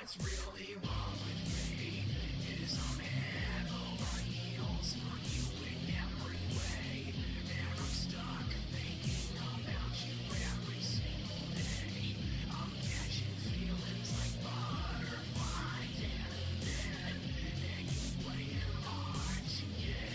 What's really wrong with me is I'm head over heels for you in every way. And I'm stuck thinking about you every single day. I'm catching feelings like butterflies and dead. And you playing hard to get.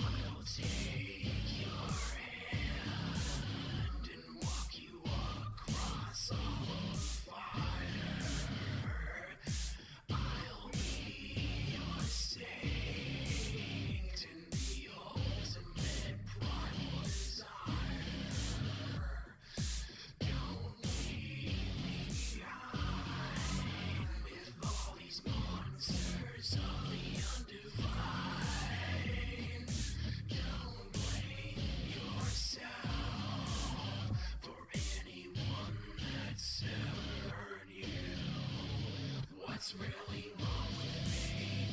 I'll take your hand and walk you across all of fire. I'll be your saint in the ultimate primal desire. Don't leave me behind with all these monsters of the undefined. Don't blame yourself for anyone that's ever hurt you. What's really wrong with me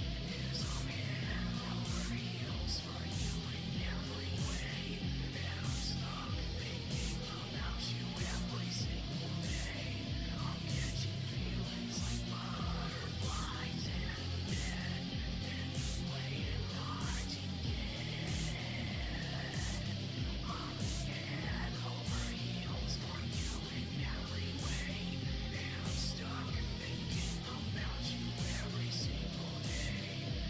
is I'm head over heels for you in every way. And I'm stuck thinking about you every single day. I'm catching feelings like butterflies and dead. And you playing hard to get. I'm head over heels for you in every way. And I'm stuck thinking about you every single day.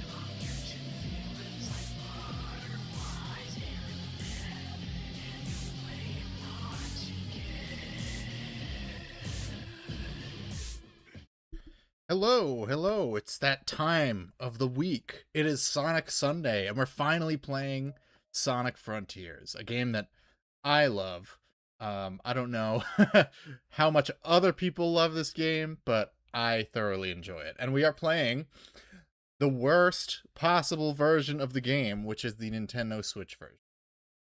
I'm catching feelings like butterflies and dead. And you playing hard to get. Hello. It's that time of the week. It is Sonic Sunday, and we're finally playing Sonic Frontiers, a game that I love. I don't know how much other people love this game, but I thoroughly enjoy it. And we are playing the worst possible version of the game, which is the Nintendo Switch version.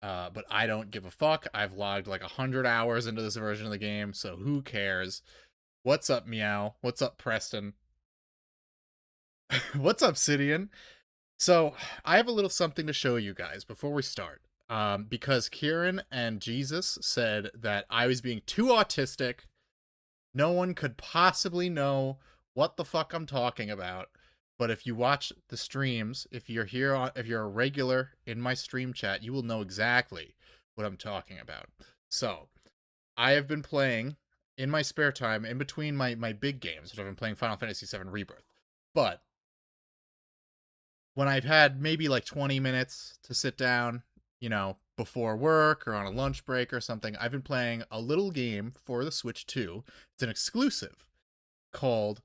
But I don't give a fuck. I've logged like 100 hours into this version of the game, so who cares? What's up, Meow? What's up, Preston? What's up, Sidian? So, I have a little something to show you guys before we start. Because Kieran and Jesus said that I was being too autistic. No one could possibly know what the fuck I'm talking about. But if you watch the streams, if you're a regular in my stream chat, you will know exactly what I'm talking about. So, I have been playing in my spare time, in between my big games, which I've been playing Final Fantasy VII Rebirth. But when I've had maybe like 20 minutes to sit down, before work or on a lunch break or something, I've been playing a little game for the Switch 2. It's an exclusive called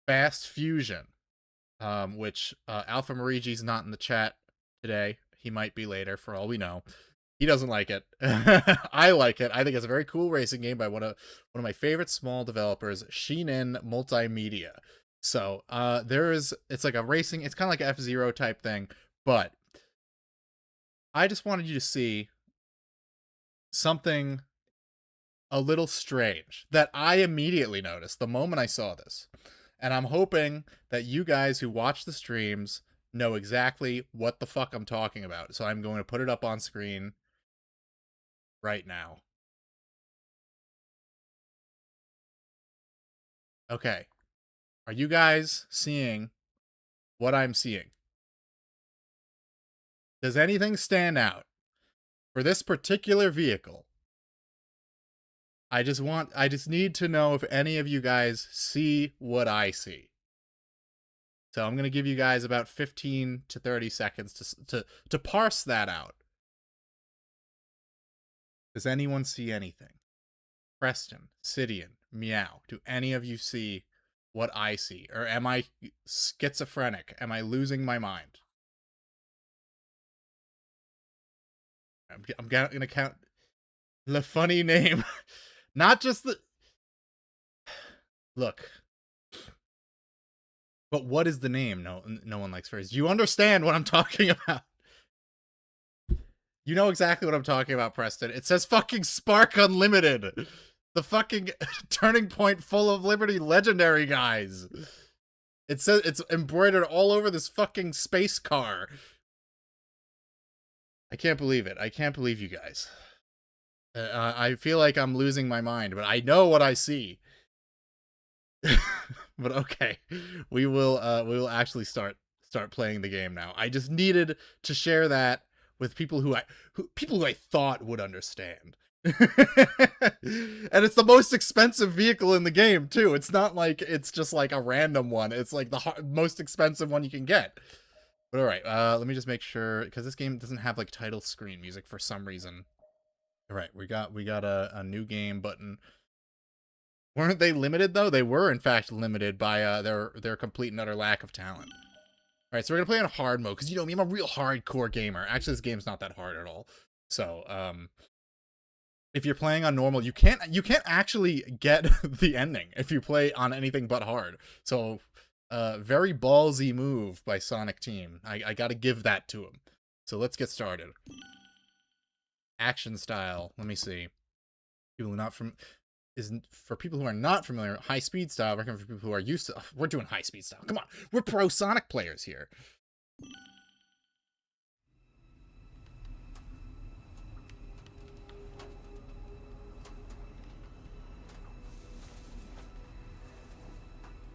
Fast Fusion, which Alpha Marigi's not in the chat today. He might be later, for all we know. He doesn't like it. I like it. I think it's a very cool racing game by one of my favorite small developers, Shinen Multimedia. So it's like a racing, it's kind of like an F-Zero type thing, but I just wanted you to see something a little strange that I immediately noticed the moment I saw this. And I'm hoping that you guys who watch the streams know exactly what the fuck I'm talking about. So I'm going to put it up on screen right now. Okay. Are you guys seeing what I'm seeing? Does anything stand out? For this particular vehicle, I just need to know if any of you guys see what I see. So I'm going to give you guys about 15 to 30 seconds to parse that out. Does anyone see anything? Preston, Sidian, Meow, do any of you see what I see? Or am I schizophrenic? Am I losing my mind? I'm going to count the funny name. Not just the... Look. But what is the name? No one likes furries. Do you understand what I'm talking about? You know exactly what I'm talking about, Preston. It says fucking Spark Unlimited. The fucking Turning Point Full of Liberty Legendary guys. It says it's embroidered all over this fucking space car. I can't believe it. I can't believe you guys. I feel like I'm losing my mind, but I know what I see. But okay, we will actually start playing the game now. I just needed to share that with people who I thought would understand. And it's the most expensive vehicle in the game too. It's not like it's just like a random one. It's like the most expensive one you can get. But all right, let me just make sure, because this game doesn't have like title screen music for some reason. All right, we got a new game button. Weren't they limited though? They were in fact limited by their complete and utter lack of talent. All right, so we're gonna play on hard mode because you know me, I'm a real hardcore gamer. Actually, this game's not that hard at all. So if you're playing on normal, you can't actually get the ending if you play on anything but hard. So very ballsy move by Sonic Team. I gotta give that to him. So let's get started. Action style. Let me see. People not from for people who are not familiar, high speed style. Recommend for people who are used to. We're doing high speed style. Come on, we're pro Sonic players here. I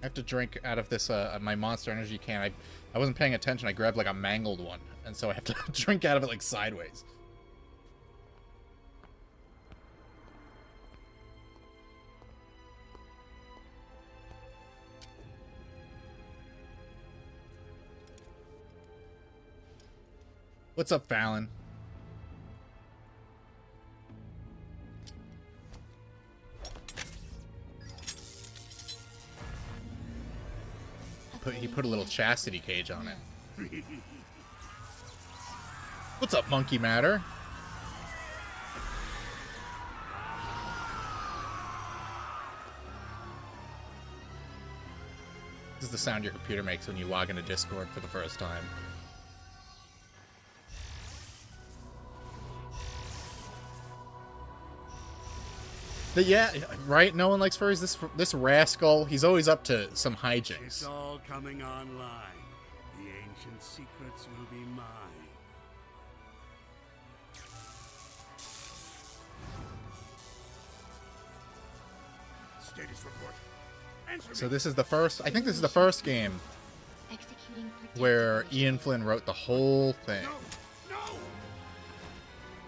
have to drink out of this my Monster Energy can. I wasn't paying attention. I grabbed like a mangled one, and so I have to drink out of it like sideways. What's up, Fallon? He put a little chastity cage on it. What's up, Monkey Matter? This is the sound your computer makes when you log into Discord for the first time. But yeah, right? No one likes furries. This rascal, he's always up to some hijinks. It's all coming online. The ancient secrets will be mine. Status report. Answer So me. this is the first, I think this is the first game where Ian Flynn wrote the whole thing. No!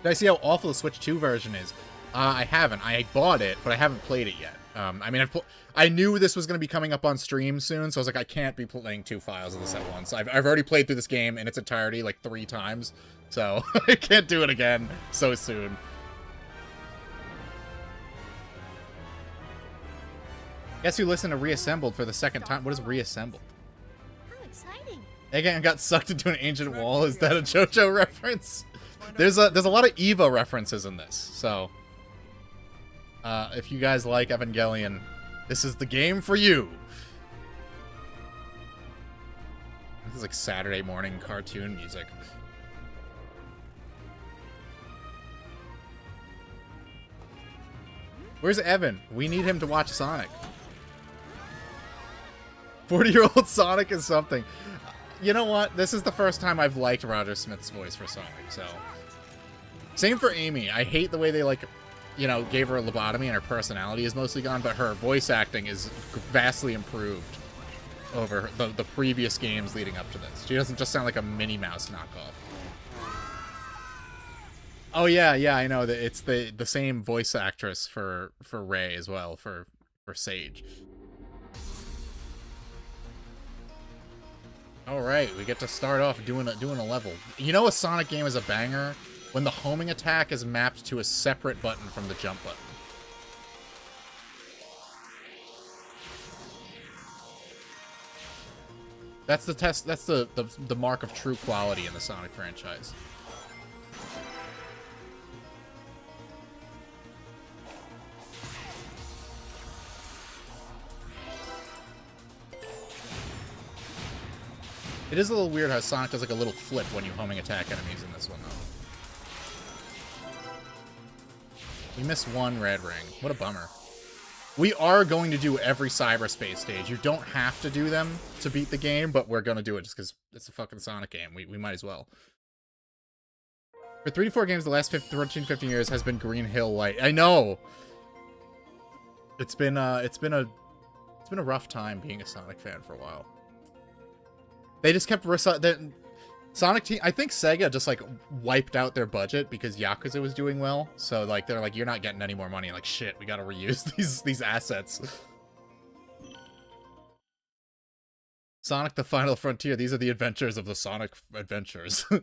Did I see how awful the Switch 2 version is? I haven't. I bought it, but I haven't played it yet. I mean, I knew this was going to be coming up on stream soon, so I was like, I can't be playing 2 files of this at once. I've already played through this game in its entirety like 3 times, so I can't do it again so soon. Guess who listened to Reassembled for the second time? What is Reassembled? How exciting! Again, got sucked into an ancient wall. Is that a JoJo reference? There's a lot of Eva references in this, so if you guys like Evangelion, this is the game for you. This is like Saturday morning cartoon music. Where's Evan? We need him to watch Sonic. 40-year-old Sonic is something. You know what? This is the first time I've liked Roger Smith's voice for Sonic, so. Same for Amy. I hate the way they, like, you know, gave her a lobotomy and her personality is mostly gone, but her voice acting is vastly improved over the previous games leading up to this. She doesn't just sound like a Minnie Mouse knockoff. Oh yeah, I know that it's the same voice actress for Ray as well, for Sage. All right, we get to start off doing a level. You know, a Sonic game is a banger when the homing attack is mapped to a separate button from the jump button. That's the test. That's the mark of true quality in the Sonic franchise. It is a little weird how Sonic does like a little flip when you homing attack enemies in this one, though. We missed one red ring. What a bummer. We are going to do every cyberspace stage. You don't have to do them to beat the game, but we're going to do it just because it's a fucking Sonic game. We might as well. For 3 to 4 games, the last 13, 15 years has been Green Hill Light. I know. It's been a rough time being a Sonic fan for a while. They just kept Sonic Team. I think Sega just like wiped out their budget because Yakuza was doing well. So like they're like, you're not getting any more money. Like shit, we gotta reuse these assets. Sonic: The Final Frontier. These are the adventures of the Sonic adventures. I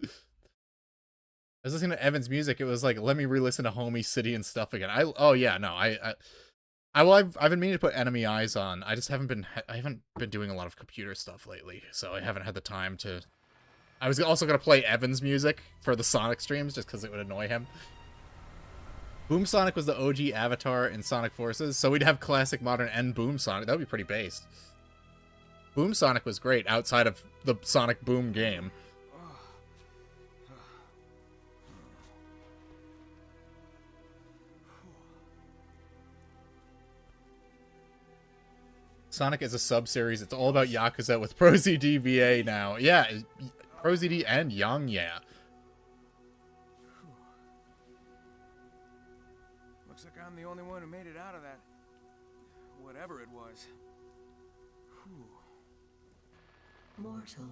was listening to Evan's music. It was like, let me re-listen to Homie City and stuff again. I've been meaning to put Enemy Eyes on. I haven't been doing a lot of computer stuff lately, so I haven't had the time to. I was also gonna play Evan's music for the Sonic streams just because it would annoy him. Boom Sonic was the OG avatar in Sonic Forces, so we'd have classic, modern, and Boom Sonic. That would be pretty based. Boom Sonic was great outside of the Sonic Boom game. Sonic is a sub-series. It's all about Yakuza with ProZD VA now. Yeah, ProZD and Young, yeah. Looks like I'm the only one who made it out of that. Whatever it was. Mortal,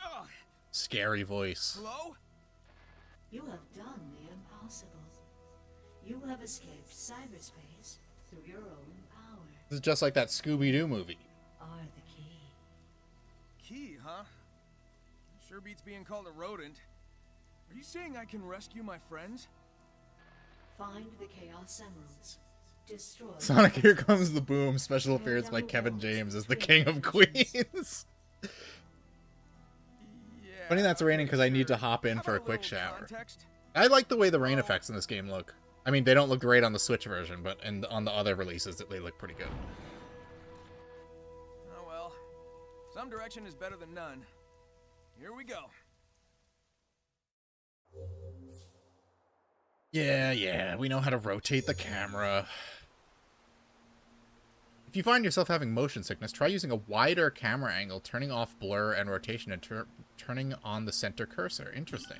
Ugh. Scary voice. Hello? you have done the impossible. You have escaped cyberspace through your own power. This is just like that Scooby-Doo movie. Are the key. Key, huh? Sure beats being called a rodent. Are you saying I can rescue my friends? Find the Chaos Emeralds. Destroy. Sonic Here Comes the Boom, special appearance by Kevin James as the King of Queens. Yeah. Funny that's raining because I need to sure. hop in How for a about quick little shower. context? I like the way the rain effects in this game look. I mean, they don't look great on the Switch version, but on the other releases, they look pretty good. Oh well. Some direction is better than none. Here we go. Yeah, we know how to rotate the camera. If you find yourself having motion sickness, try using a wider camera angle, turning off blur and rotation, and turning on the center cursor. Interesting.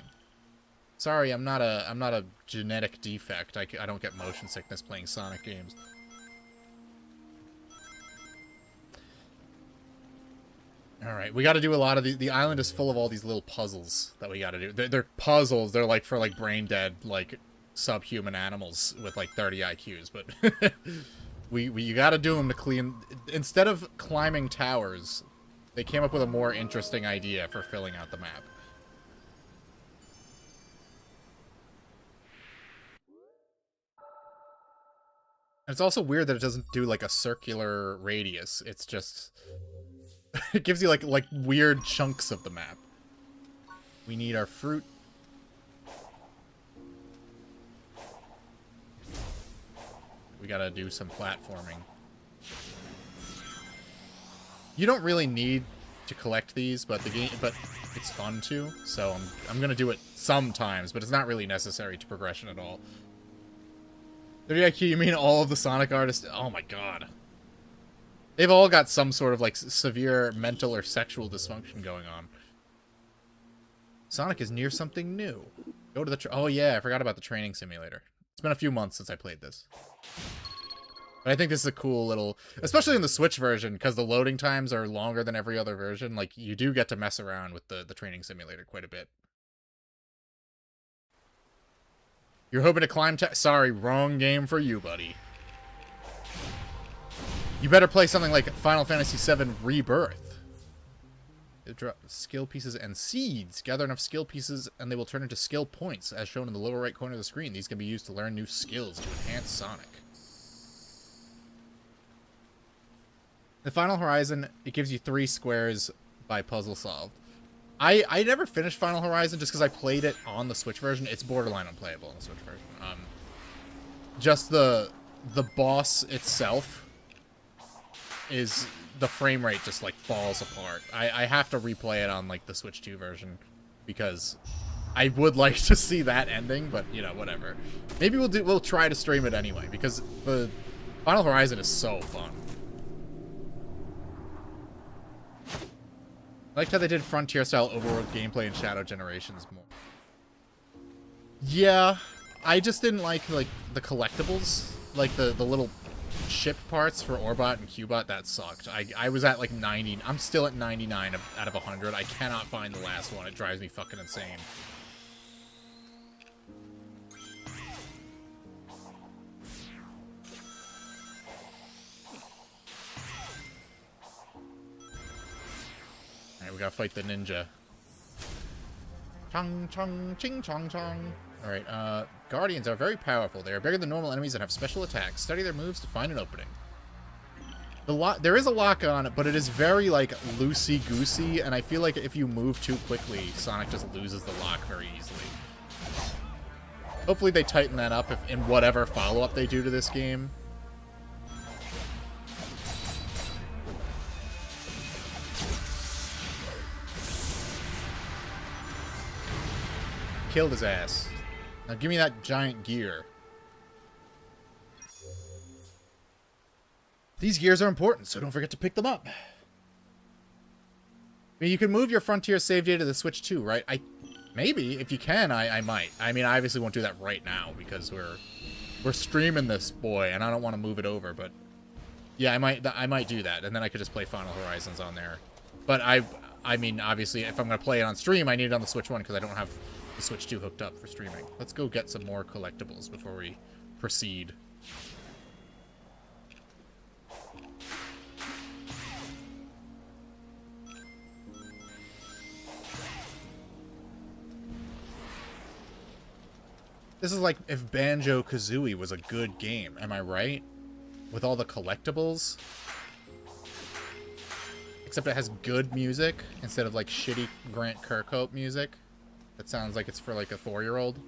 Sorry, I'm not a genetic defect. I don't get motion sickness playing Sonic games. All right, we got to do a lot of the island is full of all these little puzzles that we got to do. They're puzzles. They're like for like brain dead, like subhuman animals with like 30 IQs, but you got to do them to clean. Instead of climbing towers, they came up with a more interesting idea for filling out the map. And it's also weird that it doesn't do like a circular radius. It's just it gives you like weird chunks of the map. We need our fruit. We gotta do some platforming. You don't really need to collect these, but it's fun to. So I'm gonna do it sometimes, but it's not really necessary to progression at all. 30 IQ, you mean all of the Sonic artists? Oh my god. They've all got some sort of like severe mental or sexual dysfunction going on. Sonic is near something new. Go to the oh yeah, I forgot about the training simulator. It's been a few months since I played this. But I think this is a cool little, especially in the Switch version, because the loading times are longer than every other version. Like, you do get to mess around with the training simulator quite a bit. You're hoping to climb sorry, wrong game for you, buddy. You better play something like Final Fantasy VII Rebirth. Drop skill pieces and seeds. Gather enough skill pieces and they will turn into skill points, as shown in the lower right corner of the screen. These can be used to learn new skills to enhance Sonic. The Final Horizon, it gives you 3 squares by puzzle solved. I never finished Final Horizon just because I played it on the Switch version. It's borderline unplayable on the Switch version. Just the boss itself is, the frame rate just like falls apart. I have to replay it on like the Switch 2 version because I would like to see that ending, but you know, whatever. Maybe we'll try to stream it anyway because the Final Horizon is so fun. I liked how they did Frontier-style overworld gameplay in Shadow Generations more. Yeah, I just didn't like the collectibles, like the little ship parts for Orbot and Cubot. That sucked. I was at like 90. I'm still at 99 out of 100. I cannot find the last one. It drives me fucking insane. Alright, we gotta fight the ninja. Chong chong ching chong chong. Alright, Guardians are very powerful. They are bigger than normal enemies and have special attacks. Study their moves to find an opening. There is a lock on it, but it is very, like, loosey-goosey, and I feel like if you move too quickly, Sonic just loses the lock very easily. Hopefully they tighten that up in whatever follow-up they do to this game. Killed his ass. Now give me that giant gear. These gears are important, so don't forget to pick them up. I mean, you can move your Frontier save data to the Switch too, right? Maybe, if you can, I might. I mean, I obviously won't do that right now because we're streaming this boy, and I don't want to move it over. But yeah, I might do that, and then I could just play Final Horizons on there. But I mean, obviously, if I'm gonna play it on stream, I need it on the Switch 1 because I don't have the Switch 2 hooked up for streaming. Let's go get some more collectibles before we proceed. This is like if Banjo-Kazooie was a good game, am I right? With all the collectibles? Except it has good music instead of like shitty Grant Kirkhope music. That sounds like it's for like a 4-year-old.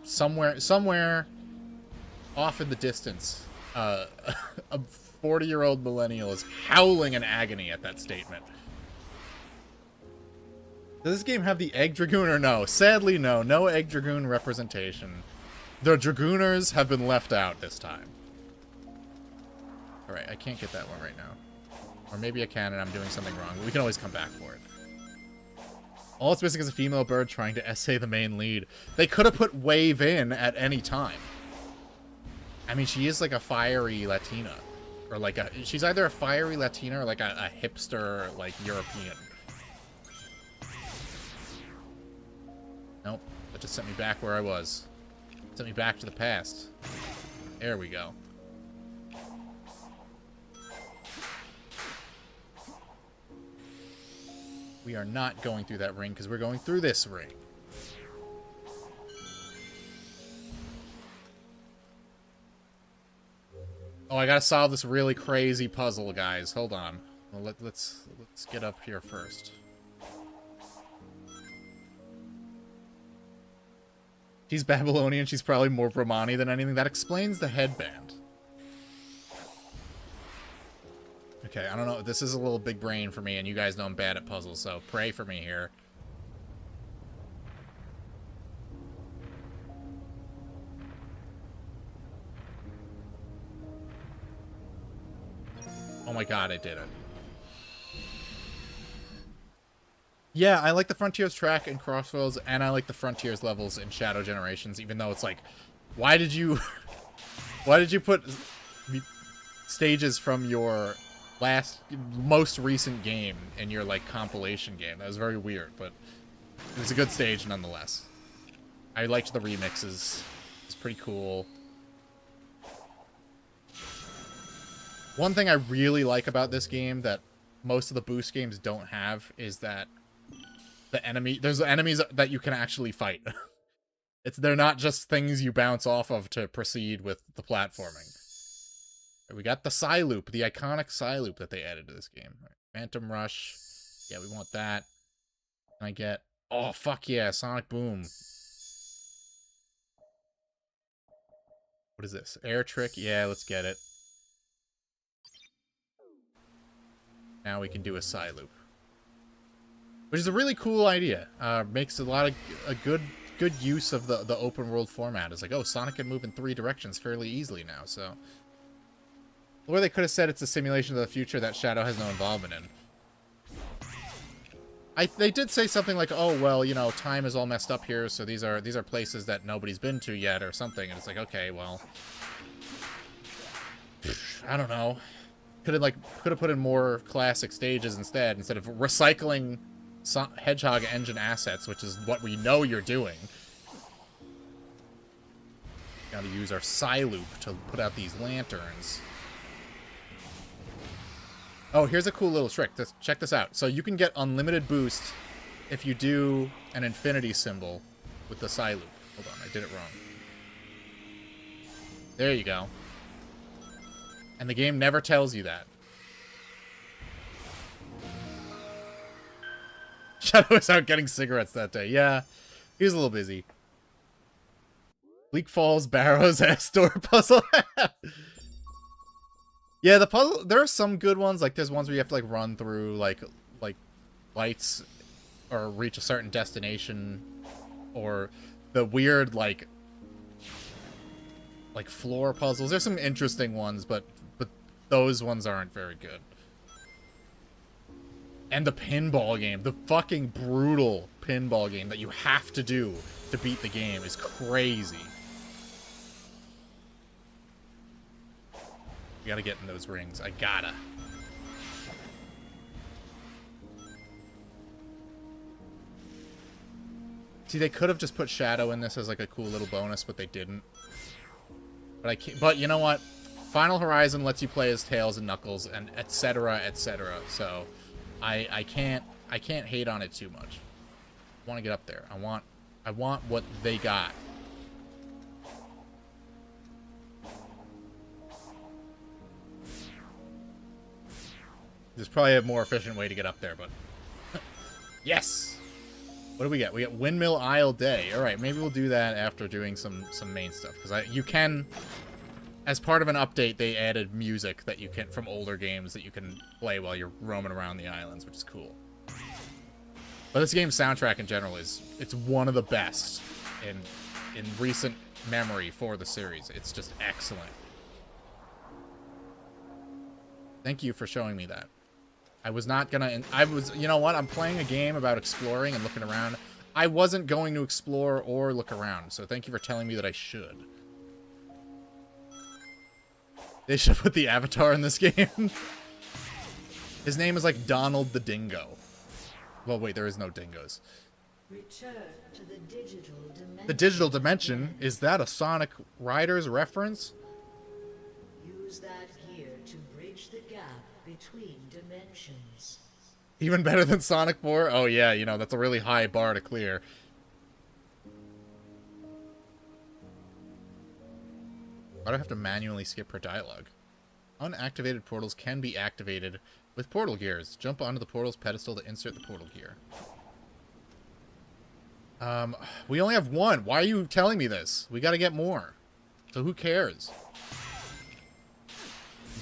Somewhere off in the distance, a 40-year-old millennial is howling in agony at that statement. Does this game have the Egg Dragoon or no? Sadly, no. No Egg Dragoon representation. The Dragooners have been left out this time. Alright, I can't get that one right now. Or maybe I can and I'm doing something wrong, but we can always come back for it. All it's missing is a female bird trying to essay the main lead. They could have put Wave in at any time. I mean, she is like a fiery Latina. Or like she's either a fiery Latina or like a hipster, like, European. Nope, that just sent me back where I was. Sent me back to the past. There we go. We are not going through that ring because we're going through this ring. Oh, I gotta solve this really crazy puzzle, guys. Hold on. Well, let's get up here first. She's Babylonian. She's probably more Romani than anything. That explains the headband. Okay, I don't know. This is a little big brain for me, and you guys know I'm bad at puzzles, so pray for me here. Oh my god, I did it. Yeah, I like the Frontiers track in Crossroads, and I like the Frontiers levels in Shadow Generations, even though it's like, why did you put stages from your most recent game in your, like, compilation game? That was very weird, but it was a good stage nonetheless. I liked the remixes. It's pretty cool. One thing I really like about this game that most of the Boost games don't have is that there's enemies that you can actually fight. They're not just things you bounce off of to proceed with the platforming. We got the Psy-Loop, the iconic Psy-Loop that they added to this game. Right. Phantom Rush. Yeah, we want that. Can I get... Oh, fuck yeah, Sonic Boom. What is this? Air Trick? Yeah, let's get it. Now we can do a Psy-Loop. Which is a really cool idea. Makes a good use of the open world format. It's like, oh, Sonic can move in 3 directions fairly easily now, so... Or they could have said it's a simulation of the future that Shadow has no involvement in. They did say something like, "Oh well, you know, time is all messed up here, so these are places that nobody's been to yet, or something." And it's like, okay, well, I don't know. Could have put in more classic stages instead of recycling Hedgehog engine assets, which is what we know you're doing. Gotta use our Psyloop to put out these lanterns. Oh, here's a cool little trick. Check this out. So you can get unlimited boost if you do an infinity symbol with the Psyloop. Hold on, I did it wrong. There you go. And the game never tells you that. Shadow was out getting cigarettes that day. Yeah, he was a little busy. Bleak Falls Barrows S-Door puzzle. Yeah, the puzzle, there are some good ones. Like, there's ones where you have to, like, run through, like lights or reach a certain destination. Or the weird, like floor puzzles. There's some interesting ones, but those ones aren't very good. And the pinball game, the fucking brutal pinball game that you have to do to beat the game is crazy. You gotta get in those rings. I gotta. See, they could have just put Shadow in this as like a cool little bonus, but they didn't. But I can't. But you know what? Final Horizon lets you play as Tails and Knuckles and etc. etc. So I can't hate on it too much. I want to get up there. I want what they got. There's probably a more efficient way to get up there, but yes. What do we get? We get Windmill Isle Day. All right, maybe we'll do that after doing some main stuff, because you can, as part of an update, they added music that you can from older games that you can play while you're roaming around the islands, which is cool. But this game's soundtrack in general it's one of the best in recent memory for the series. It's just excellent. Thank you for showing me that. I was not gonna, you know what? I'm playing a game about exploring and looking around. I wasn't going to explore or look around, so thank you for telling me that I should. They should put the Avatar in this game. His name is like Donald the Dingo. Well, wait, there is no dingoes. Return to the digital dimension. The digital dimension? Is that a Sonic Riders reference? Use that here to bridge the gap between dimensions. Even better than Sonic 4? Oh yeah, you know, that's a really high bar to clear. Why do I have to manually skip her dialogue? Unactivated portals can be activated with portal gears. Jump onto the portal's pedestal to insert the portal gear. We only have one. Why are you telling me this? We gotta get more. So who cares?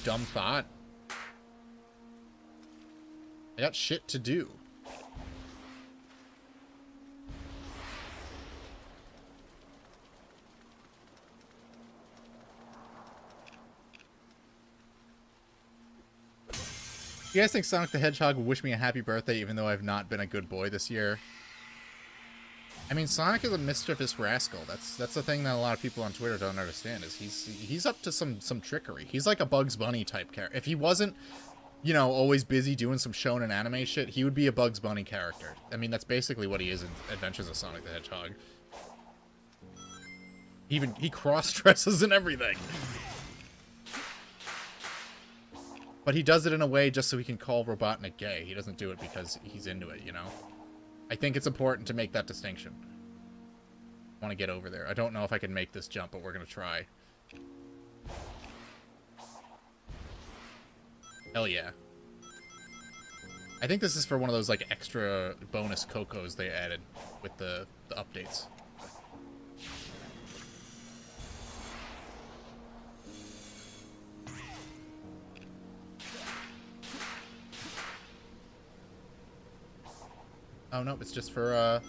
Dumb thought. I got shit to do. You guys think Sonic the Hedgehog will wish me a happy birthday even though I've not been a good boy this year? I mean, Sonic is a mischievous rascal. That's the thing that a lot of people on Twitter don't understand, is he's up to some trickery. He's like a Bugs Bunny type character. If he wasn't, you know, always busy doing some shonen anime shit, he would be a Bugs Bunny character. I mean, that's basically what he is in Adventures of Sonic the Hedgehog. He cross-dresses and everything. But he does it in a way just so he can call Robotnik gay. He doesn't do it because he's into it, you know? I think it's important to make that distinction. I want to get over there. I don't know if I can make this jump, but we're going to try. Hell yeah. I think this is for one of those, like, extra bonus Cocos they added with the updates. Oh, no, it's just for,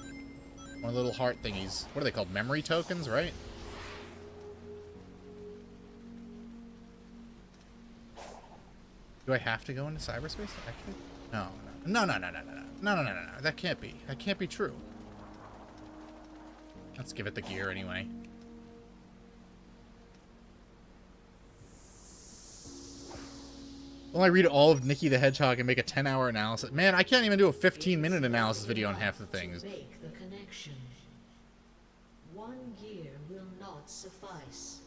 one of the little heart thingies. What are they called? Memory tokens, right? Do I have to go into cyberspace? Actually, no. That can't be. That can't be true. Let's give it the gear anyway. Will I read all of Nicky the Hedgehog and make a 10-hour analysis? Man, I can't even do a 15-minute analysis video on half the things. Make the connection. One gear will not suffice.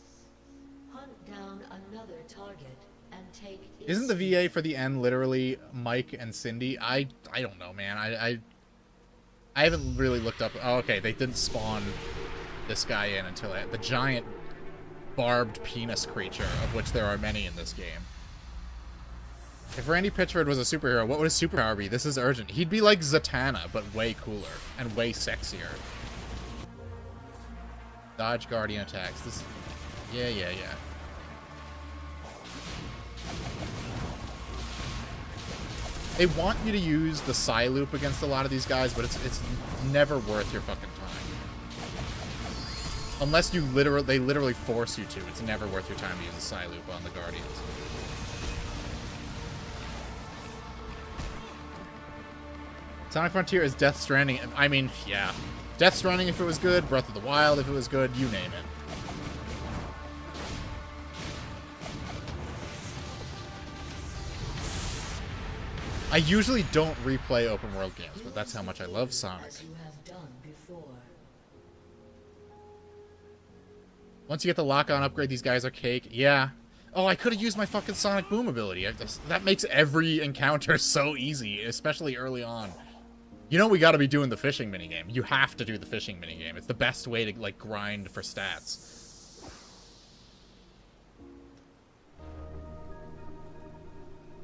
Hunt down another target and take its Isn't the VA for the end literally Mike and Cindy? I don't know, man. I haven't really looked up. Oh, okay, they didn't spawn this guy in until the giant barbed penis creature, of which there are many in this game. If Randy Pitchford was a superhero, what would his superpower be? This is urgent. He'd be like Zatanna, but way cooler and way sexier. Dodge Guardian attacks. This, yeah. They want you to use the Psy Loop against a lot of these guys, but it's never worth your fucking time. Unless you they literally force you to. It's never worth your time to use the Psy Loop on the Guardians. Sonic Frontier is Death Stranding. I mean, yeah. Death Stranding if it was good, Breath of the Wild if it was good, you name it. I usually don't replay open world games, but that's how much I love Sonic. as you have done before. Once you get the lock-on upgrade, these guys are cake. Yeah. Oh, I could have used my fucking Sonic Boom ability. That makes every encounter so easy, especially early on. You know we gotta be doing the fishing minigame. You have to do the fishing minigame. It's the best way to, like, grind for stats.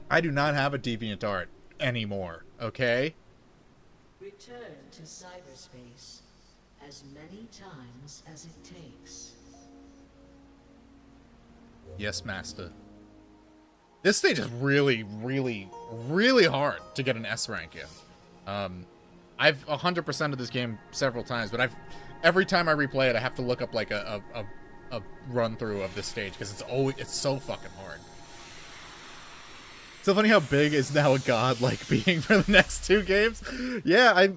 I do not have a DeviantArt anymore, okay? Return to cyberspace as many times as it takes. Yes, master. This stage is really, really, really hard to get an S rank in. I've 100%ed this game several times, but every time I replay it, I have to look up like a run through of this stage because it's so fucking hard. So funny how Big is now a god-like being for the next two games. Yeah,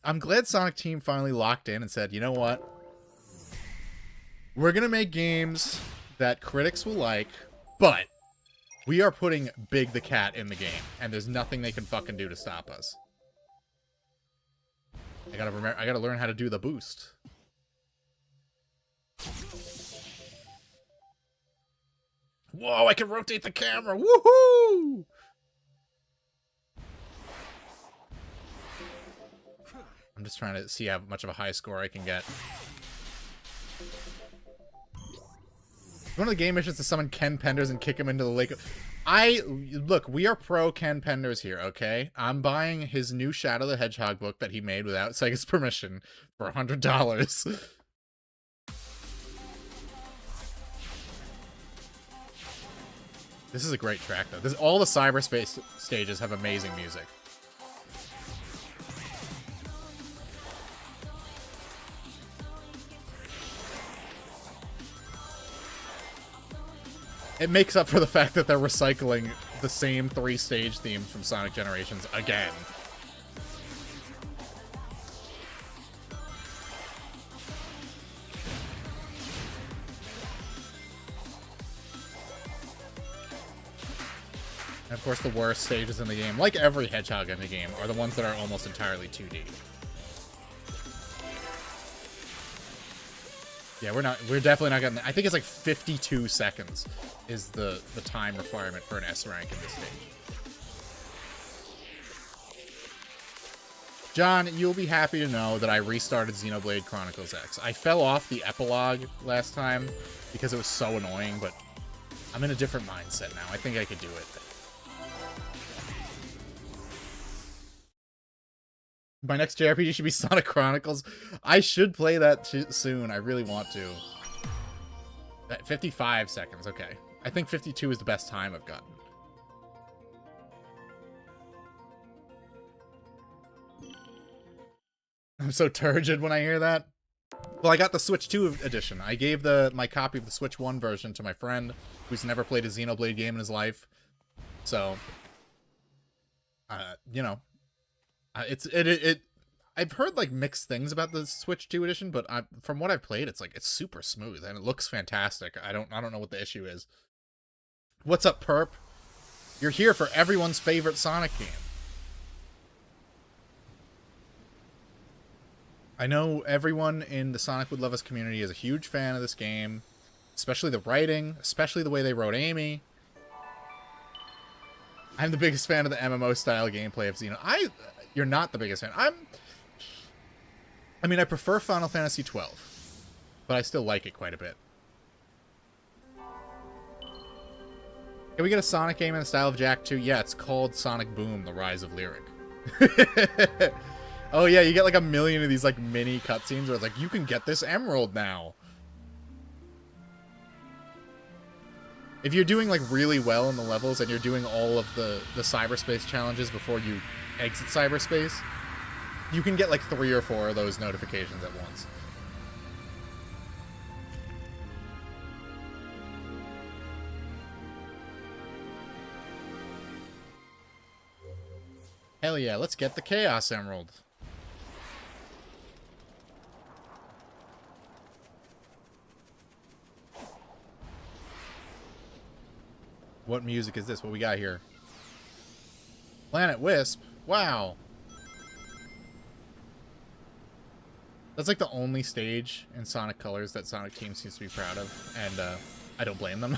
I'm glad Sonic Team finally locked in and said, you know what? We're gonna make games that critics will like, but we are putting Big the Cat in the game, and there's nothing they can fucking do to stop us. I gotta learn how to do the boost. Whoa, I can rotate the camera. Woohoo! I'm just trying to see how much of a high score I can get. One of the game missions to summon Ken Penders and kick him into the lake. Look, we are pro Ken Penders here, okay? I'm buying his new Shadow the Hedgehog book that he made without Sega's permission for $100. This is a great track, though. All the cyberspace stages have amazing music. It makes up for the fact that they're recycling the same 3 stage themes from Sonic Generations again. And of course, the worst stages in the game, like every Hedgehog in the game, are the ones that are almost entirely 2D. Yeah, we're definitely not getting. I think it's like 52 seconds is the time requirement for an S rank in this stage. John, you'll be happy to know that I restarted Xenoblade Chronicles X. I fell off the epilogue last time because it was so annoying, but I'm in a different mindset now. I think I could do it. My next JRPG should be Sonic Chronicles. I should play that soon. I really want to. 55 seconds. Okay. I think 52 is the best time I've gotten. I'm so turgid when I hear that. Well, I got the Switch 2 edition. I gave my copy of the Switch 1 version to my friend who's never played a Xenoblade game in his life. So, you know, I've heard like mixed things about the Switch 2 edition, but from what I've played, it's super smooth and it looks fantastic. I don't know what the issue is. What's up, Perp? You're here for everyone's favorite Sonic game. I know everyone in the Sonic Would Love Us community is a huge fan of this game, especially the writing, especially the way they wrote Amy. I'm the biggest fan of the MMO style gameplay of Xeno. You're not the biggest fan. I mean, I prefer Final Fantasy 12, but I still like it quite a bit. Can we get a Sonic game in the style of Jak 2? Yeah, it's called Sonic Boom: The Rise of Lyric. Oh yeah, you get like a million of these like mini cutscenes where it's like, you can get this emerald now. If you're doing like really well in the levels and you're doing all of the cyberspace challenges before you exit cyberspace, you can get like 3 or 4 of those notifications at once. Hell yeah, let's get the Chaos Emerald. What music is this? What we got here? Planet Wisp? Wow. That's like the only stage in Sonic Colors that Sonic Team seems to be proud of, and I don't blame them.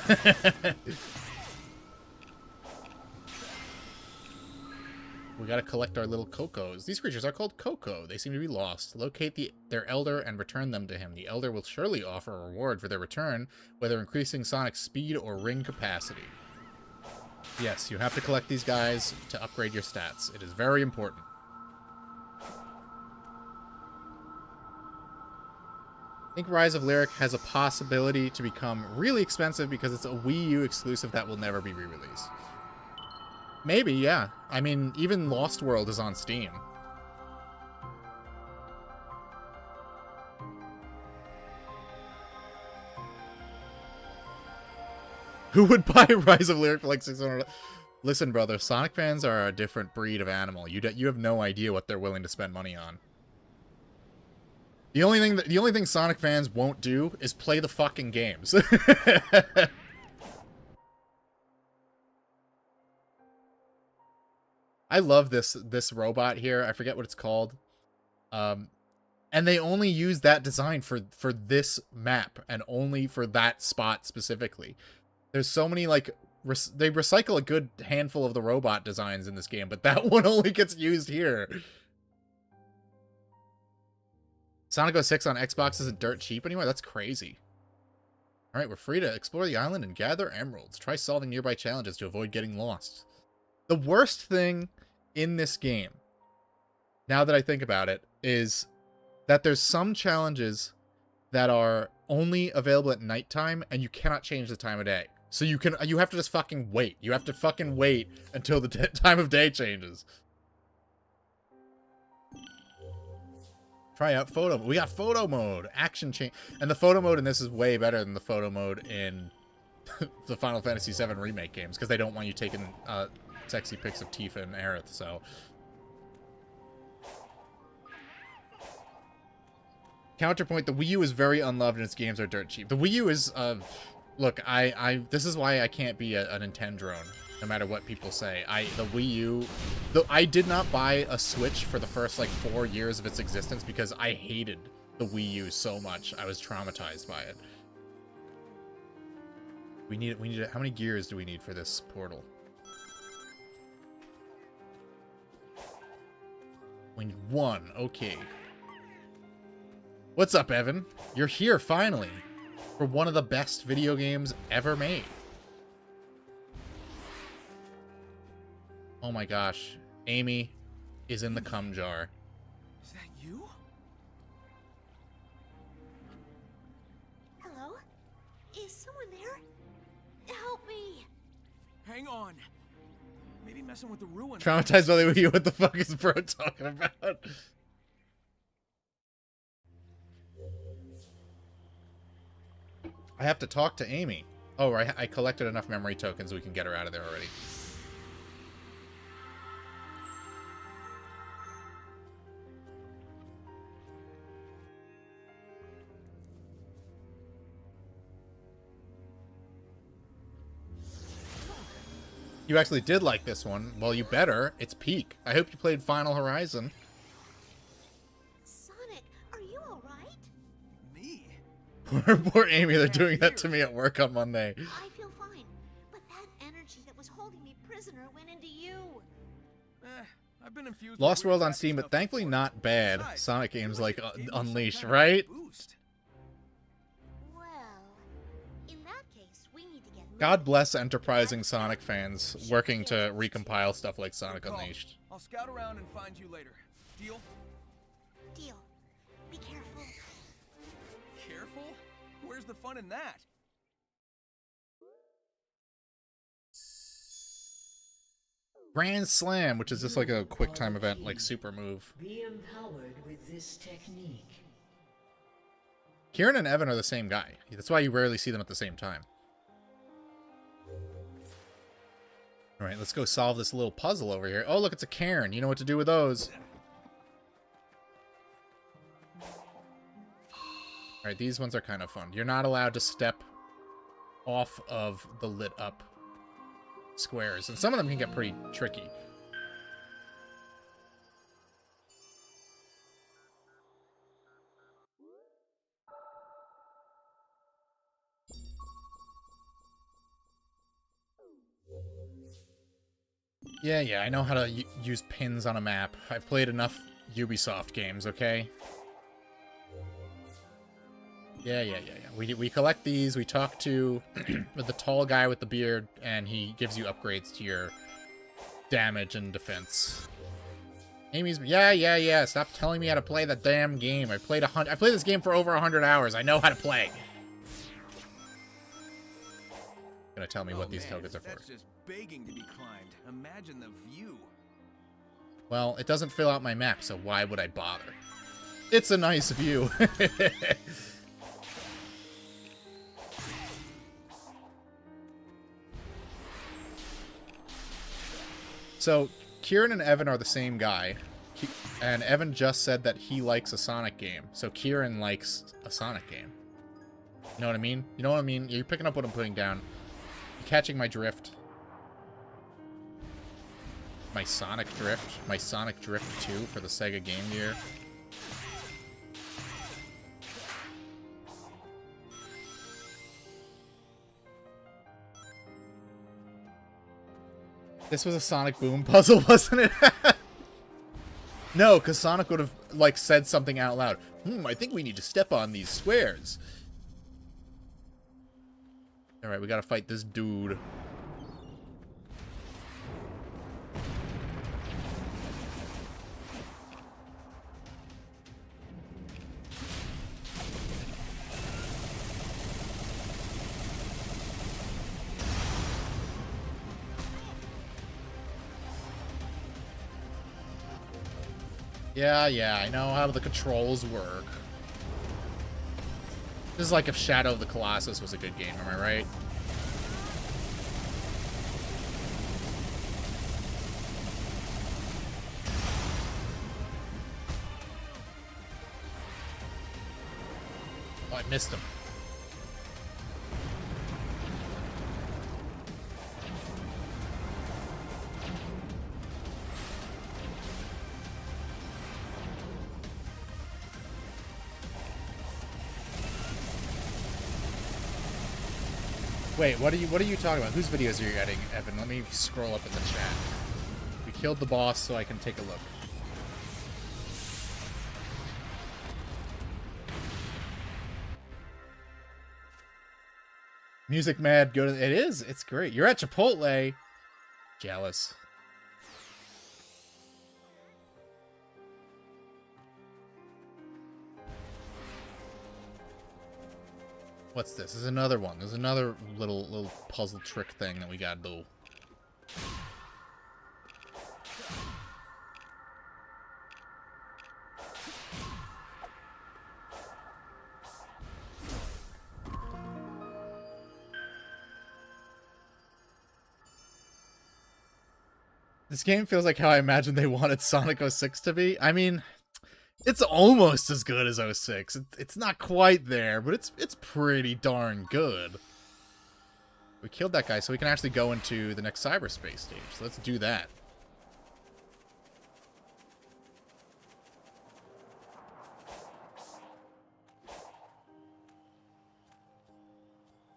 We gotta collect our little Cocos. These creatures are called Coco. They seem to be lost. Locate their elder and return them to him. The elder will surely offer a reward for their return, whether increasing Sonic's speed or ring capacity. Yes, you have to collect these guys to upgrade your stats. It is very important. I think Rise of Lyric has a possibility to become really expensive because it's a Wii U exclusive that will never be re-released. Maybe, yeah. I mean, even Lost World is on Steam. Who would buy Rise of Lyric for like $600? Listen, brother, Sonic fans are a different breed of animal. You have no idea what they're willing to spend money on. The only thing Sonic fans won't do is play the fucking games. I love this robot here. I forget what it's called. And they only use that design for this map and only for that spot specifically. There's so many like they recycle a good handful of the robot designs in this game, but that one only gets used here. Sonic 06 on Xbox isn't dirt cheap anymore? That's crazy. Alright, we're free to explore the island and gather emeralds. Try solving nearby challenges to avoid getting lost. The worst thing in this game, now that I think about it, is that there's some challenges that are only available at nighttime and you cannot change the time of day. So you have to just fucking wait. You have to fucking wait until the time of day changes. Try out photo. We got photo mode, action change, and the photo mode in this is way better than the photo mode in the Final Fantasy VII remake games because they don't want you taking sexy pics of Tifa and Aerith. So counterpoint: the Wii U is very unloved and its games are dirt cheap. The Wii U is look, this is why I can't be a Nintendrone, no matter what people say. The Wii U, I did not buy a Switch for the first like 4 years of its existence because I hated the Wii U so much. I was traumatized by it. We need how many gears do we need for this portal? We need 1. Okay. What's up, Evan? You're here finally for one of the best video games ever made. Oh my gosh. Amy is in the cum jar. Is that you? Hello? Is someone there? Help me! Hang on. Maybe messing with the ruin. Traumatized by the Wii U. What the fuck is bro talking about? I have to talk to Amy. Oh, right. I collected enough memory tokens so we can get her out of there already. You actually did like this one. Well, you better. It's peak. I hope you played Final Horizon. Sonic, are you alright? Me? Poor Amy, they're doing that to me at work on Monday. I feel fine, but that energy that was holding me prisoner went into you. I've been infused with Lost weird World on crappy Steam, but stuff thankfully before. not bad. Besides, Sonic I feel games like like it gave me some Unleashed, kind of right? boost. Well, in that case, we need to get moving. God bless enterprising Sonic fans working to recompile stuff like Sonic Good call. Unleashed. I'll scout around and find you later. Deal? Deal. Be careful. Careful? Where's the fun in that? Grand Slam, which is just like a quick time event, like super move. Be empowered with this technique. Kieran and Evan are the same guy. That's why you rarely see them at the same time. Alright, let's go solve this little puzzle over here. Oh, look, it's a cairn. You know what to do with those. Alright, these ones are kind of fun. You're not allowed to step off of the lit up squares, and some of them can get pretty tricky. Yeah, I know how to use pins on a map. I've played enough Ubisoft games, okay? Yeah. We collect these, we talk to with the tall guy with the beard, and he gives you upgrades to your damage and defense. Amy's, yeah, stop telling me how to play the damn game. I played this game for over 100 hours. I know how to play. Gonna tell me what these tokens are for. That's just begging to be climbed. Imagine the view. Well, it doesn't fill out my map, so why would I bother? It's a nice view. So, Kieran and Evan are the same guy. And Evan just said that he likes a Sonic game. So Kieran likes a Sonic game. You know what I mean? You know what I mean? You're picking up what I'm putting down. You're catching my drift. My Sonic Drift. My Sonic Drift 2 for the Sega Game Gear. This was a Sonic Boom puzzle, wasn't it? No, because Sonic would have, like, said something out loud. I think we need to step on these squares. Alright, we gotta fight this dude. Yeah, I know how the controls work. This is like if Shadow of the Colossus was a good game, am I right? Oh, I missed him. Wait, what are you talking about? Whose videos are you getting, Evan? Let me scroll up in the chat. We killed the boss so I can take a look. Music Mad, go to... It is. It's great. You're at Chipotle. Jealous. What's this? This is another one. There's another little puzzle trick thing that we gotta do. This game feels like how I imagined they wanted Sonic 06 to be. I mean, it's almost as good as 06. It's not quite there, but it's pretty darn good. We killed that guy, so we can actually go into the next cyberspace stage. So let's do that.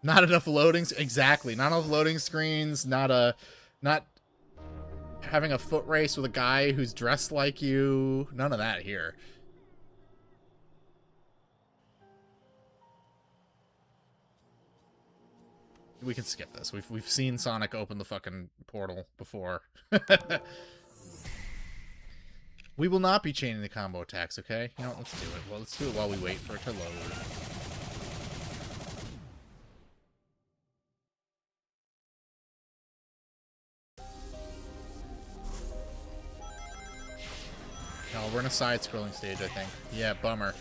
Not enough loadings. Exactly. Not enough loading screens. Not having a foot race with a guy who's dressed like you. None of that here. We can skip this. We've seen Sonic open the fucking portal before. We will not be chaining the combo attacks, okay? You know what? Let's do it. Well, let's do it while we wait for it to load. No, we're in a side-scrolling stage, I think. Yeah, bummer.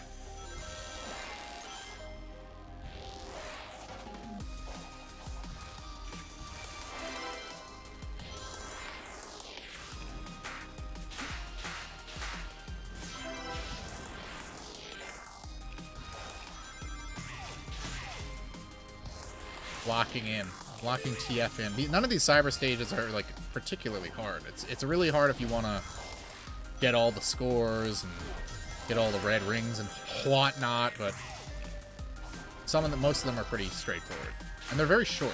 Blocking in. Blocking TF in. None of these cyber stages are, like, particularly hard. It's really hard if you want to get all the scores and get all the red rings and whatnot, but most of them are pretty straightforward. And they're very short.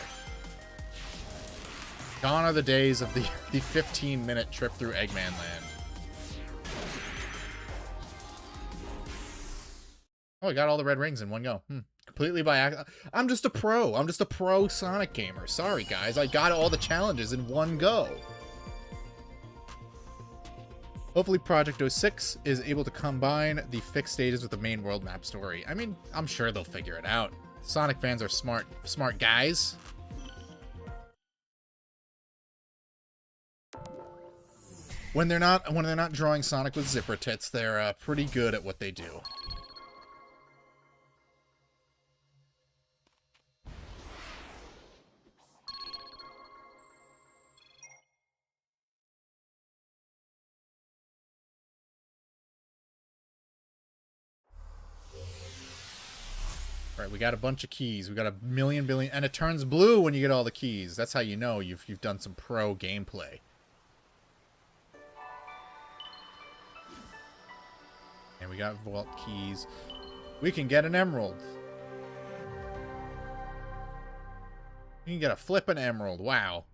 Gone are the days of the 15-minute trip through Eggman Land. Oh, I got all the red rings in one go. Completely by accident. I'm just a pro. I'm just a pro Sonic gamer. Sorry, guys. I got all the challenges in one go. Hopefully Project 06 is able to combine the fixed stages with the main world map story. I mean, I'm sure they'll figure it out. Sonic fans are smart guys. When they're not drawing Sonic with zipper tits, they're pretty good at what they do. Right, we got a bunch of keys. We got a million billion, and it turns blue when you get all the keys. That's how you know you've done some pro gameplay. And we got vault keys. We can get an emerald. You can get a flippin' emerald. Wow.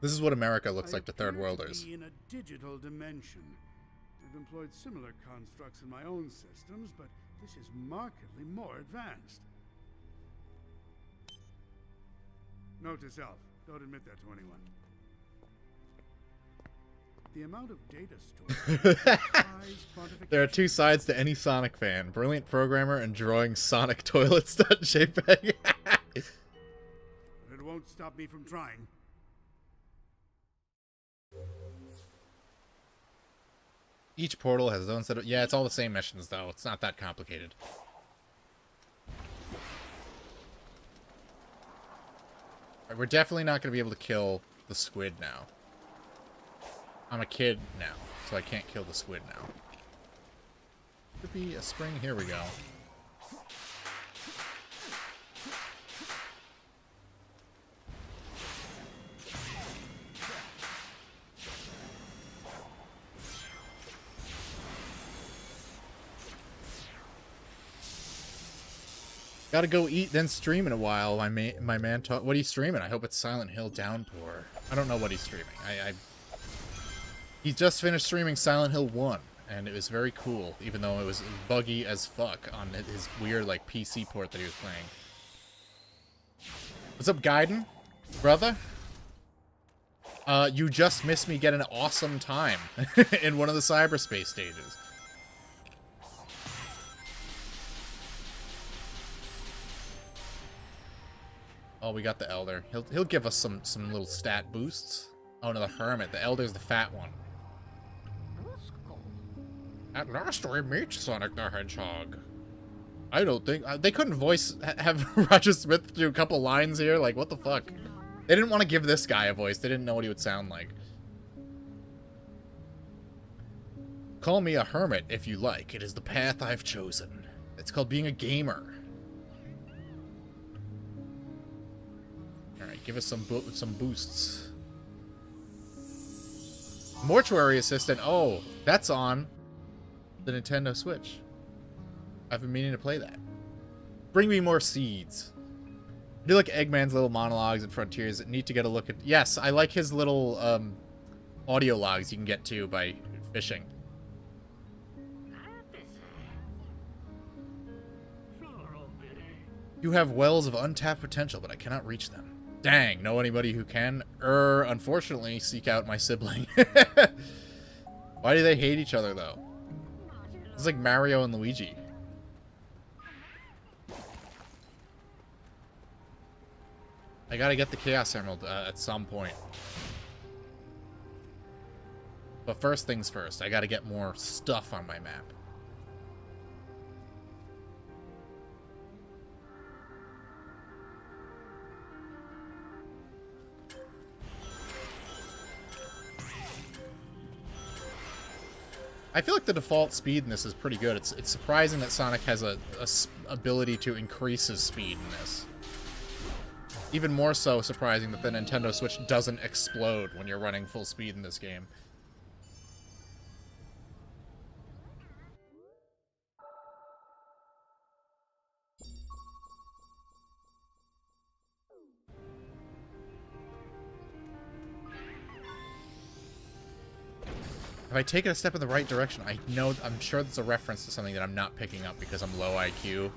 This is what America looks like to third worlders. In a digital dimension. I've employed similar constructs in my own systems, but this is markedly more advanced. Note to self, don't admit that to anyone. The amount of data stored. There are two sides to any Sonic fan: brilliant programmer and drawing Sonic toilets.jpg. But it won't stop me from trying. Each portal has its own set of... Yeah, it's all the same missions, though. It's not that complicated. Right, we're definitely not going to be able to kill the squid now. I'm a kid now, so I can't kill the squid now. Could be a spring. Here we go. Gotta go eat, then stream in a while. My man talk. What are you streaming? I hope it's Silent Hill Downpour. I don't know what he's streaming. He just finished streaming Silent Hill 1, and it was very cool, even though it was buggy as fuck on his weird, like, PC port that he was playing. What's up, Gaiden? Brother? You just missed me get an awesome time in one of the cyberspace stages. Oh, we got the Elder. He'll give us some little stat boosts. Oh no, the Hermit. The Elder's the fat one. At last we meet Sonic the Hedgehog. I don't think they couldn't have Roger Smith do a couple lines here. Like, what the fuck? They didn't want to give this guy a voice. They didn't know what he would sound like. Call me a hermit if you like. It is the path I've chosen. It's called being a gamer. All right, give us some boosts. Mortuary assistant. Oh, that's on the Nintendo Switch. I've been meaning to play that. Bring me more seeds. I do like Eggman's little monologues and Frontiers. Need to get a look at. Yes, I like his little audio logs you can get to by fishing. You have wells of untapped potential, but I cannot reach them. Dang, know anybody who can? Unfortunately, seek out my sibling. Why do they hate each other, though? It's like Mario and Luigi. I gotta get the Chaos Emerald at some point. But first things first, I gotta get more stuff on my map. I feel like the default speed in this is pretty good. It's surprising that Sonic has a ability to increase his speed in this. Even more so surprising that the Nintendo Switch doesn't explode when you're running full speed in this game. Have I taken a step in the right direction? I'm sure that's a reference to something that I'm not picking up because I'm low IQ.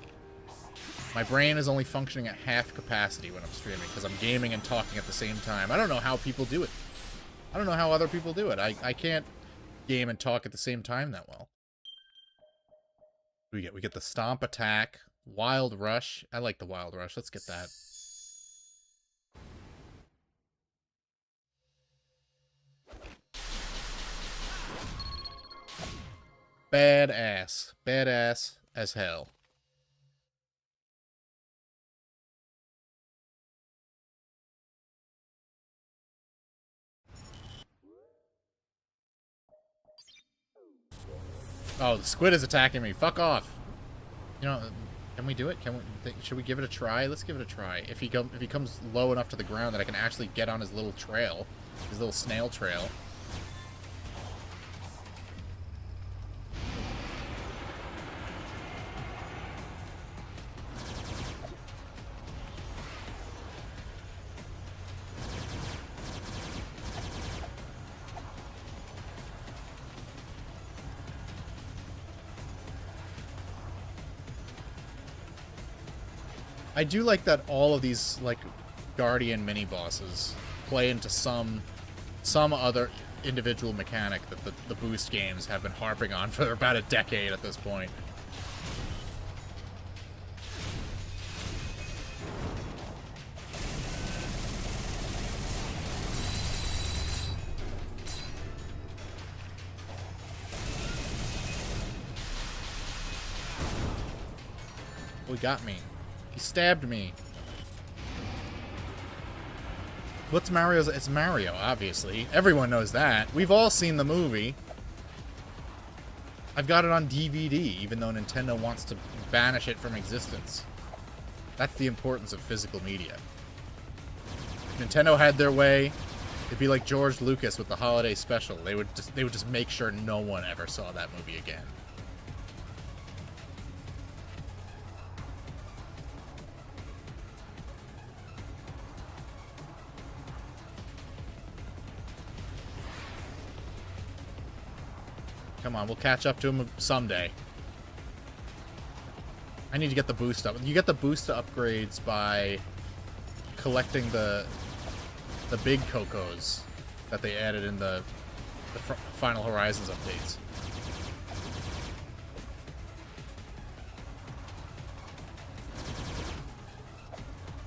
My brain is only functioning at half capacity when I'm streaming because I'm gaming and talking at the same time. I don't know how people do it. I don't know how other people do it. I can't game and talk at the same time that well. What do we get? We get the Stomp Attack, Wild Rush. I like the Wild Rush. Let's get that. Badass. Badass as hell. Oh, the squid is attacking me. Fuck off. You know, can we do it? Should we give it a try? Let's give it a try. If he comes low enough to the ground that I can actually get on his little trail, his little snail trail. I do like that all of these, like, Guardian mini-bosses play into some other individual mechanic that the Boost games have been harping on for about a decade at this point. Oh, he got me. He stabbed me. What's Mario's? It's Mario, obviously. Everyone knows that. We've all seen the movie. I've got it on DVD, even though Nintendo wants to banish it from existence. That's the importance of physical media. If Nintendo had their way, it'd be like George Lucas with the holiday special. They would just make sure no one ever saw that movie again. Come on, we'll catch up to him someday. I need to get the boost up. You get the boost upgrades by collecting the big Cocos that they added in the Final Horizons updates.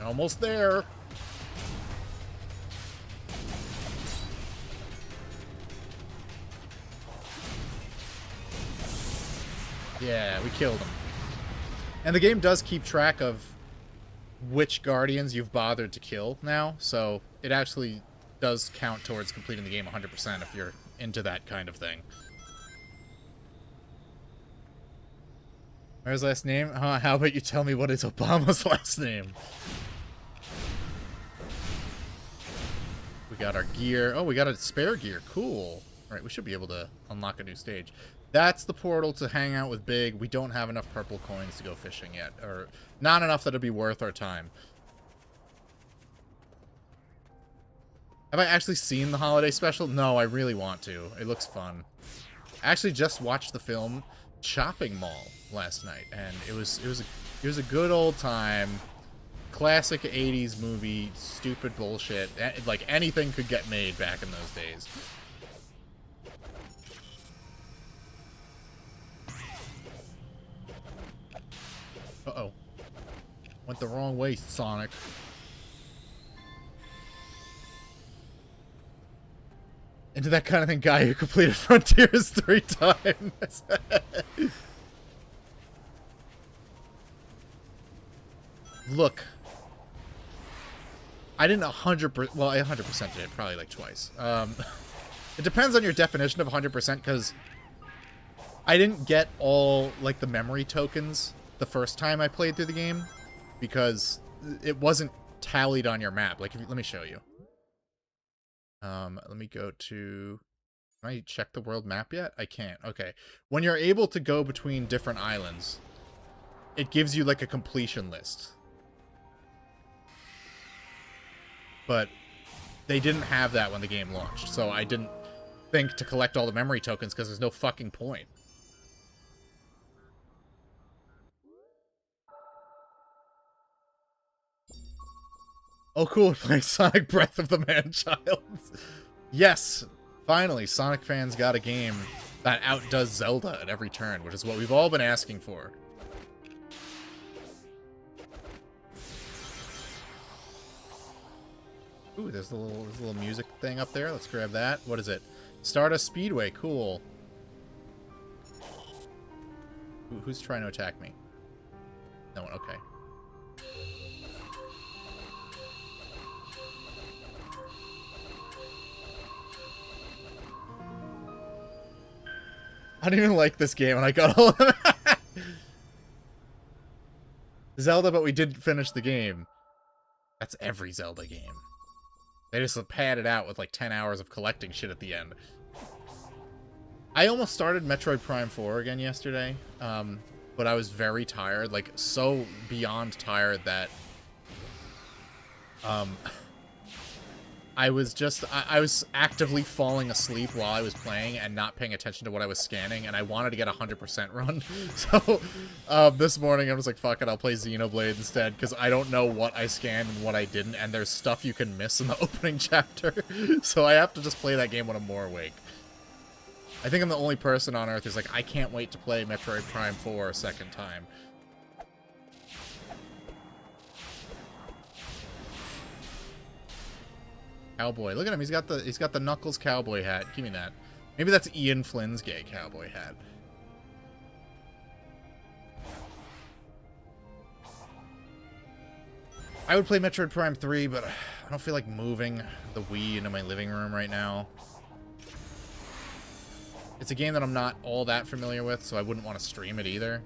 Almost there. Yeah, we killed him. And the game does keep track of which guardians you've bothered to kill now, so it actually does count towards completing the game 100% if you're into that kind of thing. Where's last name? How about you tell me what is Obama's last name? We got our gear. Oh, we got a spare gear. Cool. Alright, we should be able to unlock a new stage. That's the portal to hang out with Big. We don't have enough purple coins to go fishing yet. Or not enough that it'll be worth our time. Have I actually seen the holiday special? No, I really want to. It looks fun. I actually just watched the film Chopping Mall last night, and it was a good old time. Classic 80s movie, stupid bullshit. Like anything could get made back in those days. Uh-oh. Went the wrong way, Sonic. Into that kind of thing guy who completed Frontiers 3 times. Look. I didn't 100%... Well, I 100% did it, probably like twice. It depends on your definition of 100%, because I didn't get all, like, the memory tokens the first time I played through the game, because it wasn't tallied on your map. Like, let me show you. Let me go to... Can I check the world map yet? I can't. Okay. When you're able to go between different islands, it gives you, like, a completion list. But they didn't have that when the game launched, so I didn't think to collect all the memory tokens because there's no fucking point. Oh cool, we're playing Sonic Breath of the Man-Child. Yes, finally, Sonic fans got a game that outdoes Zelda at every turn, which is what we've all been asking for. Ooh, there's a little music thing up there. Let's grab that. What is it? Stardust Speedway. Cool. Ooh, who's trying to attack me? No one. Okay. I don't even like this game, and I got all of them. Zelda, but we didn't finish the game. That's every Zelda game. They just pad it out with like 10 hours of collecting shit at the end. I almost started Metroid Prime 4 again yesterday, but I was very tired, like so beyond tired that I was actively falling asleep while I was playing and not paying attention to what I was scanning, and I wanted to get a 100% run. So this morning I was like, fuck it, I'll play Xenoblade instead, because I don't know what I scanned and what I didn't, and there's stuff you can miss in the opening chapter. So I have to just play that game when I'm more awake. I think I'm the only person on Earth who's like, I can't wait to play Metroid Prime 4 a second time. Cowboy. Look at him. He's got the Knuckles cowboy hat. Give me that. Maybe that's Ian Flynn's gay cowboy hat. I would play Metroid Prime 3, but I don't feel like moving the Wii into my living room right now. It's a game that I'm not all that familiar with, so I wouldn't want to stream it either.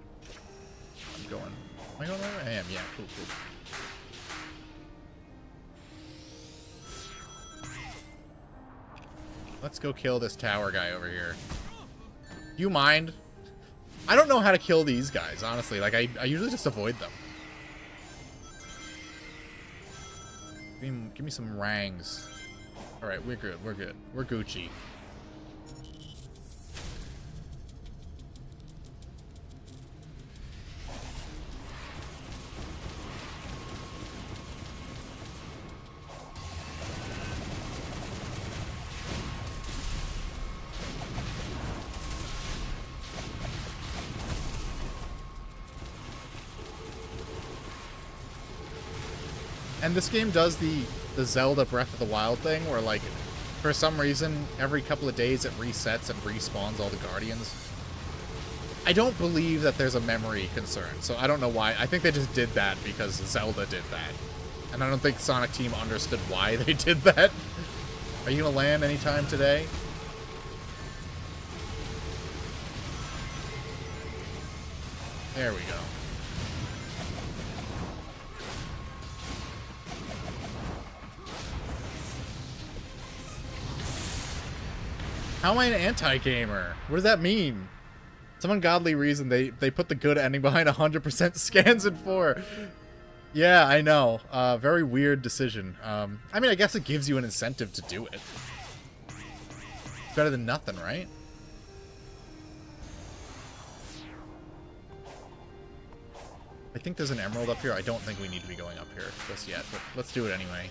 I'm going... Am I going there? I am. Yeah, cool, cool. Let's go kill this tower guy over here. Do you mind? I don't know how to kill these guys, honestly. Like, I usually just avoid them. Give me some rangs. Alright, we're good. We're good. We're Gucci. And this game does the Zelda Breath of the Wild thing, where, like, for some reason, every couple of days it resets and respawns all the Guardians. I don't believe that there's a memory concern, so I don't know why. I think they just did that because Zelda did that. And I don't think Sonic Team understood why they did that. Are you gonna land anytime today? There we go. How am I an anti-gamer? What does that mean? Some ungodly reason they put the good ending behind 100% scans in 4. Yeah, I know. Very weird decision. I mean, I guess it gives you an incentive to do it. It's better than nothing, right? I think there's an emerald up here. I don't think we need to be going up here just yet, but let's do it anyway.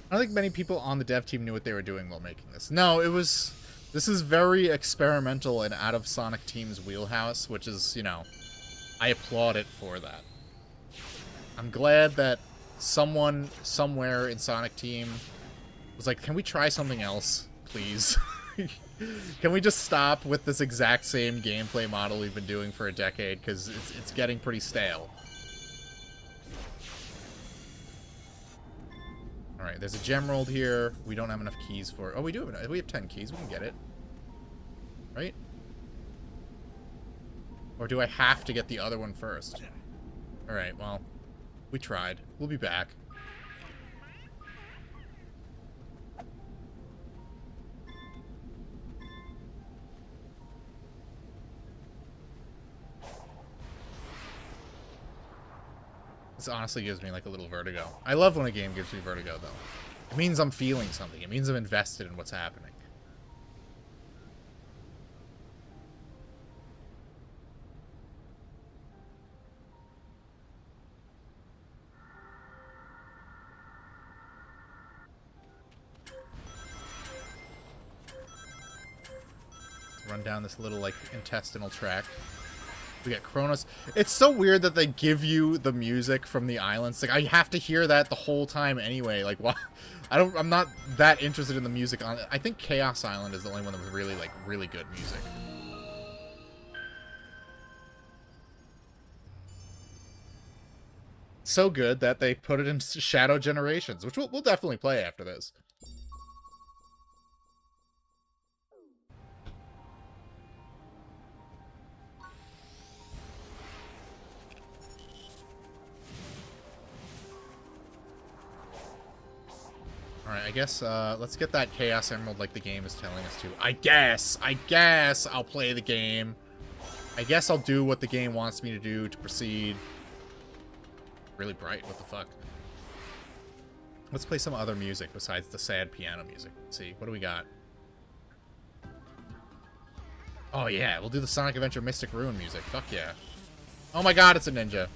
I don't think many people on the dev team knew what they were doing while making this. No, this is very experimental and out of Sonic Team's wheelhouse, which is, you know, I applaud it for that. I'm glad that someone somewhere in Sonic Team was like, can we try something else, please? Can we just stop with this exact same gameplay model we've been doing for a decade, because it's getting pretty stale. Alright, there's a Gemerald here. We don't have enough keys for it. Oh, we do have enough. We have 10 keys. We can get it. Right? Or do I have to get the other one first? Alright, well, we tried. We'll be back. This honestly gives me like a little vertigo. I love when a game gives me vertigo, though. It means I'm feeling something. It means I'm invested in what's happening. Let's run down this little, like, intestinal track. We get Kronos. It's so weird that they give you the music from the islands. Like, I have to hear that the whole time anyway. Like, why? I'm not that interested in the music on it. I think Chaos Island is the only one that was really, like, really good music. So good that they put it in Shadow Generations, which we'll definitely play after this. Alright, I guess, let's get that Chaos Emerald like the game is telling us to. I guess I'll play the game. I guess I'll do what the game wants me to do to proceed. Really bright, what the fuck? Let's play some other music besides the sad piano music. Let's see, what do we got? Oh yeah, we'll do the Sonic Adventure Mystic Ruin music. Fuck yeah. Oh my god, it's a ninja.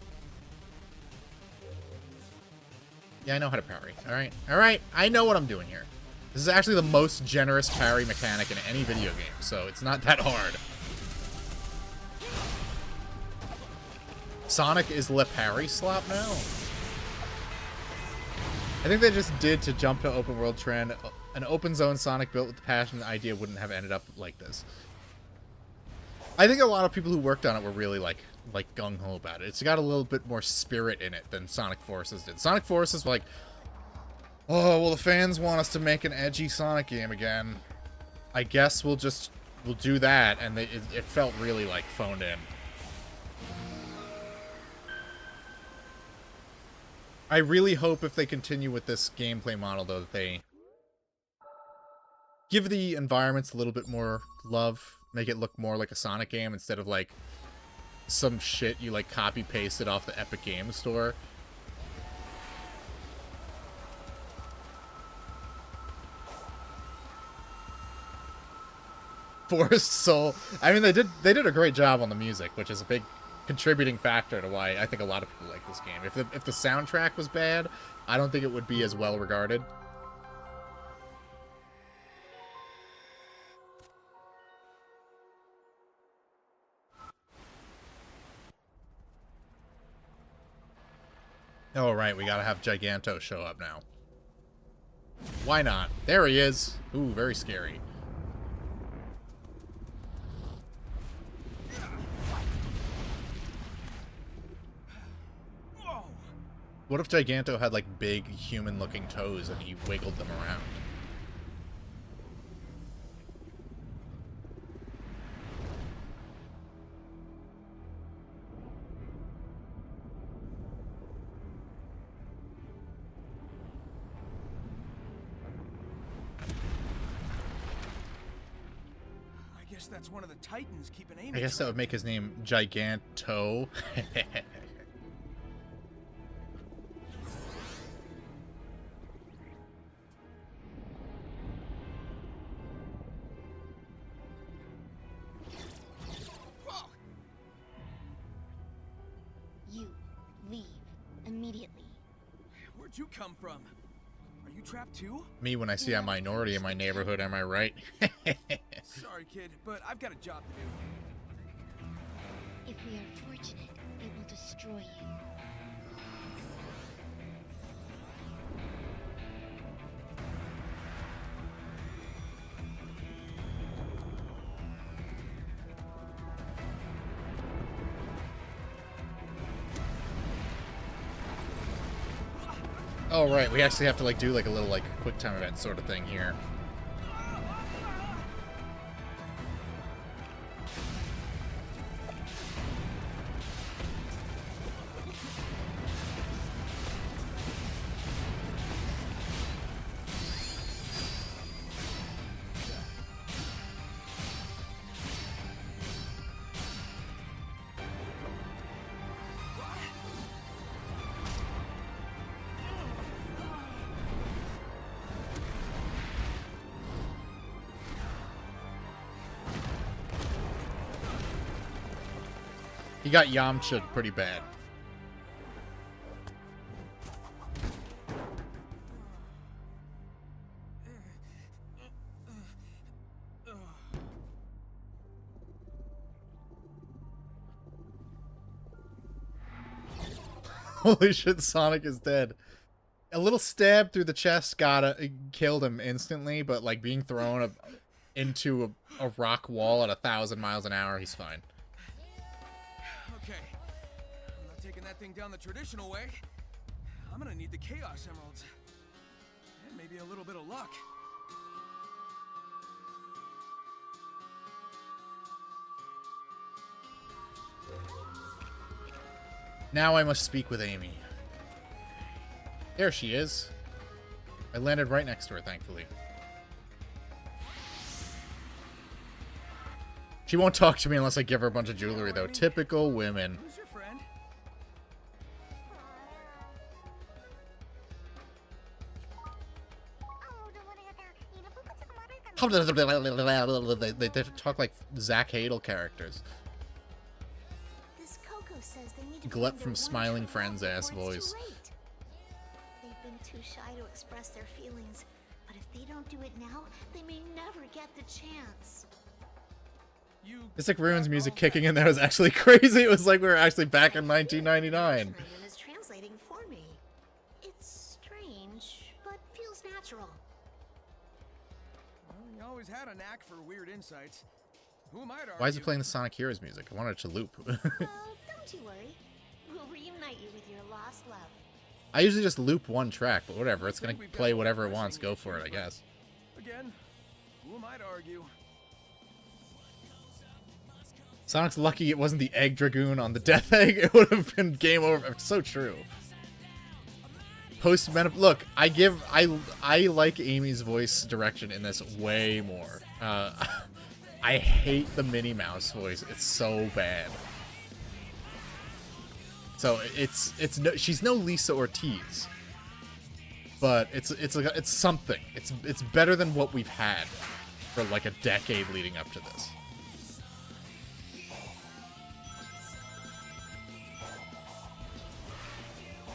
Yeah, I know how to parry. Alright? Alright, I know what I'm doing here. This is actually the most generous parry mechanic in any video game, so it's not that hard. Sonic is Le Parry Slop now? I think they just did to jump to open world trend. An open zone Sonic built with the passion and idea wouldn't have ended up like this. I think a lot of people who worked on it were really like gung-ho about it. It's got a little bit more spirit in it than Sonic Forces did. Sonic Forces were like, oh, well, the fans want us to make an edgy Sonic game again. I guess we'll do that, and it felt really, like, phoned in. I really hope if they continue with this gameplay model, though, that they give the environments a little bit more love, make it look more like a Sonic game instead of, like, some shit you, like, copy-pasted off the Epic Games Store. Forest Soul. I mean, they did a great job on the music, which is a big contributing factor to why I think a lot of people like this game. If the soundtrack was bad, I don't think it would be as well regarded. Oh, right, we gotta have Giganto show up now. Why not? There he is. Ooh, very scary. Whoa! What if Giganto had, like, big human-looking toes and he wiggled them around? I guess that's one of the Titans keeping Amy. I guess that would make his name Giganto. Whoa! You leave immediately. Where'd you come from? Are you trapped too? Me when I see a minority in my neighborhood, am I right? Sorry, kid, but I've got a job to do. If we are fortunate, it will destroy you. Oh, right, we actually have to, like, do, like, a little, like, quick time event sort of thing here. He got Yamcha'd pretty bad. Holy shit, Sonic is dead. A little stab through the chest killed him instantly, but like being thrown into a rock wall at 1,000 miles an hour, he's fine. Okay. I'm not taking that thing down the traditional way. I'm gonna need the Chaos Emeralds. And maybe a little bit of luck. Now I must speak with Amy. There she is. I landed right next to her, thankfully. She won't talk to me unless I give her a bunch of jewelry, though. Typical women. Who's your friend? They talk like Zach Hadel characters. This Coco says they need to Glep find from their Smiling one true Friends love ass before it's voice. too late. They've been too shy to express their feelings, but if they don't do it now, they may never get the chance. You. Mystic Ruins music kicking in there was actually crazy. It was like we were actually back in 1999. Shimmerman is translating for me. It's strange, but feels natural. Well, you always had a knack for weird insights. Who am I to Why is it argue? playing the Sonic Heroes music? I wanted it to loop. Well, don't you worry. We'll reunite you with your lost love. I usually just loop one track, but whatever. It's gonna play whatever it wants. Go for it, I guess. Again, who am I to argue? Sonic's lucky it wasn't the Egg Dragoon on the Death Egg. It would have been game over. It's so true. Look, I like Amy's voice direction in this way more. I hate the Minnie Mouse voice. It's so bad. So she's no Lisa Ortiz, but it's something. It's better than what we've had for like a decade leading up to this.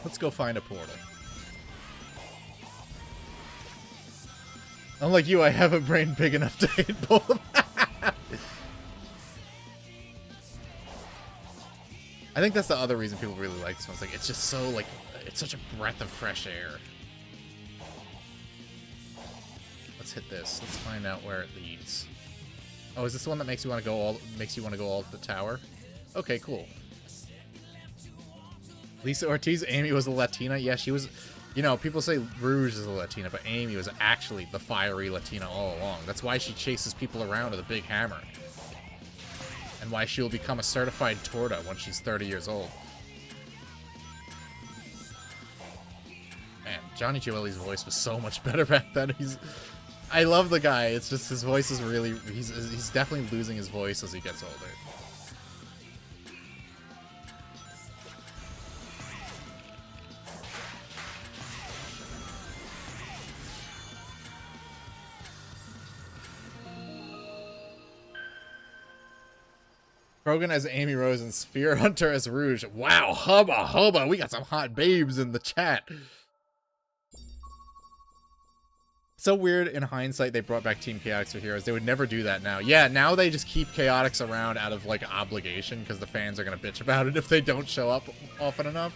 Let's go find a portal. Unlike you, I have a brain big enough to hit both. I think that's the other reason people really like this one. It's like, it's just so, like, it's such a breath of fresh air. Let's hit this. Let's find out where it leads. Oh, is this the one that makes you want to go all to the tower? Okay, cool. Lisa Ortiz, Amy was a Latina. Yeah, she was. You know, people say Rouge is a Latina, but Amy was actually the fiery Latina all along. That's why she chases people around with a big hammer. And why she will become a certified Torta when she's 30 years old. Man, Johnny Givelli's voice was so much better back then. I love the guy. It's just his voice is really... He's definitely losing his voice as he gets older. Krogan as Amy Rose and Sphere Hunter as Rouge. Wow, hubba hubba. We got some hot babes in the chat. So weird in hindsight they brought back Team Chaotix for Heroes. They would never do that now. Yeah, now they just keep Chaotix around out of, like, obligation because the fans are going to bitch about it if they don't show up often enough.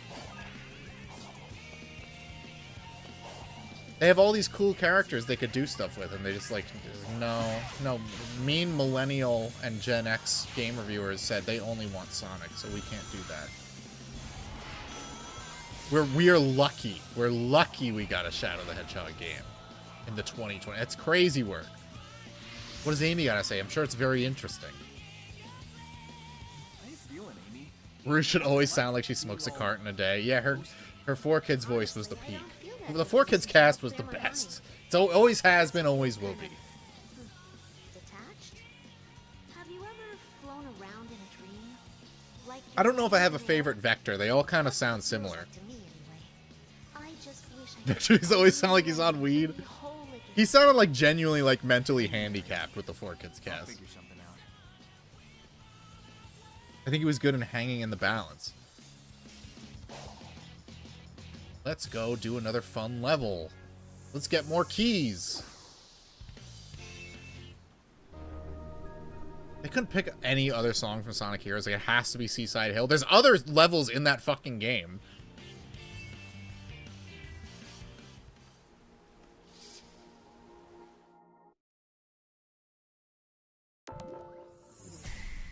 They have all these cool characters they could do stuff with, and they just, like, no. Mean Millennial and Gen X game reviewers said they only want Sonic, so we can't do that. We're lucky. We're lucky we got a Shadow the Hedgehog game in the 2020. That's crazy work. What does Amy gotta say? I'm sure it's very interesting. How you feeling, Amy? Rouge should always sound like she smokes a carton a day. Yeah, her 4Kids voice was the peak. The 4Kids cast was the best. It always has been, always will be. Detached? Have you ever flown around in a dream? Like I don't know if I have a favorite Vector. They all kind of sound similar. to me anyway. I just wish I Vector's always sound like he's on weed. He sounded like genuinely like mentally handicapped with the 4Kids I'll cast. figure something out. I think he was good in hanging in the balance. Let's go do another fun level. Let's get more keys. They couldn't pick any other song from Sonic Heroes. Like, it has to be Seaside Hill. There's other levels in that fucking game.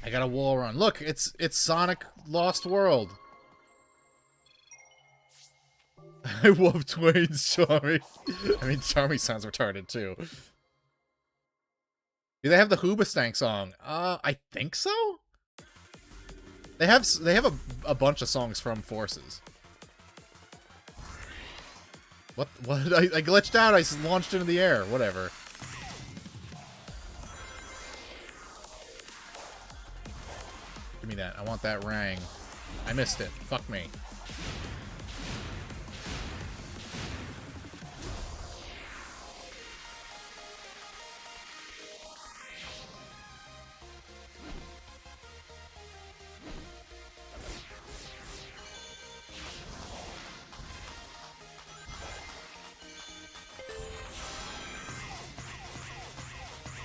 I got a wall run. Look, it's Sonic Lost World. I love Twain's Charmy. I mean, Charmy sounds retarded too. Do they have the Hoobastank song? I think so. They have a bunch of songs from Forces. What? I glitched out. I launched into the air. Whatever. Give me that. I want that rang. I missed it. Fuck me.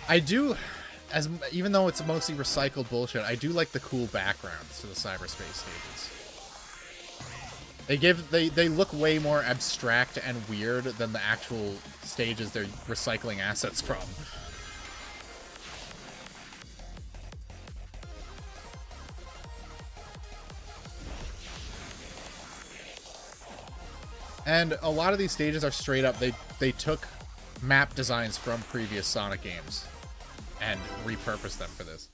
I do, even though it's mostly recycled bullshit, I do like the cool backgrounds to the cyberspace stages. They look way more abstract and weird than the actual stages they're recycling assets from. And a lot of these stages are straight up, they took map designs from previous Sonic games and repurposed them for this.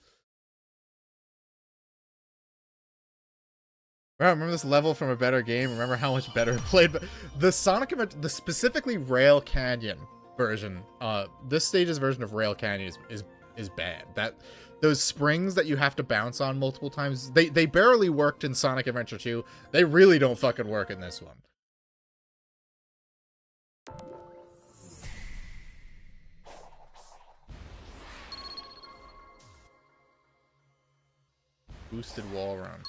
Wow, remember this level from a better game? Remember how much better it played? But the Sonic, the specifically Rail Canyon version, this stage's version of Rail Canyon is bad. Those springs that you have to bounce on multiple times, they barely worked in Sonic Adventure 2. They really don't fucking work in this one. Boosted wall run.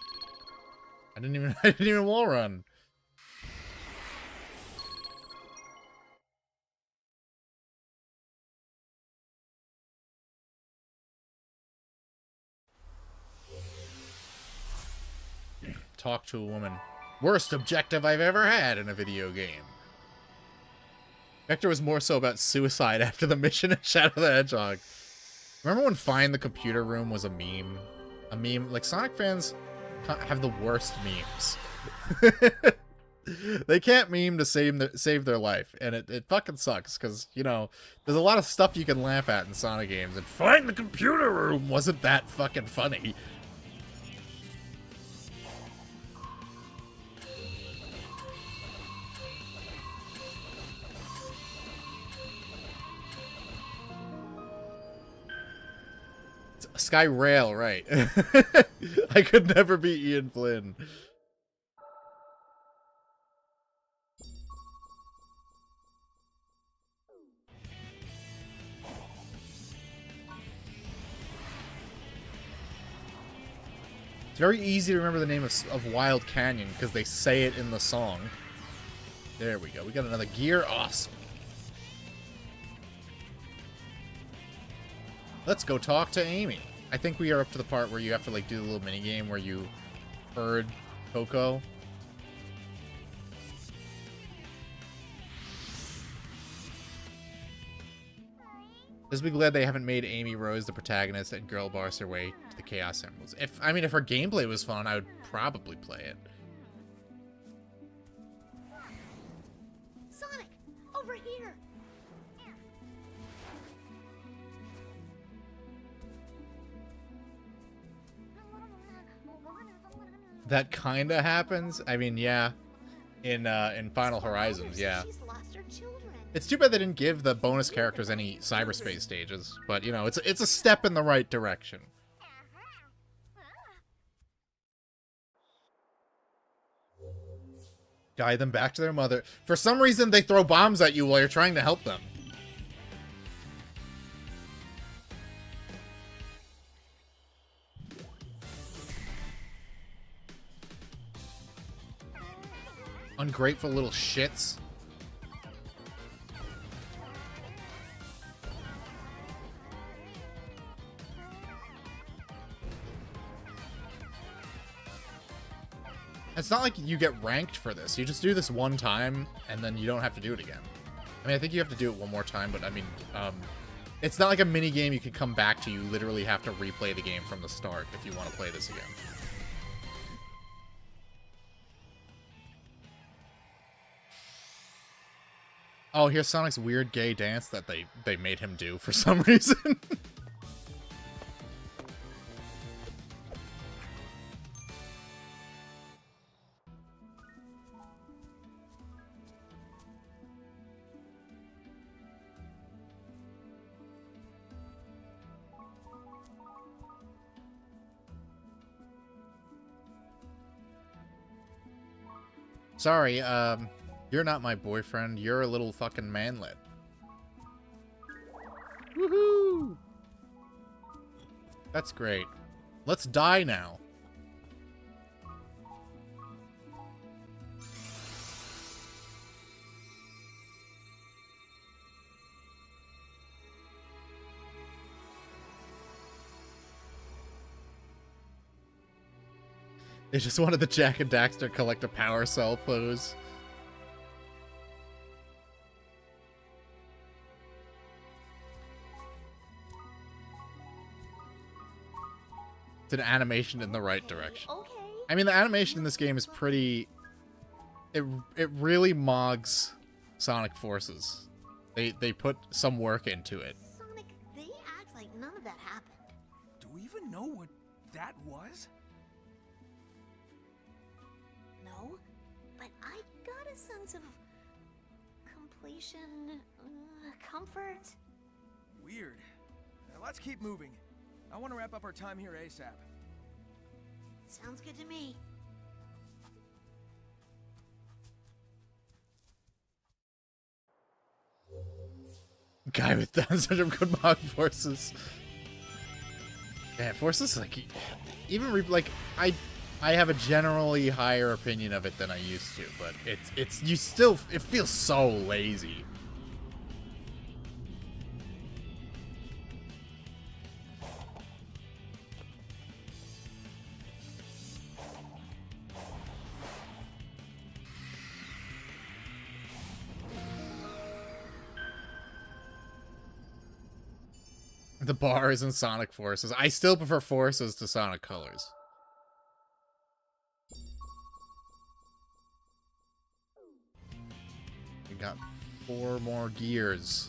I didn't even wall run. talk to a woman. Worst objective I've ever had in a video game. Vector was more so about suicide after the mission in Shadow the Hedgehog. Remember when Find the Computer Room was a meme? A meme? Like, Sonic fans have the worst memes. They can't meme to save their life, and it fucking sucks, because, you know, there's a lot of stuff you can laugh at in Sonic games, and Find the Computer Room wasn't that fucking funny. Sky Rail, right. I could never beat Ian Flynn. It's very easy to remember the name of Wild Canyon because they say it in the song. There we go. We got another gear. Awesome. Let's go talk to Amy. I think we are up to the part where you have to, like, do the little mini game where you herd Coco. Just be glad they haven't made Amy Rose the protagonist and Girl Boss her way to the Chaos Emeralds. If her gameplay was fun, I would probably play it. Sonic, over here. That kinda happens. I mean, yeah. In Final Horizons, yeah. She's lost her children. It's too bad they didn't give the bonus characters any cyberspace stages, but you know, it's a step in the right direction. Guide them back to their mother. For some reason, they throw bombs at you while you're trying to help them. Ungrateful little shits. It's not like you get ranked for this. You just do this one time, and then you don't have to do it again. I mean, I think you have to do it one more time, but I mean, it's not like a mini game you can come back to. You literally have to replay the game from the start if you want to play this again. Oh, here's Sonic's weird gay dance that they made him do for some reason. Sorry, you're not my boyfriend. You're a little fucking manlet. Woohoo! That's great. Let's die now. They just wanted the Jak and Daxter collect a power cell pose. It's an animation in the right direction. Okay. I mean, the animation in this game is pretty... It really mogs Sonic Forces. They put some work into it. Sonic, they act like none of that happened. Do we even know what that was? No, but I got a sense of completion, comfort. Weird. Let's keep moving. I want to wrap up our time here ASAP. Sounds good to me. Guy with Down syndrome could mog Forces. Yeah, Forces, like, even like I have a generally higher opinion of it than I used to, but it's you still, it feels so lazy. the bars and Sonic Forces. I still prefer Forces to Sonic Colors. We got 4 more gears.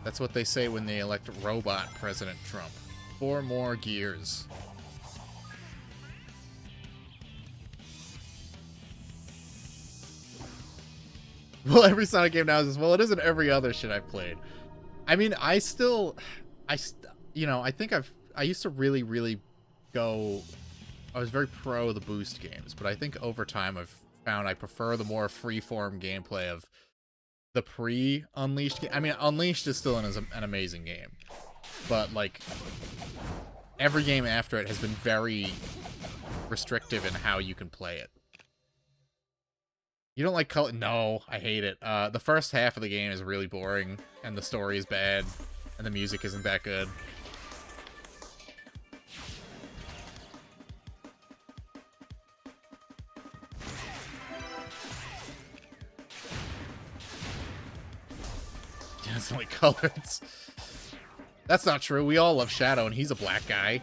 That's what they say when they elect robot President Trump. 4 more gears. Well, every Sonic game now is, well, it isn't every other shit I've played. I mean, you know, I think I used to really go, I was very pro the boost games, but I think over time I've found I prefer the more freeform gameplay of the pre-Unleashed game. I mean, Unleashed is still an amazing game, but like every game after it has been very restrictive in how you can play it. You don't like color? No, I hate it. The first half of the game is really boring, and the story is bad, and the music isn't that good. He doesn't like colors. That's not true. We all love Shadow, and he's a black guy.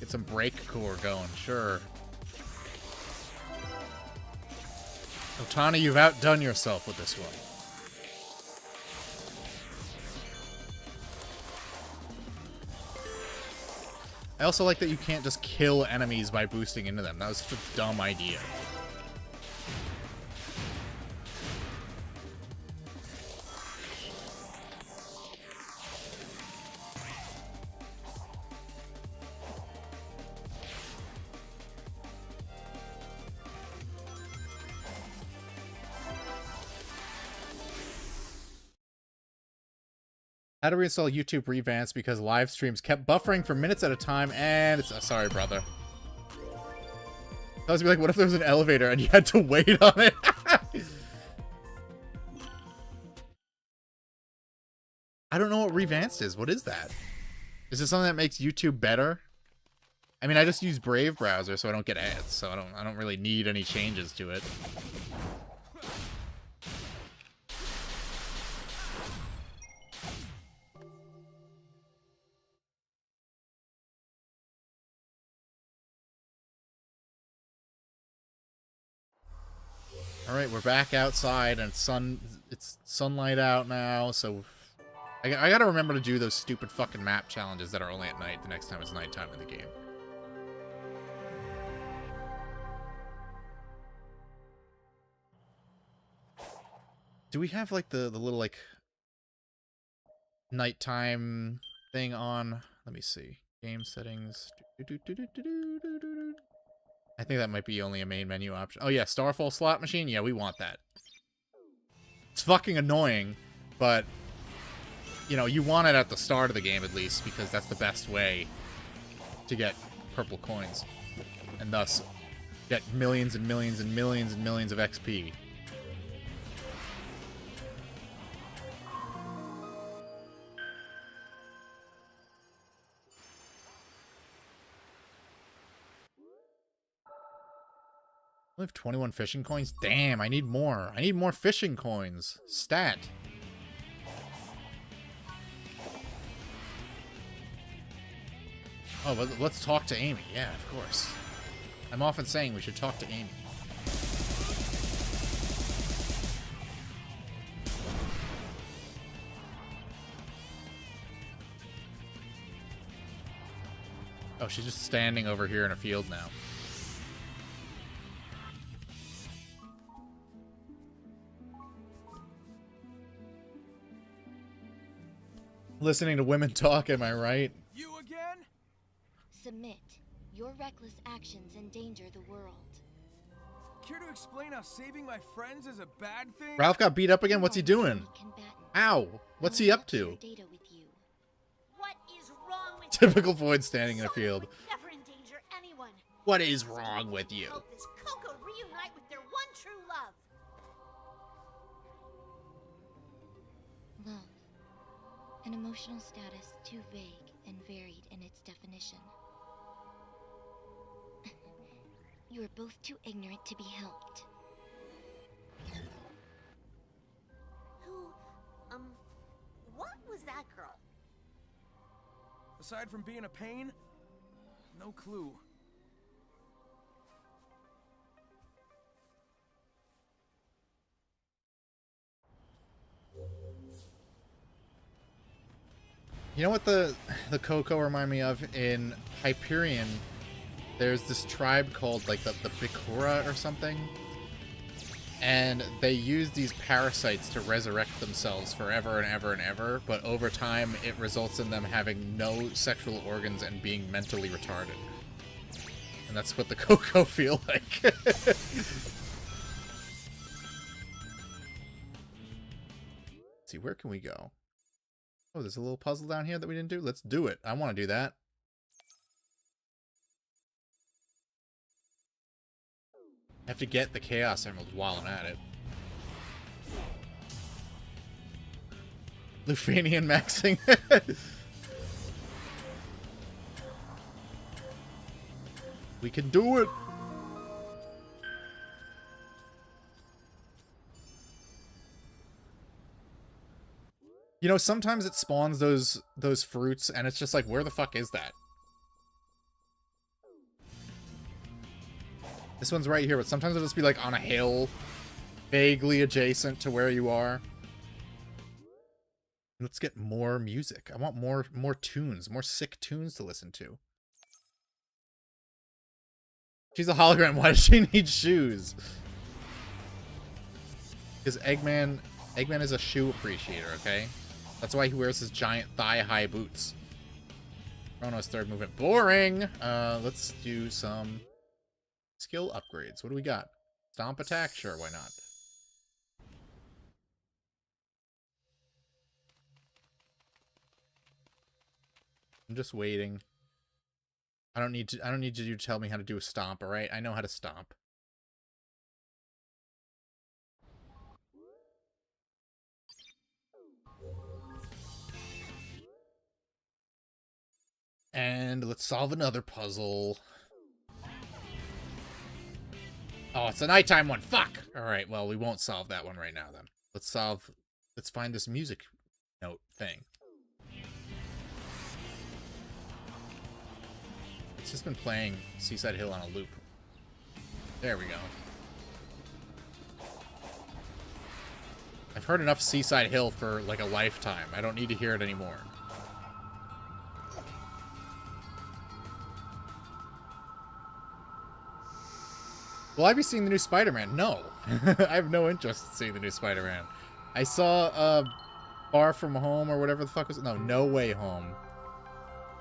Get some brake core going, sure. Otani, you've outdone yourself with this one. I also like that you can't just kill enemies by boosting into them. That was such a dumb idea. How to reinstall YouTube revamps because live streams kept buffering for minutes at a time, and it's sorry, brother. I was gonna be like, what if there was an elevator and you had to wait on it? I don't know what revanced is. What is that? Is it something that makes YouTube better? I mean, I just use Brave browser, so I don't get ads, so I don't really need any changes to it. All right, we're back outside, and it's sunlight out now, so I gotta remember to do those stupid fucking map challenges that are only at night the next time it's nighttime in the game. Do we have like the little like nighttime thing on? Let me see. Game settings. I think that might be only a main menu option. Oh yeah, Starfall slot machine? Yeah, we want that. It's fucking annoying, but, you know, you want it at the start of the game at least, because that's the best way to get purple coins. And thus, get millions and millions and millions and millions of XP. I have 21 fishing coins? Damn, I need more. I need more fishing coins. Stat. Oh, but let's talk to Amy. Yeah, of course. I'm often saying we should talk to Amy. Oh, she's just standing over here in a field now. Listening to women talk, am I right? You again? Submit. Your reckless actions endanger the world. Care to explain how saving my friends is a bad thing? Ralph got beat up again? What's he doing? Ow! What's he up to? What is wrong with Typical Void standing in a field. Never endanger anyone. What is wrong with you? Help this Coco reunite with their one true love. Love. An emotional status too vague and varied in its definition. You are both too ignorant to be helped. What was that girl? Aside from being a pain, no clue. You know what the Coco remind me of? In Hyperion, there's this tribe called like the Bikura or something. And they use these parasites to resurrect themselves forever and ever and ever, but over time it results in them having no sexual organs and being mentally retarded. And that's what the Coco feel like. Let's see, where can we go? Oh, there's a little puzzle down here that we didn't do. Let's do it. I want to do that. I have to get the Chaos Emerald while I'm at it. Lufanian maxing. We can do it. You know, sometimes it spawns those fruits and it's just like, where the fuck is that? This one's right here, but sometimes it'll just be like on a hill, vaguely adjacent to where you are. Let's get more music. I want more tunes, more sick tunes to listen to. She's a hologram. Why does she need shoes? Because Eggman is a shoe appreciator, okay? That's why he wears his giant thigh-high boots. Chrono's third movement. Boring! Let's do some skill upgrades. What do we got? Stomp attack? Sure, why not? I'm just waiting. I don't need you to tell me how to do a stomp, alright? I know how to stomp. And let's solve another puzzle. Oh, it's a nighttime one. Fuck! Alright, well, we won't solve that one right now, then. Let's find this music note thing. It's just been playing Seaside Hill on a loop. There we go. I've heard enough Seaside Hill for, like, a lifetime. I don't need to hear it anymore. Will I be seeing the new Spider-Man? No. I have no interest in seeing the new Spider-Man. I saw Far From Home or whatever the fuck was it? No, No Way Home.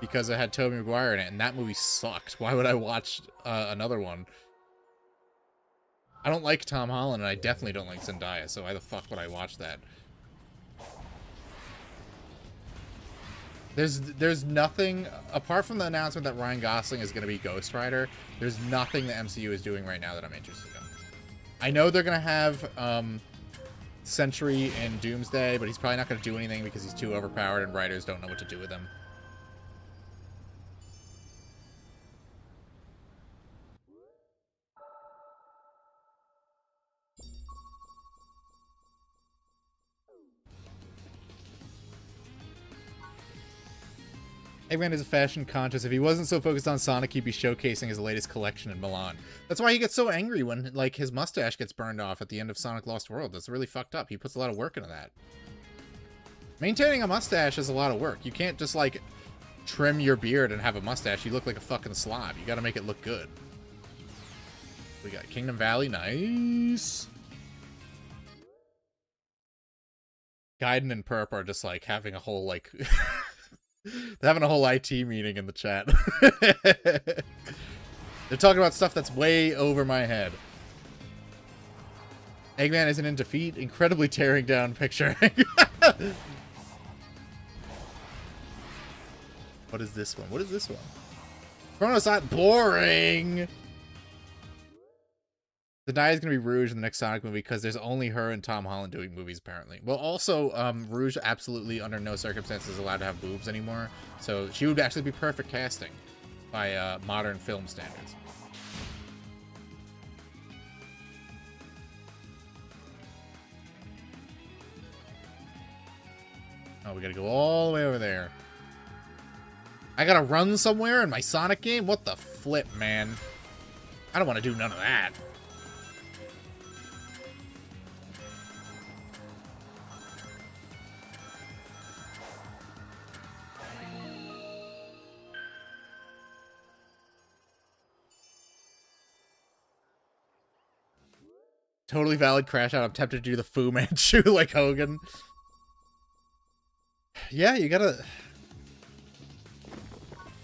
Because it had Tobey Maguire in it, and that movie sucked. Why would I watch another one? I don't like Tom Holland, and I definitely don't like Zendaya, so why the fuck would I watch that? There's nothing, apart from the announcement that Ryan Gosling is going to be Ghost Rider, there's nothing the MCU is doing right now that I'm interested in. I know they're going to have Sentry in Doomsday, but he's probably not going to do anything because he's too overpowered and writers don't know what to do with him. Eggman is fashion conscious. If he wasn't so focused on Sonic, he'd be showcasing his latest collection in Milan. That's why he gets so angry when, like, his mustache gets burned off at the end of Sonic Lost World. That's really fucked up. He puts a lot of work into that. Maintaining a mustache is a lot of work. You can't just, like, trim your beard and have a mustache. You look like a fucking slob. You gotta make it look good. We got Kingdom Valley. Nice. Gaiden and Perp are just, like, having a whole, like... They're having a whole IT meeting in the chat. They're talking about stuff that's way over my head. Eggman isn't in defeat. Incredibly tearing down picture. What is this one? What is this one? Chronoside. Boring! Zendaya is going to be Rouge in the next Sonic movie because there's only her and Tom Holland doing movies, apparently. Well, also, Rouge absolutely under no circumstances is allowed to have boobs anymore, so she would actually be perfect casting by modern film standards. Oh, we gotta go all the way over there. I gotta run somewhere in my Sonic game? What the flip, man? I don't want to do none of that. Totally valid crash out. I'm tempted to do the Fu Manchu like Hogan. Yeah, you gotta...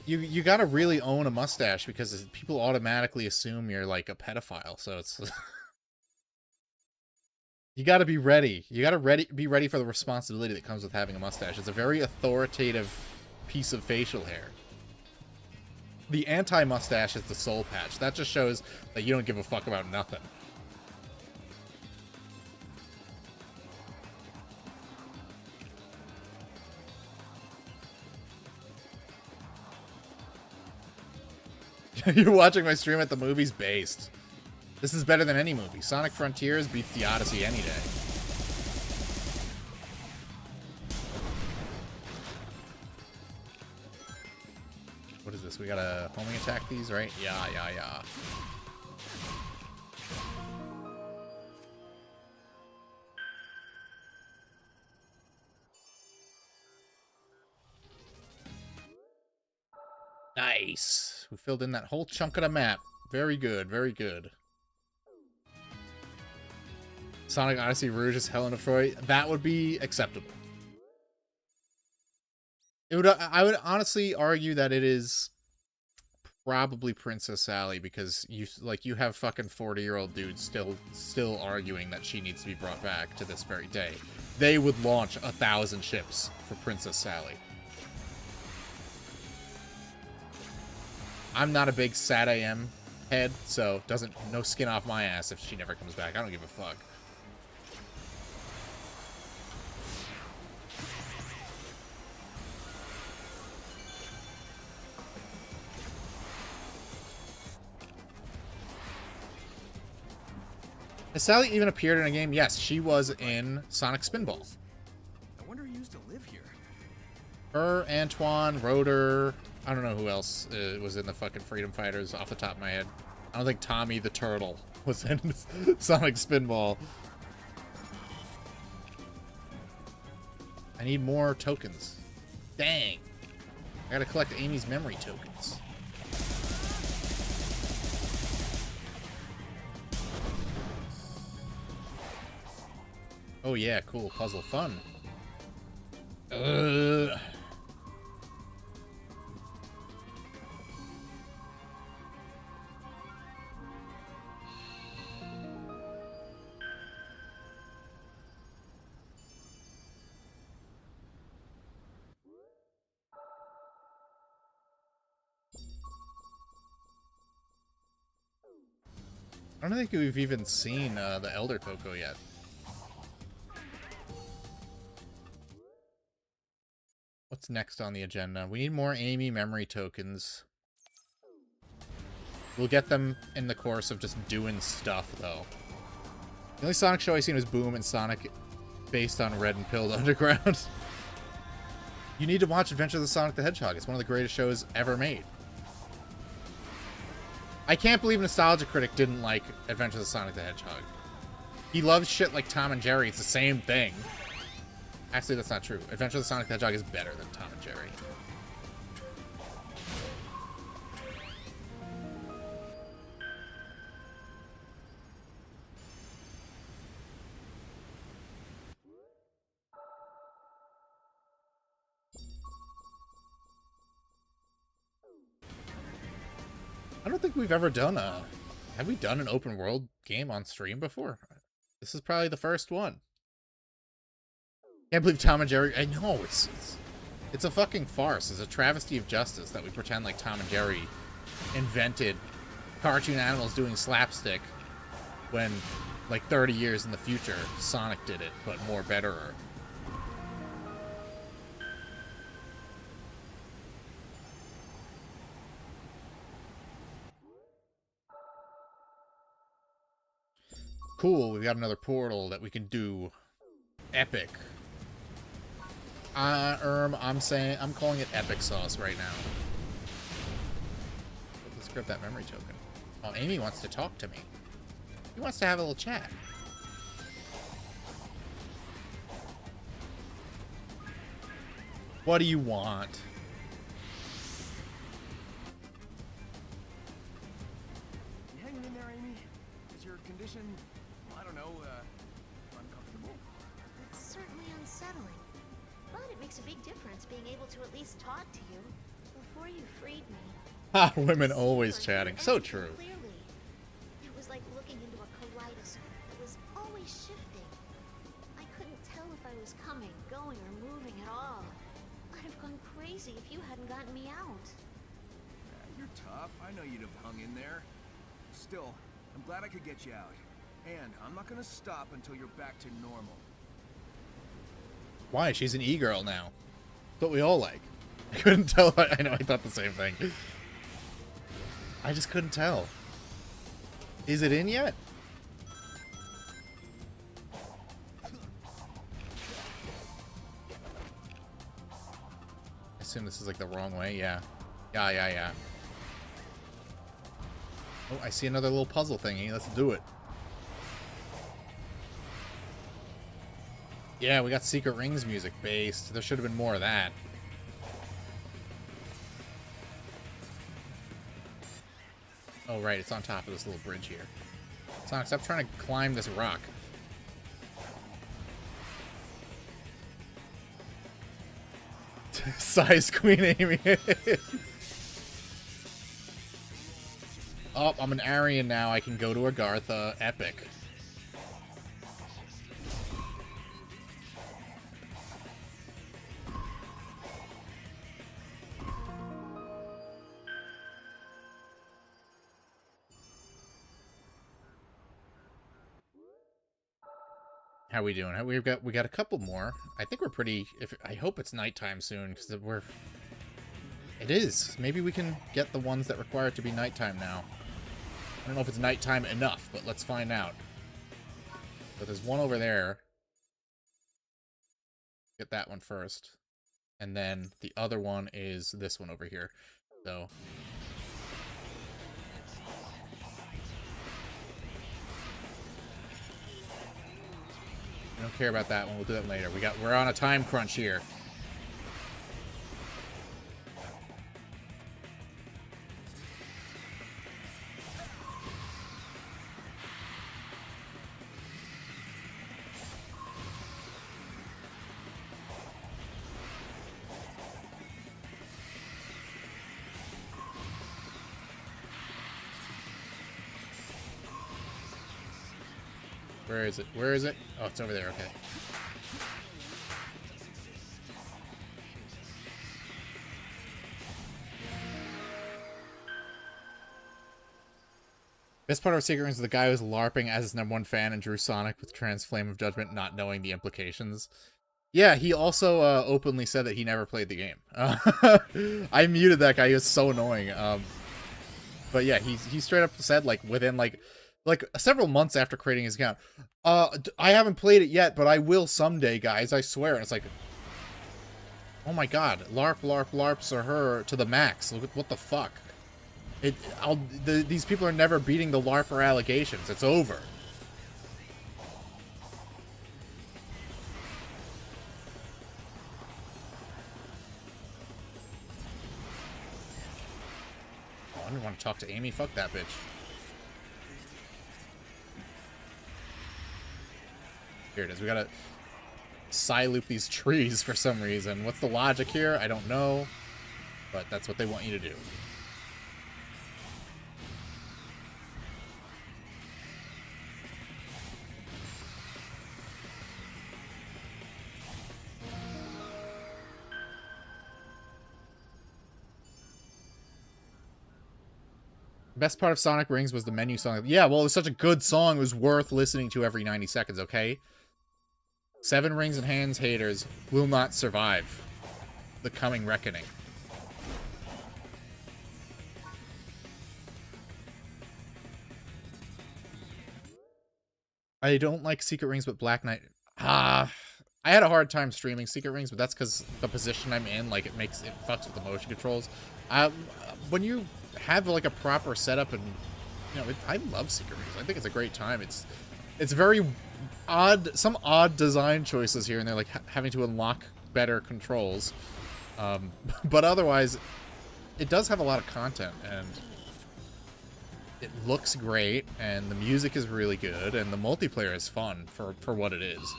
You gotta really own a mustache because people automatically assume you're like a pedophile, so it's... You gotta be ready. You gotta be ready for the responsibility that comes with having a mustache. It's a very authoritative piece of facial hair. The anti-mustache is the soul patch. That just shows that you don't give a fuck about nothing. You're watching my stream at the movies based. This is better than any movie. Sonic Frontiers beats the Odyssey any day. What is this? We gotta homing attack these, right? Yeah. Nice. We filled in that whole chunk of the map. Very good, very good. Sonic Odyssey Rouge is Helen of Troy. That would be acceptable. It would. I would honestly argue that it is probably Princess Sally because you have fucking 40-year-old dudes still arguing that she needs to be brought back to this very day. They would launch 1,000 ships for Princess Sally. I'm not a big SatAM head, so no skin off my ass if she never comes back. I don't give a fuck. Has Sally even appeared in a game? Yes, she was in Sonic Spinball. I wonder who used to live here. Her, Antoine, Rotor. I don't know who else was in the fucking Freedom Fighters off the top of my head. I don't think Tommy the Turtle was in Sonic Spinball. I need more tokens. Dang. I gotta collect Amy's memory tokens. Oh yeah, cool. Puzzle fun. I don't think we've even seen the Elder Coco yet. What's next on the agenda? We need more Amy memory tokens. We'll get them in the course of just doing stuff, though. The only Sonic show I've seen was Boom and Sonic based on Red and Pilled Underground. You need to watch Adventure of the Sonic the Hedgehog. It's one of the greatest shows ever made. I can't believe Nostalgia Critic didn't like Adventures of Sonic the Hedgehog. He loves shit like Tom and Jerry. It's the same thing. Actually, that's not true. Adventures of Sonic the Hedgehog is better than Tom and Jerry. I don't think we've ever done a... Have we done an open world game on stream before? This is probably the first one. Can't believe Tom and Jerry... I know, it's a fucking farce. It's a travesty of justice that we pretend like Tom and Jerry invented cartoon animals doing slapstick when, like, 30 years in the future, Sonic did it, but more betterer. Cool, we got another portal that we can do. Epic. I'm calling it epic sauce right now. Let's grab that memory token. Oh, Amy wants to talk to me. He wants to have a little chat. What do you want? You hanging in there, Amy? Is your condition, I don't know, uncomfortable? It's certainly unsettling. But it makes a big difference being able to at least talk to you. Before you freed me. Ha, women always chatting. So true. Clearly. It was like looking into a kaleidoscope. It was always shifting. I couldn't tell if I was coming, going, or moving at all. I'd have gone crazy if you hadn't gotten me out. You're tough. I know you'd have hung in there. Still, I'm glad I could get you out. And I'm not gonna stop until you're back to normal. Why? She's an e-girl now. That's what we all like. I couldn't tell. I know, I thought the same thing. I just couldn't tell. Is it in yet? I assume this is like the wrong way. Yeah. Yeah. Oh, I see another little puzzle thingy. Let's do it. Yeah, we got Secret Rings music based. There should have been more of that. Oh, right. It's on top of this little bridge here. Sonic, stop trying to climb this rock. Size Queen Amy. Oh, I'm an Arian now. I can go to Agartha. Epic. How we doing? We got a couple more. I think we're pretty. I hope it's nighttime soon because It is. Maybe we can get the ones that require it to be nighttime now. I don't know if it's nighttime enough, but let's find out. So there's one over there. Get that one first, and then the other one is this one over here. So. I don't care about that one. We'll do that later. We're on a time crunch here. Where is it? Where is it? Oh, it's over there. Okay. Best part of Secret Rings is the guy who was LARPing as his #1 fan and drew Sonic with Trans Flame of Judgment, not knowing the implications. Yeah, he also openly said that he never played the game. I muted that guy. He was so annoying. But yeah, he straight up said, like, within, like several months after creating his account, I haven't played it yet, but I will someday, guys, I swear. And it's like, oh my god, LARPs are her to the max. Look at what the fuck. These people are never beating the LARPer allegations. It's over. Oh, I didn't want to talk to Amy. Fuck that bitch. Here it is. We gotta side-loop these trees for some reason. What's the logic here? I don't know. But that's what they want you to do. Best part of Sonic Rings was the menu song. Yeah, well, it was such a good song. It was worth listening to every 90 seconds, okay? 7 Rings in Hands haters will not survive the coming reckoning. I don't like Secret Rings, but Black Knight... I had a hard time streaming Secret Rings, but that's because the position I'm in, like, it fucks with the motion controls. When you have, like, a proper setup and, you know, I love Secret Rings. I think it's a great time. It's very odd, some odd design choices here and there, like having to unlock better controls. But otherwise, it does have a lot of content, and it looks great, and the music is really good, and the multiplayer is fun for what it is.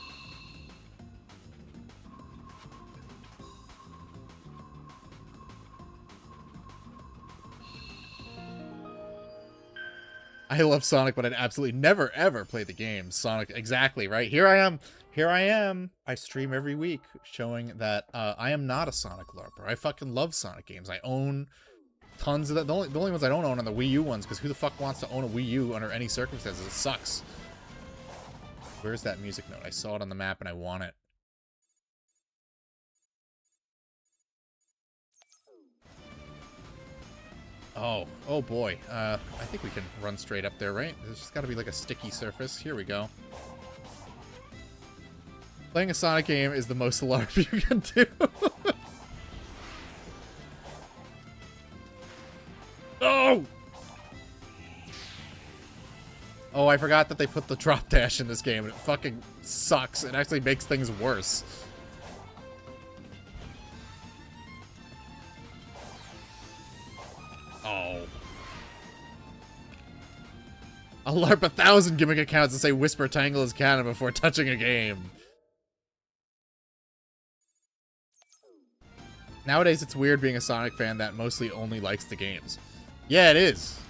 I love Sonic, but I'd absolutely never, ever play the game. Sonic, exactly, right? Here I am. I stream every week showing that I am not a Sonic LARPer. I fucking love Sonic games. I own tons of that. The only ones I don't own are the Wii U ones, because who the fuck wants to own a Wii U under any circumstances? It sucks. Where's that music note? I saw it on the map and I want it. Oh boy. I think we can run straight up there, right? There's just gotta be like a sticky surface. Here we go. Playing a Sonic game is the most LARP you can do. Oh! Oh, I forgot that they put the drop dash in this game, and it fucking sucks. It actually makes things worse. Oh. I'll LARP 1,000 gimmick accounts and say Whisper Tangle is canon before touching a game. Nowadays, it's weird being a Sonic fan that mostly only likes the games. Yeah, it is.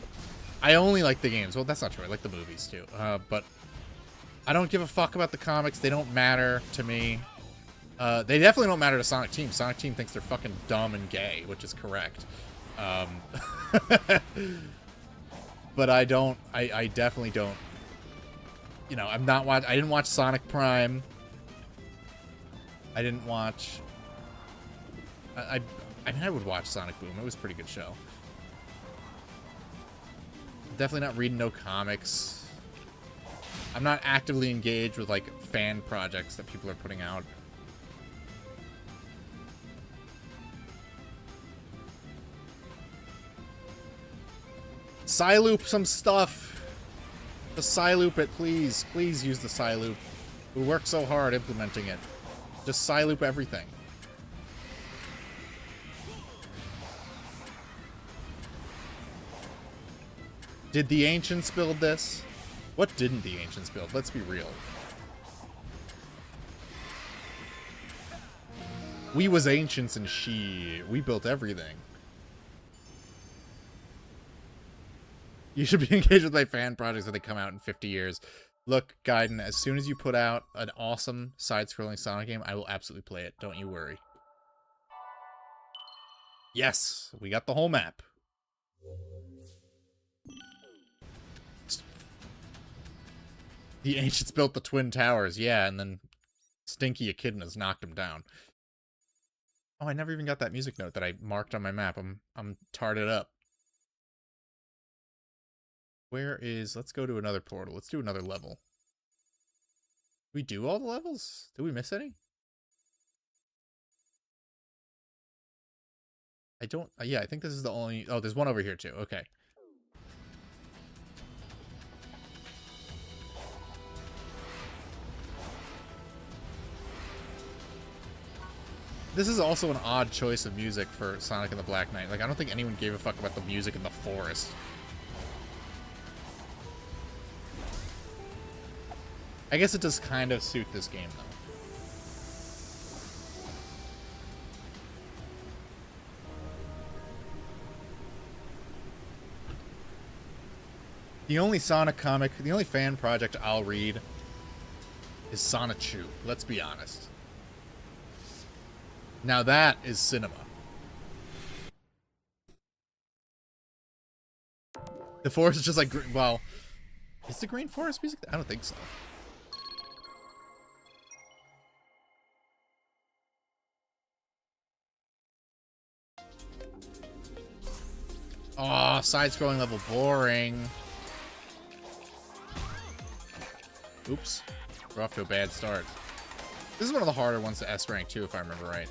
I only like the games. Well, that's not true. I like the movies, too. But I don't give a fuck about the comics. They don't matter to me. They definitely don't matter to Sonic Team. Sonic Team thinks they're fucking dumb and gay, which is correct. But I definitely don't. You know, I didn't watch Sonic Prime. I didn't watch... I mean, I would watch Sonic Boom. It was a pretty good show. Definitely not reading no comics. I'm not actively engaged with, like, fan projects that people are putting out. Psyloop some stuff. Just Psyloop it, please. Please use the Psyloop. We worked so hard implementing it. Just Psyloop everything. Did the Ancients build this? What didn't the Ancients build? Let's be real. We was Ancients and we built everything. You should be engaged with my fan projects when they come out in 50 years. Look, Gaiden, as soon as you put out an awesome side-scrolling Sonic game, I will absolutely play it. Don't you worry. Yes, we got the whole map. The Ancients built the Twin Towers, yeah, and then Stinky Echidnas knocked them down. Oh, I never even got that music note that I marked on my map. I'm tarted up. Where is... Let's go to another portal. Let's do another level. Did we do all the levels? Did we miss any? I don't... yeah, I think this is the only... Oh, there's one over here, too. Okay. This is also an odd choice of music for Sonic and the Black Knight. Like, I don't think anyone gave a fuck about the music in the forest. I guess it does kind of suit this game, though. The only Sonic comic, the only fan project I'll read is Sonichu. Let's be honest. Now that is cinema. The forest is just like, well, is the Green Forest music? I don't think so. Oh, side-scrolling level boring. Oops. We're off to a bad start. This is one of the harder ones to S rank too, if I remember right.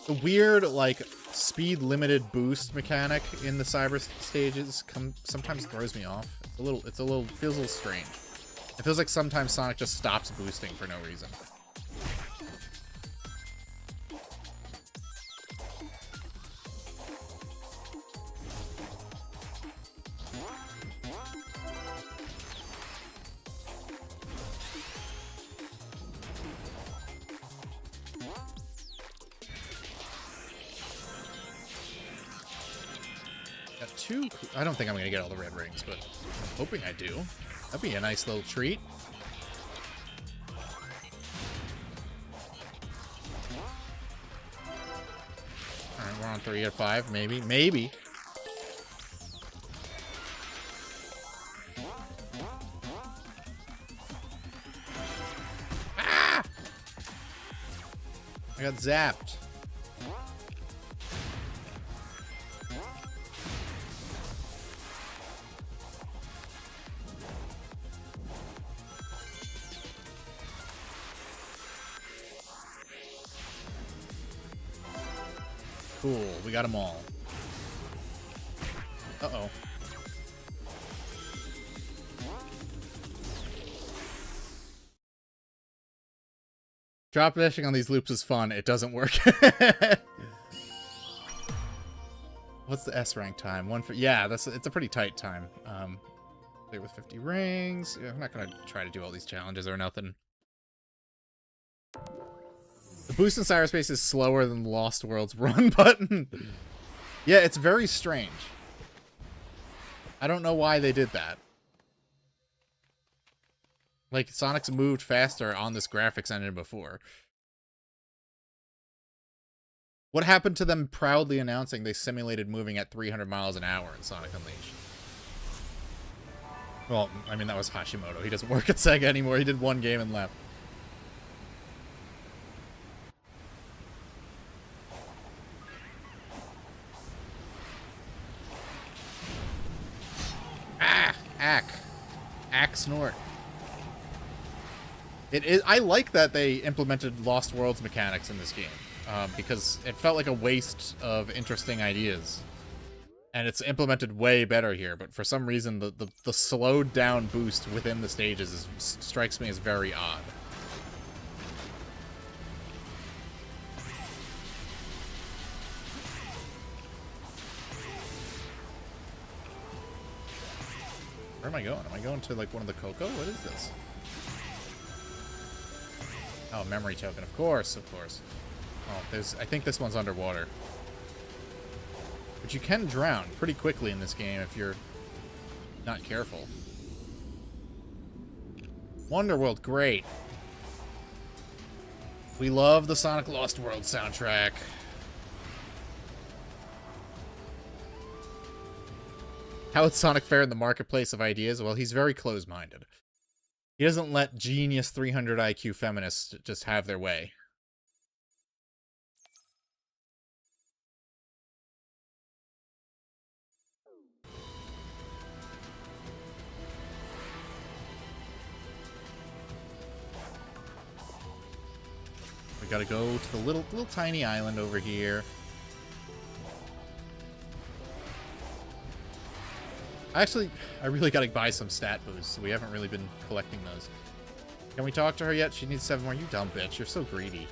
The weird, like, speed-limited boost mechanic in the cyber stages sometimes throws me off. Feels a little strange. It feels like sometimes Sonic just stops boosting for no reason. Got two. I don't think I'm gonna get all the red rings, but I'm hoping I do. That'd be a nice little treat. Alright, we're on 3 out of 5, maybe. Maybe. Ah! I got zapped. Cool, we got them all. Uh-oh. Drop dashing on these loops is fun. It doesn't work. What's the S rank time? Yeah, it's a pretty tight time. Play with 50 rings. Yeah, I'm not gonna try to do all these challenges or nothing. The boost in cyberspace is slower than the Lost World's run button. Yeah, it's very strange. I don't know why they did that. Like, Sonic's moved faster on this graphics engine before. What happened to them proudly announcing they simulated moving at 300 miles an hour in Sonic Unleashed? Well, I mean, that was Hashimoto. He doesn't work at Sega anymore. He did one game and left. Ack snort. I like that they implemented Lost Worlds mechanics in this game, because it felt like a waste of interesting ideas. And it's implemented way better here, but for some reason the slowed down boost within the stages strikes me as very odd. Where am I going? Am I going to, like, one of the Coco? What is this? Oh, memory token. Of course, of course. Oh, I think this one's underwater. But you can drown pretty quickly in this game if you're not careful. Wonderworld, great. We love the Sonic Lost World soundtrack. How would Sonic fare in the marketplace of ideas? Well, he's very close-minded. He doesn't let genius 300 IQ feminists just have their way. We gotta go to the little tiny island over here. Actually, I really gotta buy some stat boosts. We haven't really been collecting those. Can we talk to her yet? She needs 7 more. You dumb bitch. You're so greedy.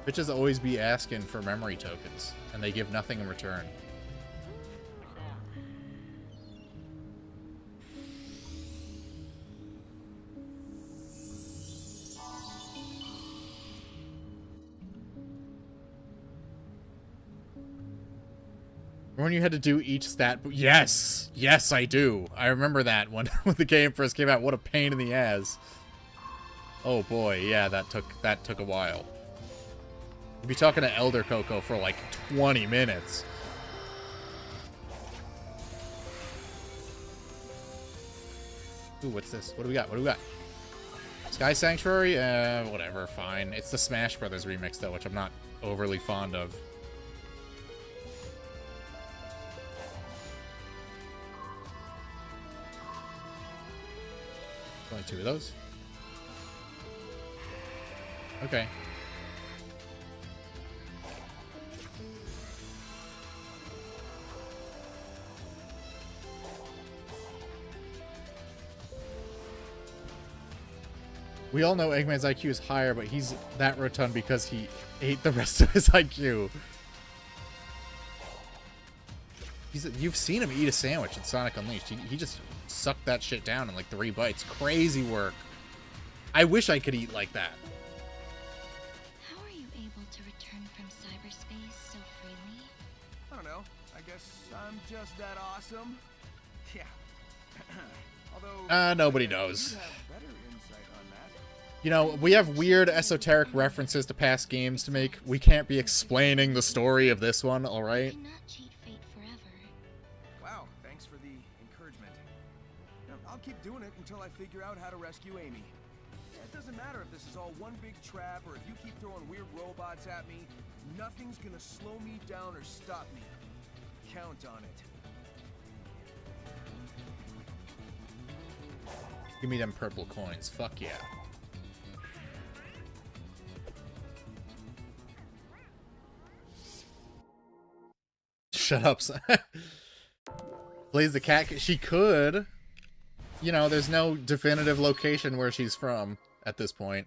Bitches always be asking for memory tokens, and they give nothing in return. When you had to do each stat... Yes! Yes, I do. I remember that when, when the game first came out. What a pain in the ass. Oh boy, yeah, that took a while. You'd be talking to Elder Coco for like 20 minutes. Ooh, what's this? What do we got? What do we got? Sky Sanctuary? Whatever, fine. It's the Smash Brothers remix, though, which I'm not overly fond of. Only 2 of those. Okay. We all know Eggman's IQ is higher, but he's that rotund because he ate the rest of his IQ. You've seen him eat a sandwich in Sonic Unleashed. He just sucked that shit down in like 3 bites. Crazy work. I wish I could eat like that. How are you able to return from cyberspace so freely? I don't know. I guess I'm just that awesome. Yeah. Although Nobody knows. you have better insight on that. You know, we have weird esoteric references to past games to make. We can't be explaining the story of this one, alright? Cannot cheat fate forever. Wow, thanks for the encouragement. I'll keep doing it until I figure out how to rescue Amy. It doesn't matter if this is all one big trap or if you keep throwing weird robots at me. Nothing's gonna slow me down or stop me. Count on it. Give me them purple coins. Fuck yeah. Shut up, son. Blaze the cat. She could. You know, there's no definitive location where she's from at this point.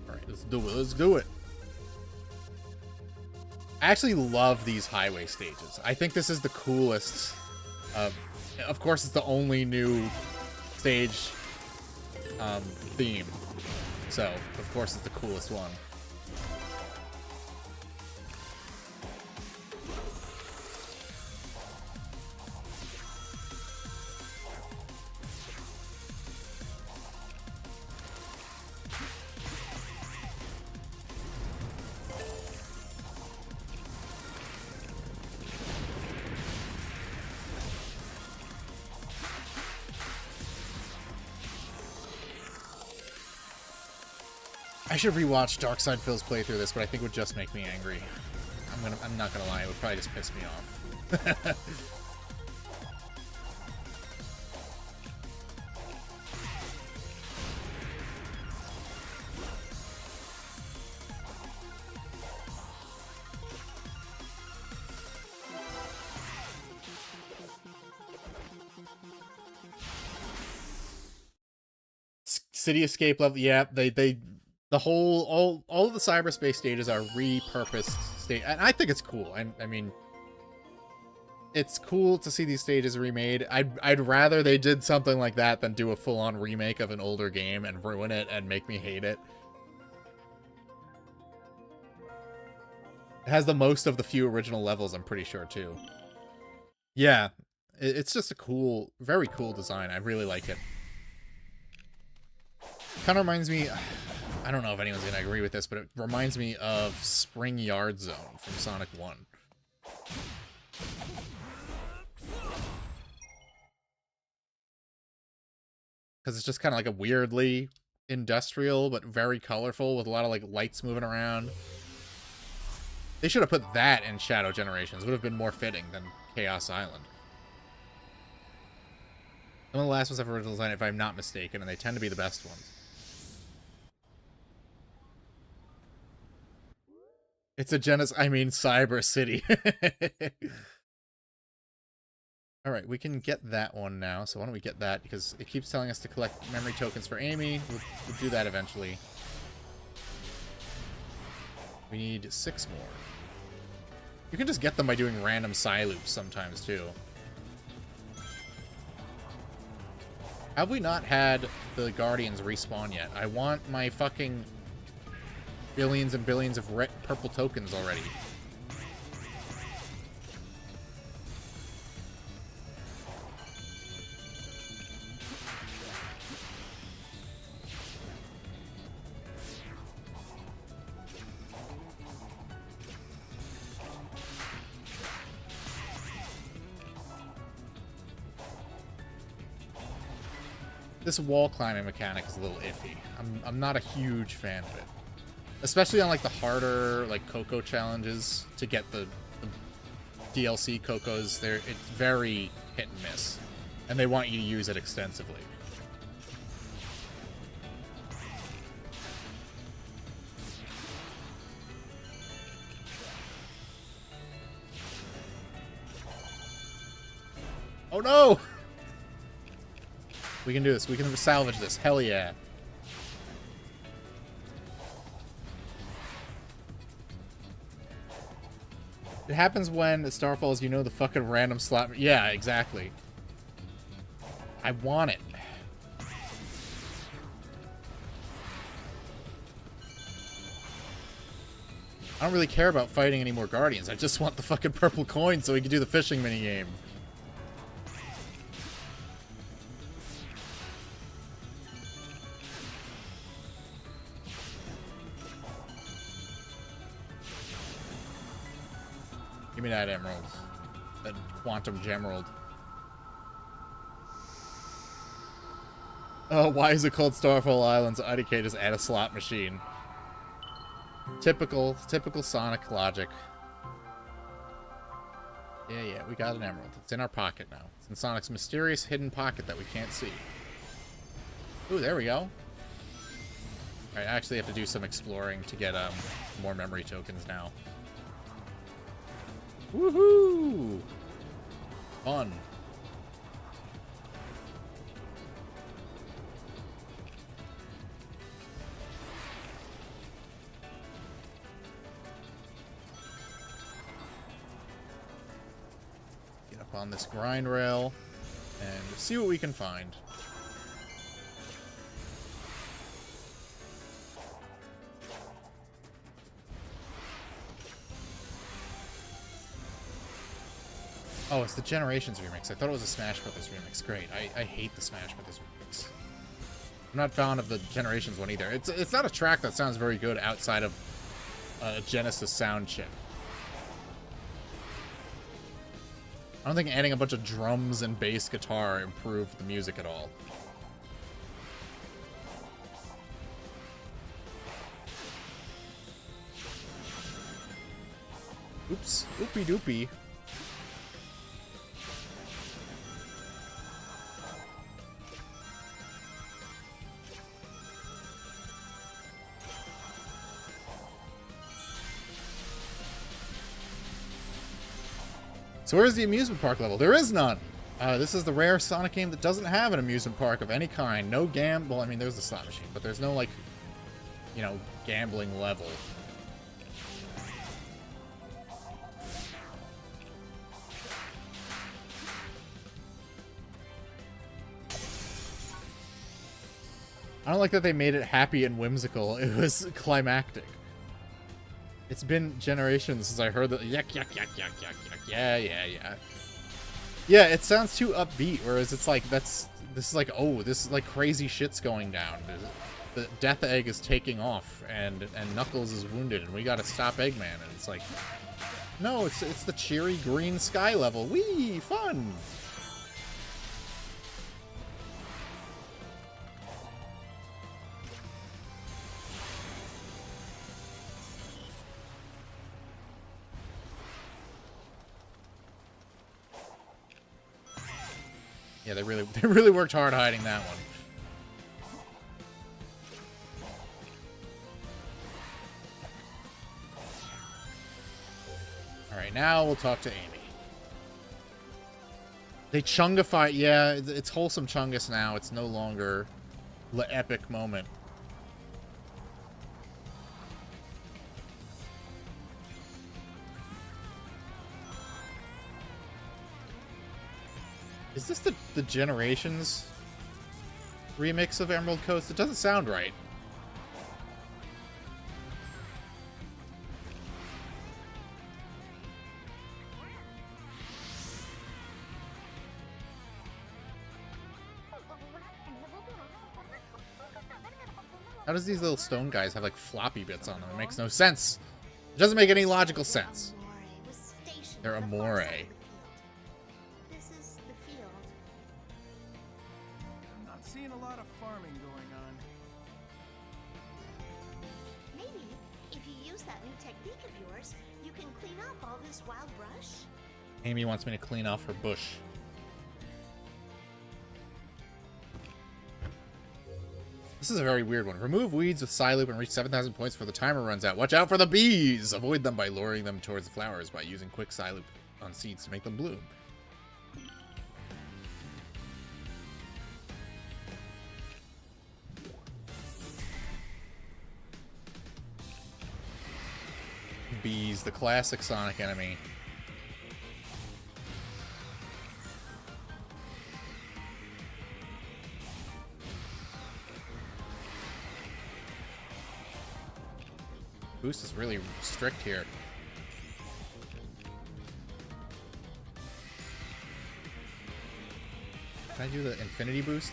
Alright, let's do it. Let's do it. I actually love these highway stages. I think this is the coolest. Of course, it's the only new stage theme. So, of course, it's the coolest one. I should rewatch Darkside Phil's playthrough of this, but I think it would just make me angry. I'm not gonna lie, it would probably just piss me off. City Escape level, yeah, the whole, all of the cyberspace stages are repurposed state, and I think it's cool. I mean, it's cool to see these stages remade. I'd rather they did something like that than do a full-on remake of an older game and ruin it and make me hate it. It has the most of the few original levels, I'm pretty sure, too. Yeah, it's just a cool, very cool design. I really like it. Kind of reminds me, I don't know if anyone's gonna agree with this, but it reminds me of Spring Yard Zone from Sonic 1. Because it's just kind of like a weirdly industrial, but very colorful, with a lot of like lights moving around. They should have put that in Shadow Generations. Would have been more fitting than Chaos Island. Some of the last ones have original design, if I'm not mistaken, and they tend to be the best ones. It's a Cyber City. Alright, we can get that one now. So why don't we get that? Because it keeps telling us to collect memory tokens for Amy. We'll do that eventually. We need 6 more. You can just get them by doing random Psy loops sometimes, too. Have we not had the Guardians respawn yet? I want my fucking billions and billions of purple tokens already. This wall climbing mechanic is a little iffy. I'm not a huge fan of it. Especially on like the harder like Coco challenges to get the DLC Cocos. It's very hit and miss. And they want you to use it extensively. Oh no! We can do this. We can salvage this. Hell yeah. It happens when Star Falls, you know, the fucking random slot. Yeah, exactly. I want it. I don't really care about fighting any more Guardians. I just want the fucking purple coin so we can do the fishing minigame. Give me that emerald. That quantum gemerald. Oh, why is it called Starfall Islands? IDK just add a slot machine. Typical Sonic logic. Yeah, we got an emerald. It's in our pocket now. It's in Sonic's mysterious hidden pocket that we can't see. Ooh, there we go. Alright, I actually have to do some exploring to get more memory tokens now. Woohoo! Fun. Get up on this grind rail and see what we can find. Oh, it's the Generations remix. I thought it was a Smash Brothers remix. Great. I hate the Smash Brothers remix. I'm not fond of the Generations one either. It's not a track that sounds very good outside of a Genesis sound chip. I don't think adding a bunch of drums and bass guitar improved the music at all. Oops. Oopie doopie. So where's the amusement park level? There is none! This is the rare Sonic game that doesn't have an amusement park of any kind. No well, I mean, there's the slot machine, but there's no, like, you know, gambling level. I don't like that they made it happy and whimsical. It was climactic. It's been generations since I heard that. Yuck, yuck, yuck, yuck, yuck, yuck. Yeah. Yeah, it sounds too upbeat, whereas it's like, this is like, oh, this is like crazy shit's going down. The Death Egg is taking off, and Knuckles is wounded, and we gotta stop Eggman, and it's like, no, it's the cheery green sky level. Whee! Fun! Yeah, they really worked hard hiding that one. Alright, now we'll talk to Amy. They chungify, yeah, it's wholesome Chungus now. It's no longer the epic moment. Is this the Generations remix of Emerald Coast? It doesn't sound right. How does these little stone guys have like floppy bits on them? It makes no sense. It doesn't make any logical sense. They're Amore. This is the field. I'm not seeing a lot of farming going on. Maybe if you use that new technique of yours, you can clean up all this wild brush. Amy wants me to clean off her bush. This is a very weird one. Remove weeds with Psyloop and reach 7,000 points before the timer runs out. Watch out for the bees! Avoid them by luring them towards the flowers by using quick Psyloop on seeds to make them bloom. Bees, the classic Sonic enemy. Boost is really strict here. Can I do the infinity boost?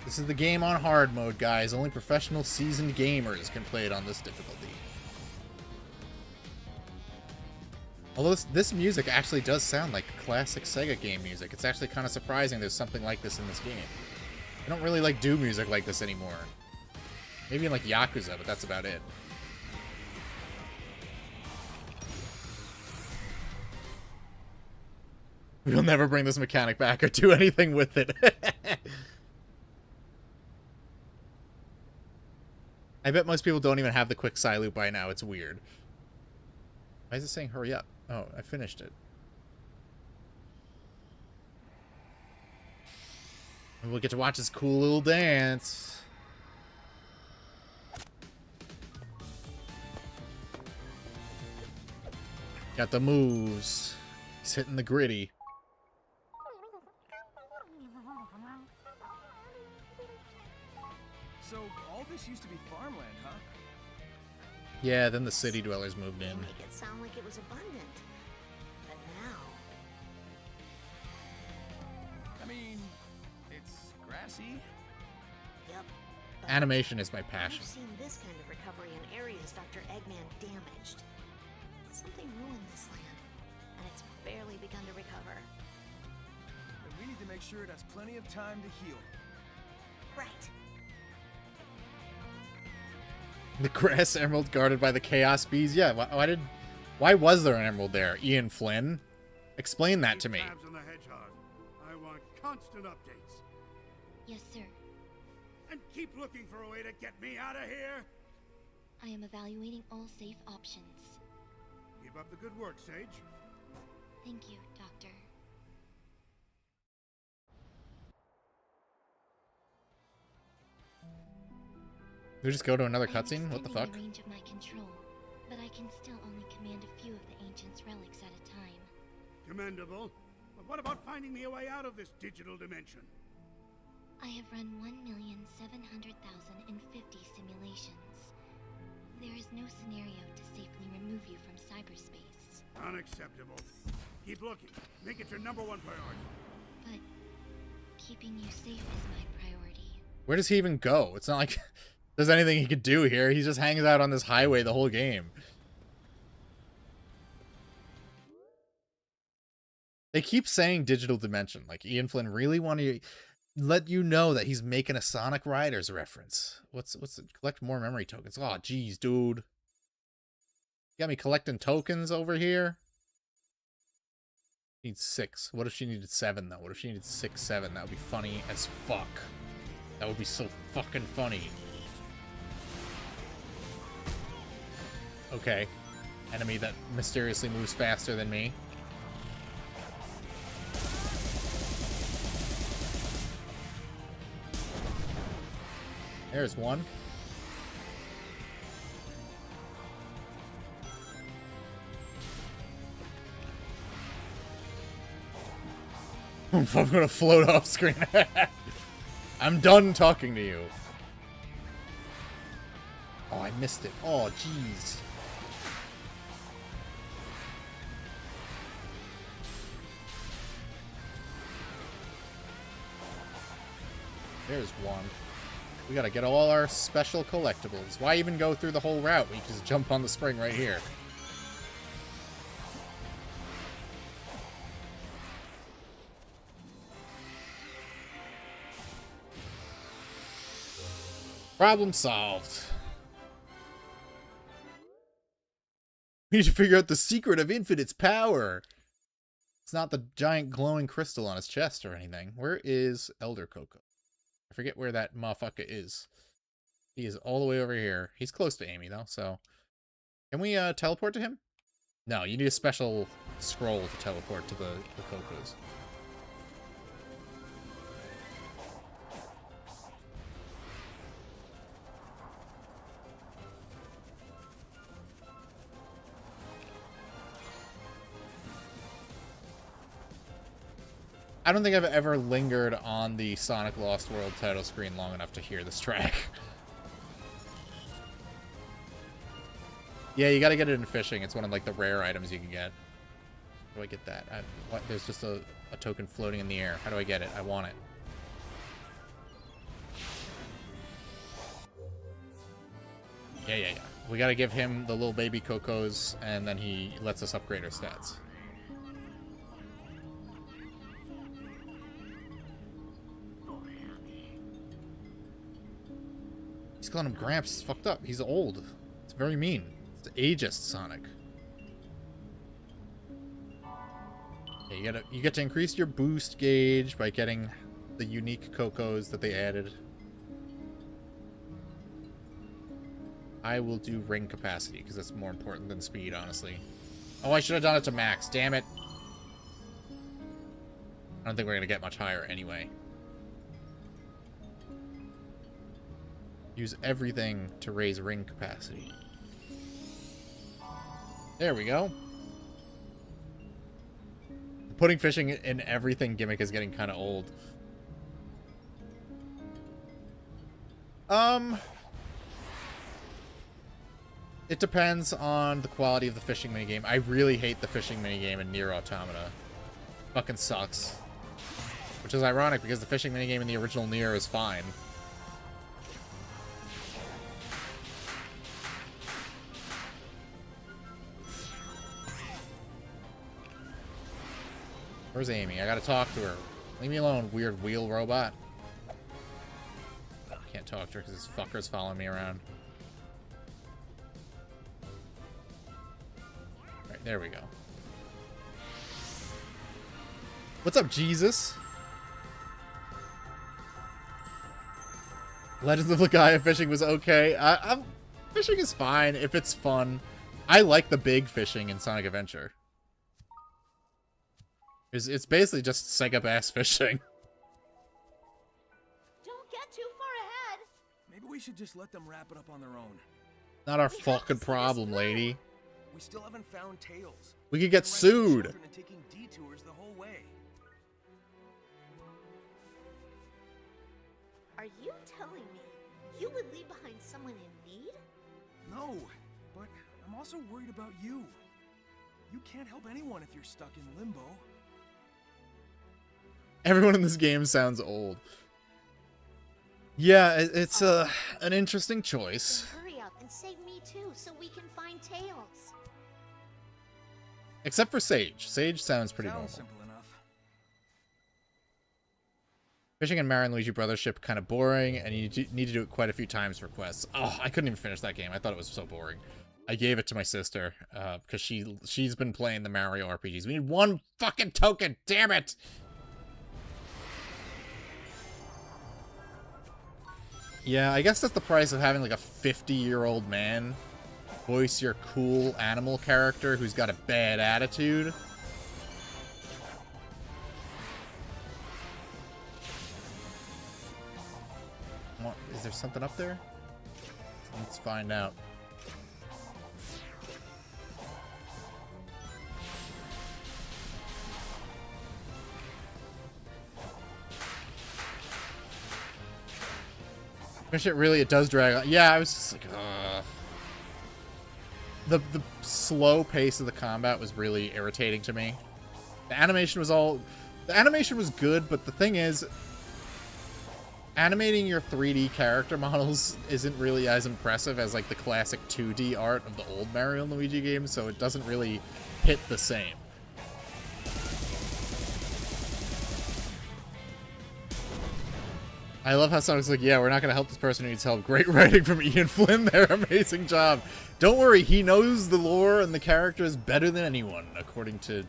This is the game on hard mode, guys. Only professional seasoned gamers can play it on this difficulty. Although this music actually does sound like classic Sega game music. It's actually kind of surprising there's something like this in this game. I don't really do music like this anymore. Maybe in like Yakuza, but that's about it. We'll never bring this mechanic back or do anything with it. I bet most people don't even have the quick Psyloop by now. It's weird. Why is it saying hurry up? Oh, I finished it. And we'll get to watch this cool little dance. Got the moves. He's hitting the gritty. So, all this used to be farmland, huh? Yeah, then the city dwellers moved in. Make it sound like it was abundant. But now, I mean, it's grassy. yep. But Animation is my passion. I've seen this kind of recovery in areas Dr. Eggman damaged. Something ruined this land, and it's barely begun to recover. And we need to make sure it has plenty of time to heal. Right. The grass emerald guarded by the chaos bees. Yeah, why was there an emerald there? Ian Flynn? Explain that to me. Keep tabs on the hedgehog. I want constant updates. Yes, sir. And keep looking for a way to get me out of here. I am evaluating all safe options. Keep up the good work, Sage. Thank you, Doctor. Did we just go to another I am cutscene? What the extending fuck? the range of my control, but I can still only command a few of the Ancient's relics at a time. Commendable. But what about finding me a way out of this digital dimension? I have run 1,700,050 simulations. There is no scenario to safely remove you from cyberspace. Unacceptable. Keep looking. Make it your #1 priority. But keeping you safe is my priority. Where does he even go? It's not like there's anything he could do here. He just hangs out on this highway the whole game. They keep saying digital dimension. Like, Ian Flynn really want to let you know that he's making a Sonic Riders reference. What's it? Collect more memory tokens. Oh, geez, dude. You got me collecting tokens over here? Needs 6. What if she needed 7, though? What if she needed 6, 7? That would be funny as fuck. That would be so fucking funny. Okay. Enemy that mysteriously moves faster than me. There's one. I'm gonna float off screen. I'm done talking to you. Oh, I missed it. Oh, jeez. There's one. We gotta get all our special collectibles. Why even go through the whole route? We just jump on the spring right here. Problem solved. We need to figure out the secret of Infinite's power. It's not the giant glowing crystal on his chest or anything. Where is Elder Coco? I forget where that motherfucker is. He is all the way over here. He's close to Amy, though, so... Can we teleport to him? No, you need a special scroll to teleport to the Cocos. I don't think I've ever lingered on the Sonic Lost World title screen long enough to hear this track. Yeah, you gotta get it in fishing. It's one of like the rare items you can get. How do I get that? What? There's just a token floating in the air. How do I get it? I want it. Yeah. We gotta give him the little baby Cocos, and then he lets us upgrade our stats. He's calling him Gramps. It's fucked up. He's old. It's very mean. It's ageist Sonic. Yeah, you get to increase your boost gauge by getting the unique Cocos that they added. I will do ring capacity because that's more important than speed, honestly. Oh, I should have done it to max. Damn it. I don't think we're gonna get much higher anyway. Use everything to raise ring capacity. There we go. The putting fishing in everything gimmick is getting kind of old. It depends on the quality of the fishing minigame. I really hate the fishing minigame in Nier Automata. Fucking sucks. Which is ironic because the fishing minigame in the original Nier is fine. Where's Amy? I gotta talk to her. Leave me alone, weird wheel robot. I can't talk to her because this fucker's following me around. Alright, there we go. What's up, Jesus? Legends of Legaia fishing was okay. Fishing is fine if it's fun. I like the big fishing in Sonic Adventure. It's basically just Sega Bass fishing. Don't get too far ahead. Maybe we should just let them wrap it up on their own. Not our fucking problem, lady. We still haven't found Tails. We could get sued. And taking detours the whole way. Are you telling me you would leave behind someone in need? No, but I'm also worried about you. You can't help anyone if you're stuck in limbo. Everyone in this game sounds old. Yeah, it's an interesting choice. Then hurry up and save me too, so we can find Tails. Except for Sage. Sage sounds pretty normal. Simple enough. Fishing in Mario and Luigi Brothers ship kind of boring, and you need to do it quite a few times for quests. Oh, I couldn't even finish that game. I thought it was so boring. I gave it to my sister because she's been playing the Mario RPGs. We need one fucking token. Damn it! Yeah, I guess that's the price of having like a 50-year-old man voice your cool animal character who's got a bad attitude. Is there something up there? Let's find out. Shit, really, it does drag on. Yeah, I was just like, the slow pace of the combat was really irritating to me. The animation was good, but the thing is, animating your 3D character models isn't really as impressive as like the classic 2D art of the old Mario and Luigi games, so it doesn't really hit the same. I love how Sonic's like, yeah, we're not going to help this person who needs help. Great writing from Ian Flynn there. Amazing job. Don't worry, he knows the lore and the characters better than anyone, according to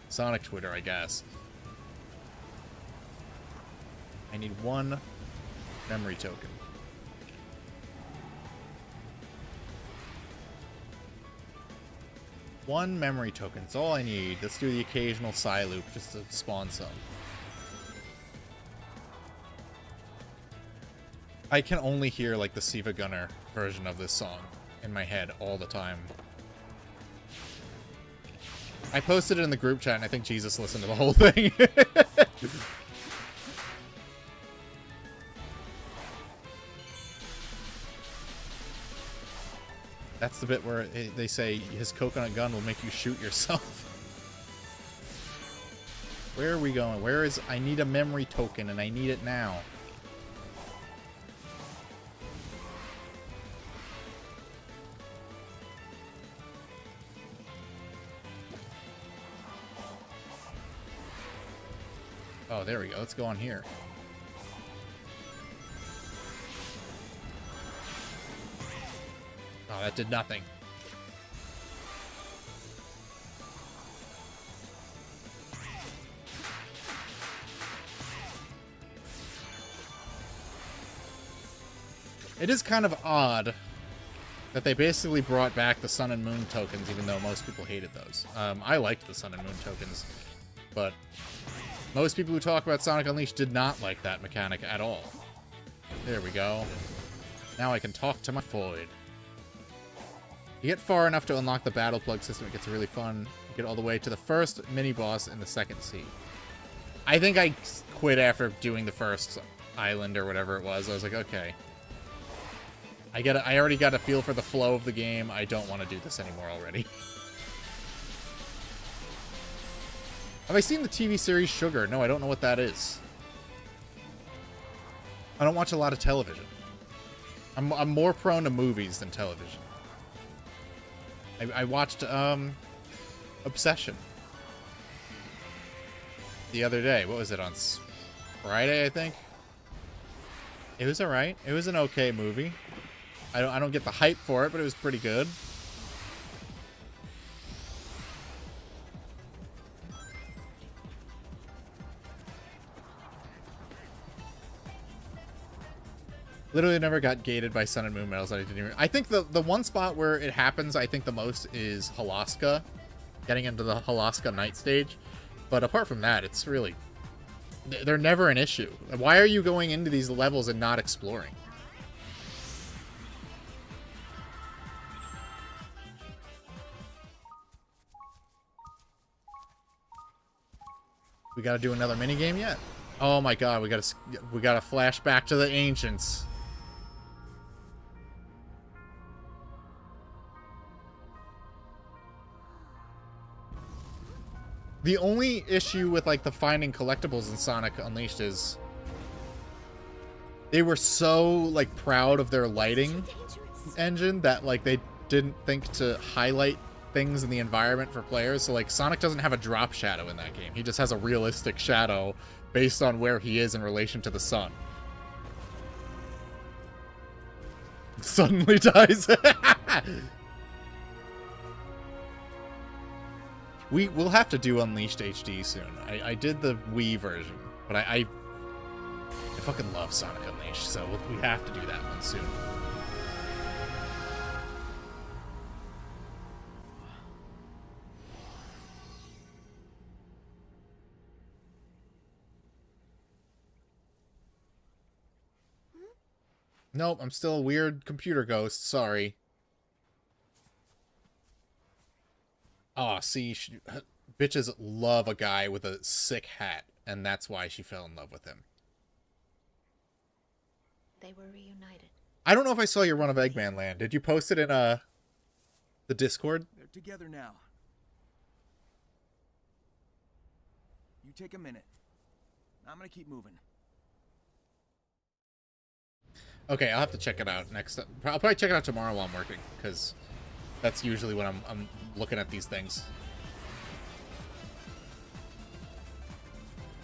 Sonic Twitter, I guess. I need one memory token. One memory token. That's all I need. Let's do the occasional Psy loop just to spawn some. I can only hear, like, the Siva Gunner version of this song in my head all the time. I posted it in the group chat, and I think Jesus listened to the whole thing. That's the bit where they say his coconut gun will make you shoot yourself. Where are we going? Where is... I need a memory token, and I need it now. Oh, there we go. Let's go on here. Oh, that did nothing. It is kind of odd that they basically brought back the Sun and Moon tokens, even though most people hated those. I liked the Sun and Moon tokens, but most people who talk about Sonic Unleashed did not like that mechanic at all. There we go. Now I can talk to my Void. You get far enough to unlock the battle plug system, it gets really fun. You get all the way to the first mini-boss in the second sea. I think I quit after doing the first island or whatever it was. I was like, okay. I already got a feel for the flow of the game. I don't want to do this anymore already. Have I seen the TV series Sugar? No, I don't know what that is. I don't watch a lot of television. I'm more prone to movies than television. I watched Obsession the other day. What was it, on Friday, I think? It was alright. It was an okay movie. I don't get the hype for it, but it was pretty good. Literally never got gated by Sun and Moon medals. I think the one spot where it happens, I think the most, is Halaska. Getting into the Halaska night stage. But apart from that, it's really... They're never an issue. Why are you going into these levels and not exploring? We gotta do another minigame yet? Oh my god, we gotta flash back to the ancients. The only issue with, like, the finding collectibles in Sonic Unleashed is they were so, like, proud of their lighting engine that, like, they didn't think to highlight things in the environment for players. So, like, Sonic doesn't have a drop shadow in that game. He just has a realistic shadow based on where he is in relation to the sun. Suddenly dies. We'll have to do Unleashed HD soon. I did the Wii version, but I fucking love Sonic Unleashed, so we have to do that one soon. Nope, I'm still a weird computer ghost. Sorry. Oh, see, bitches love a guy with a sick hat, and that's why she fell in love with him. they were reunited. I don't know if I saw your run of Eggman Land. Did you post it in the Discord? They're together now. You take a minute. I'm gonna keep moving. Okay, I'll have to check it out next. I'll probably check it out tomorrow while I'm working, because that's usually when I'm looking at these things.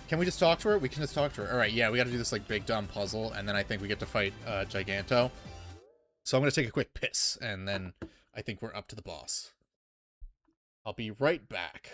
Can we just talk to her? We can just talk to her. All right, yeah, we got to do this like big dumb puzzle, and then I think we get to fight Giganto. So I'm gonna take a quick piss, and then I think we're up to the boss. I'll be right back.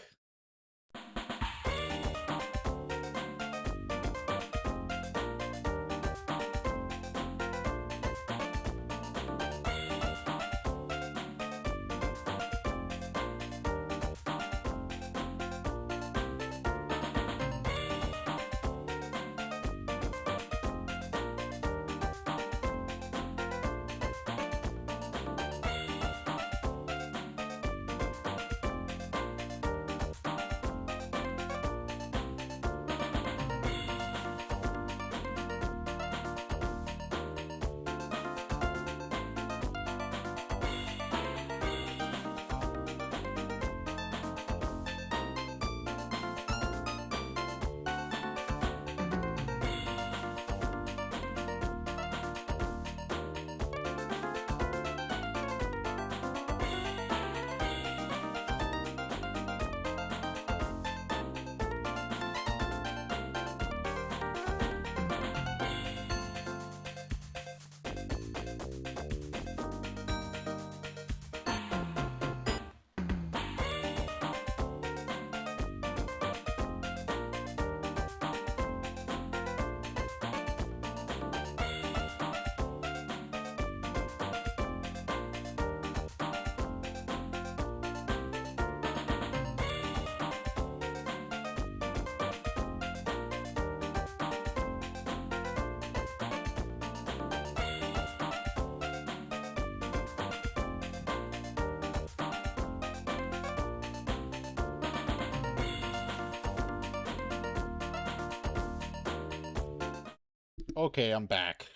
Okay, I'm back.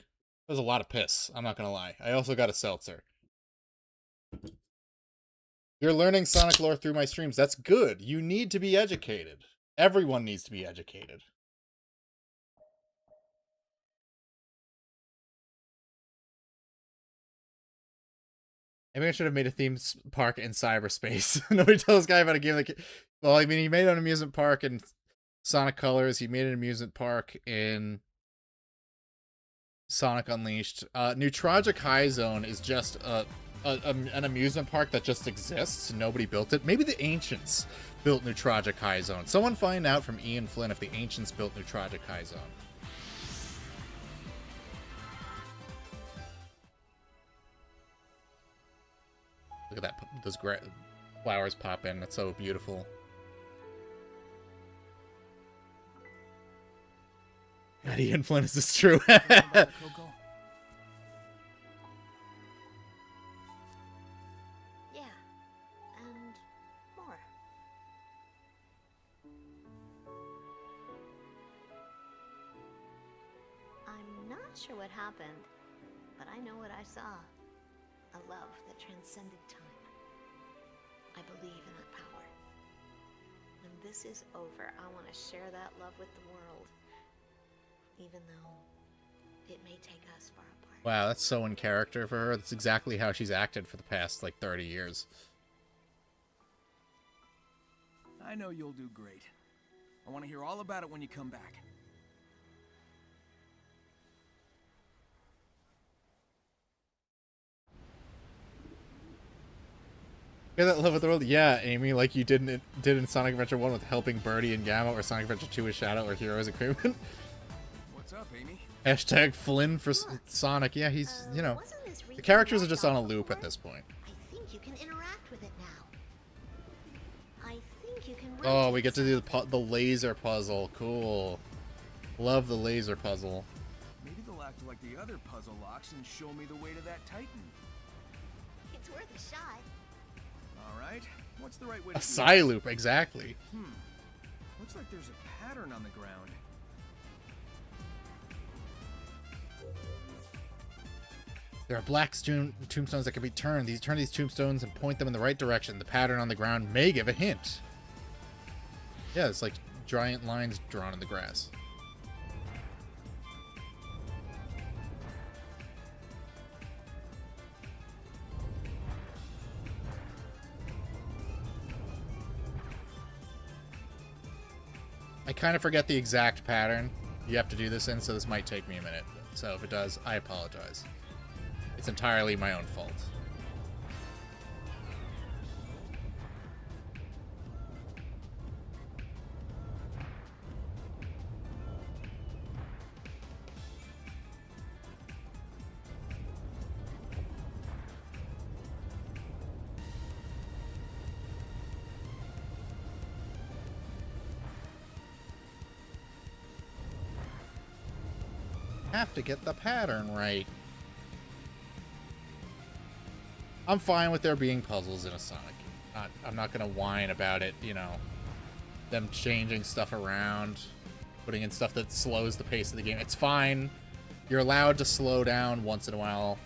There's a lot of piss, I'm not gonna lie. I also got a seltzer. You're learning Sonic lore through my streams. That's good. You need to be educated. Everyone needs to be educated. Maybe I should have made a theme park in cyberspace. Nobody tells this guy about a game like... Well, I mean, he made an amusement park in Sonic Colors. He made an amusement park in Sonic Unleashed. Neutragic High Zone is just an amusement park that just exists. Nobody built it. Maybe the Ancients built Neutragic High Zone. Someone find out from Ian Flynn if the Ancients built Neutragic High Zone. Look at that. Those flowers pop in. That's so beautiful. Ian Flynn, is this true? Coco? Yeah, and more. I'm not sure what happened, but I know what I saw. A love that transcended time. I believe in that power. When this is over, I want to share that love with the world. Even though it may take us far apart. Wow, that's so in character for her. That's exactly how she's acted for the past, like, 30 years. I know you'll do great. I want to hear all about it when you come back. Yeah, that love of the world. Yeah, Amy, like you did in Sonic Adventure 1 with helping Birdie and Gamma, or Sonic Adventure 2 with Shadow or Heroes Equipment. What's up, Amy? Hashtag Flynn for Sonic. Yeah, he's, you know, the characters are just on a loop at this point. I think you can interact with it now. I think you can. Oh, we get to do the laser puzzle. Cool. Love the laser puzzle. Maybe they'll act like the other puzzle locks and show me the way to that Titan. It's worth a shot. All right. What's the right way A to do psi this? loop, exactly. Looks like there's a pattern on the ground. There are black tombstones that can be turned. Turn these tombstones and point them in the right direction. The pattern on the ground may give a hint. Yeah, it's like giant lines drawn in the grass. I kind of forget the exact pattern you have to do this in, so this might take me a minute. So if it does, I apologize. It's entirely my own fault. Have to get the pattern right. I'm fine with there being puzzles in a Sonic game. I'm not gonna whine about it, you know, them changing stuff around, putting in stuff that slows the pace of the game. It's fine. You're allowed to slow down once in a while.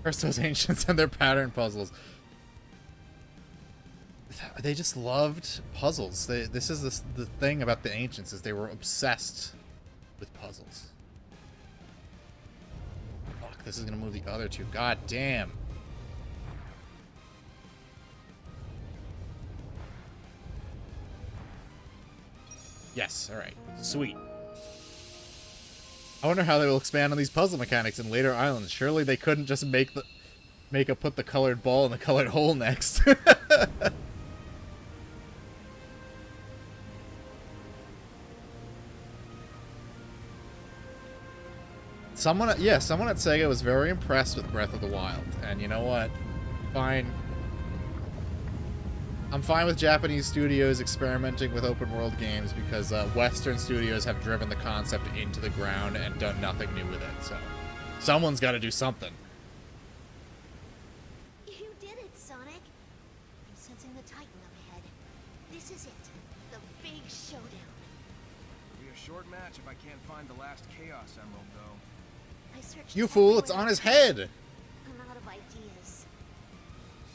First, those ancients and their pattern puzzles. They just loved puzzles. This is the thing about the ancients, is they were obsessed with puzzles. Fuck, this is gonna move the other two. God damn. Yes, alright. Sweet. I wonder how they will expand on these puzzle mechanics in later islands. Surely they couldn't just make a put the colored ball in the colored hole next. Someone at Sega was very impressed with Breath of the Wild, and you know what? Fine. I'm fine with Japanese studios experimenting with open world games because Western studios have driven the concept into the ground and done nothing new with it. So, someone's got to do something. You did it, Sonic. I'm sensing the Titan up ahead. This is it. The big showdown. It'll be a short match if I can't find the last Chaos Emerald, though. I searched You fool! It's everywhere. on his head. I'm out of ideas.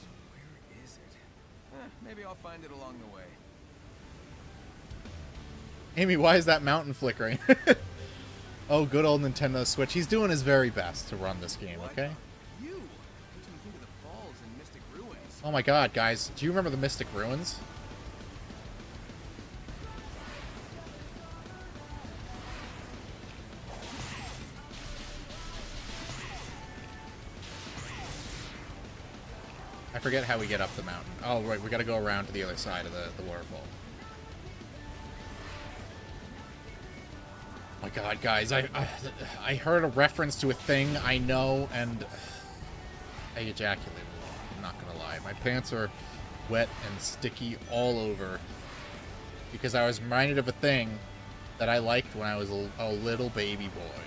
So where is it? Maybe I'll find it along the way. Amy, why is that mountain flickering? Oh, good old Nintendo Switch. He's doing his very best to run this game, What? okay? You! Makes me think of the falls in Mystic Ruins. Oh my god, guys. Do you remember the Mystic Ruins? I forget how we get up the mountain. Oh, right, we gotta go around to the other side of the waterfall. Oh my god, guys, I heard a reference to a thing I know, and I ejaculated a lot. I'm not gonna lie. My pants are wet and sticky all over because I was reminded of a thing that I liked when I was a little baby boy.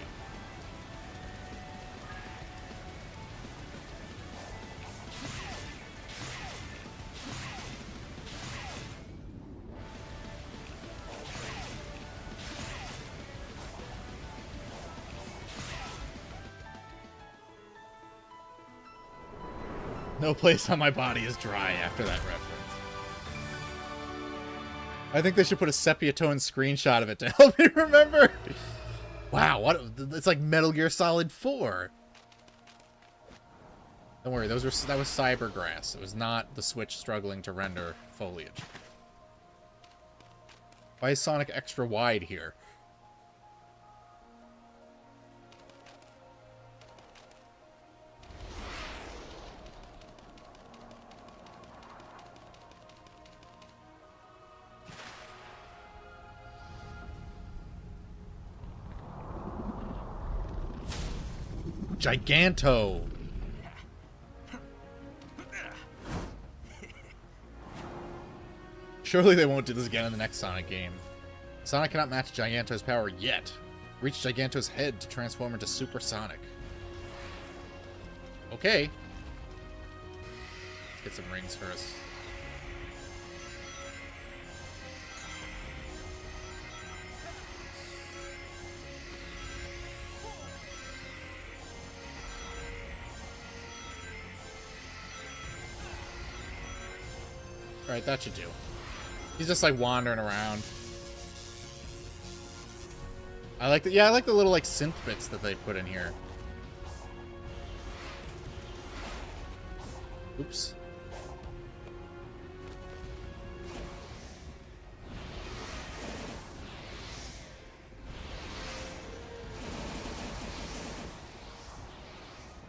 No place on my body is dry after that reference. I think they should put a sepia tone screenshot of it to help me remember. Wow, what? It's like Metal Gear Solid 4. Don't worry, that was Cybergrass. It was not the Switch struggling to render foliage. Why is Sonic extra wide here? Giganto. Surely they won't do this again in the next Sonic game. Sonic cannot match Giganto's power yet. Reach Giganto's head to transform into Super Sonic. Okay. Get some rings first. Alright, that should do. He's just like wandering around. I like the, yeah, I like the little like synth bits that they put in here. Oops.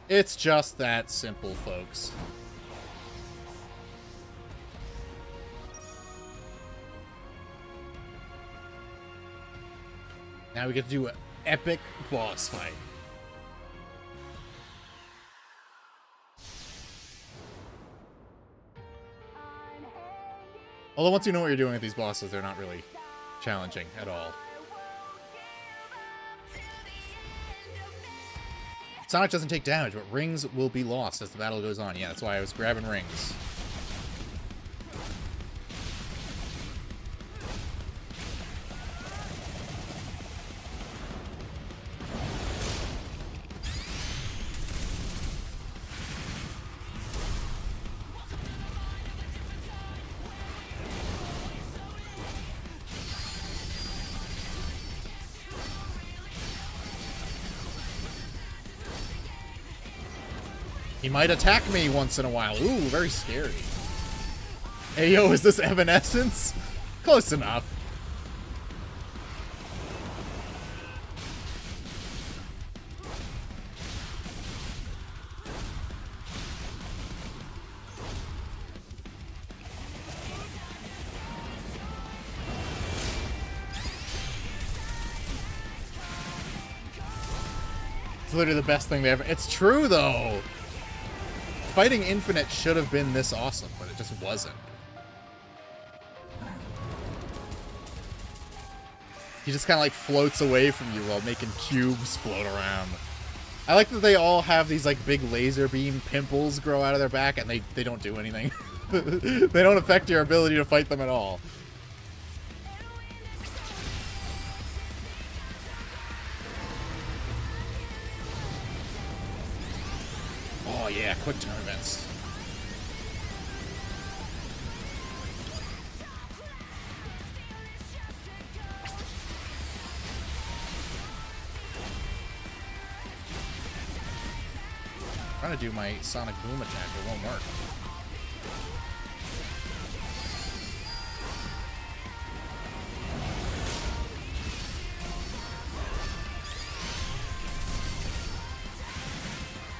It's just that simple, folks. Now we get to do an epic boss fight. Although once you know what you're doing with these bosses, they're not really challenging at all. Sonic doesn't take damage, but rings will be lost as the battle goes on. Yeah, that's why I was grabbing rings. He might attack me once in a while. Ooh, very scary. Hey, yo, is this Evanescence? Close enough. It's literally the best thing they ever... It's true, though. Fighting Infinite should have been this awesome, but it just wasn't. He just kind of like floats away from you while making cubes float around. I like that they all have these like big laser beam pimples grow out of their back and they don't do anything. They don't affect your ability to fight them at all. Oh yeah, quick tournaments. I'm trying to do my Sonic Boom attack, it won't work.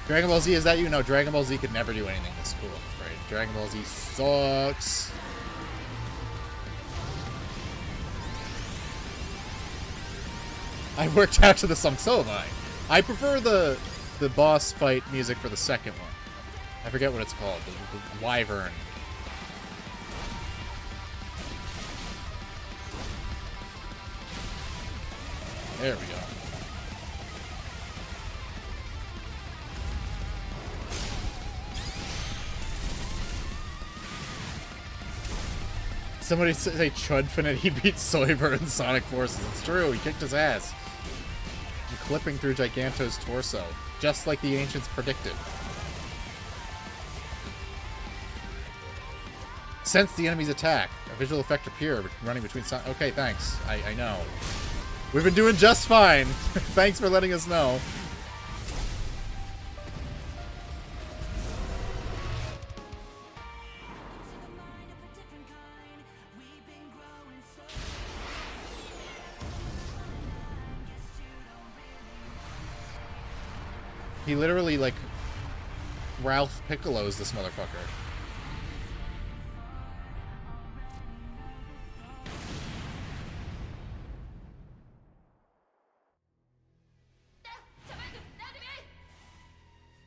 Dragon Ball Z, is that you? No, Dragon Ball Z could never do anything this cool, I'm afraid. Dragon Ball Z sucks. I worked out to the song, so have I. I prefer the boss fight music for the second one. I forget what it's called, the Wyvern. There we go. Somebody say Chudfinite, he beat Soyber in Sonic Forces. It's true, he kicked his ass. I'm clipping through Giganto's torso, just like the ancients predicted. Sense the enemy's attack. A visual effect appear running between Sonic. Okay, thanks. I know. We've been doing just fine. Thanks for letting us know. He literally, like, Ralph Piccolo's this motherfucker.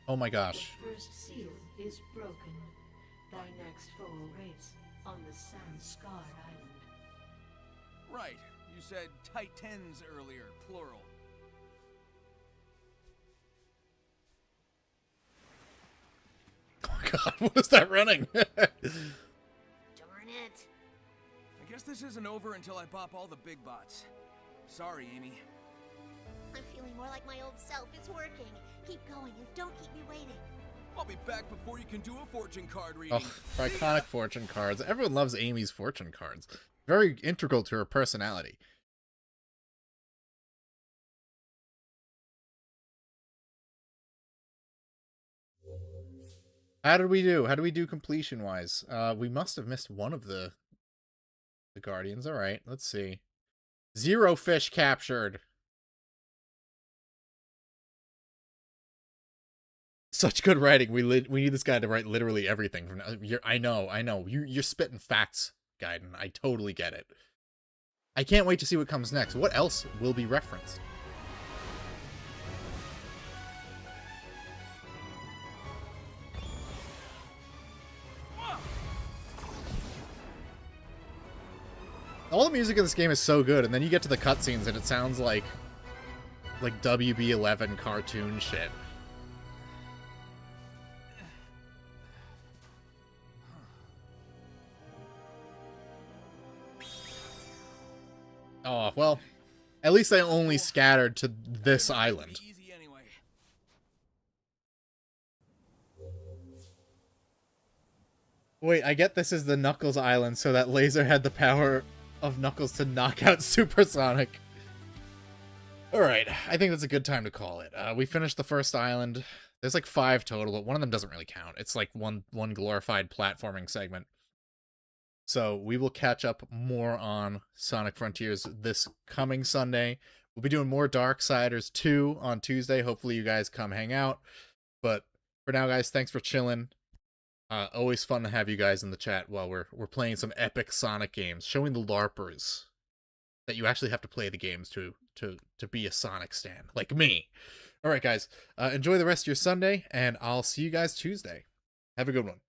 Oh my gosh. The first seal is broken. Thy next foe awaits on the sand-scarred island. Right. You said Titans earlier, plural. god, what is that running? Darn it. I guess this isn't over until I pop all the big bots. Sorry, Amy. I'm feeling more like my old self. It's working. Keep going and don't keep me waiting. I'll be back before you can do a fortune card reading. Oh, for iconic fortune cards. Everyone loves Amy's fortune cards. Very integral to her personality. How did we do? How do we do completion-wise? We must have missed one of the Guardians. All right, let's see. 0 fish captured. Such good writing. We need this guy to write literally everything. From I know. You're spitting facts, Gaiden. I totally get it. I can't wait to see what comes next. What else will be referenced? All the music in this game is so good, and then you get to the cutscenes and it sounds like WB11 cartoon shit. Oh, well, at least I only scattered to this island. Easy anyway. Wait, I get this is the Knuckles Island, so that Laser had the power of Knuckles to knock out Supersonic. Alright, I think that's a good time to call it. We finished the first island. There's like 5 total, but one of them doesn't really count. It's like one glorified platforming segment. So we will catch up more on Sonic Frontiers this coming Sunday. We'll be doing more Darksiders 2 on Tuesday. Hopefully you guys come hang out. But for now, guys, thanks for chilling. Always fun to have you guys in the chat while we're playing some epic Sonic games, showing the LARPers that you actually have to play the games to be a Sonic stan, like me. All right, guys, enjoy the rest of your Sunday, and I'll see you guys Tuesday. Have a good one.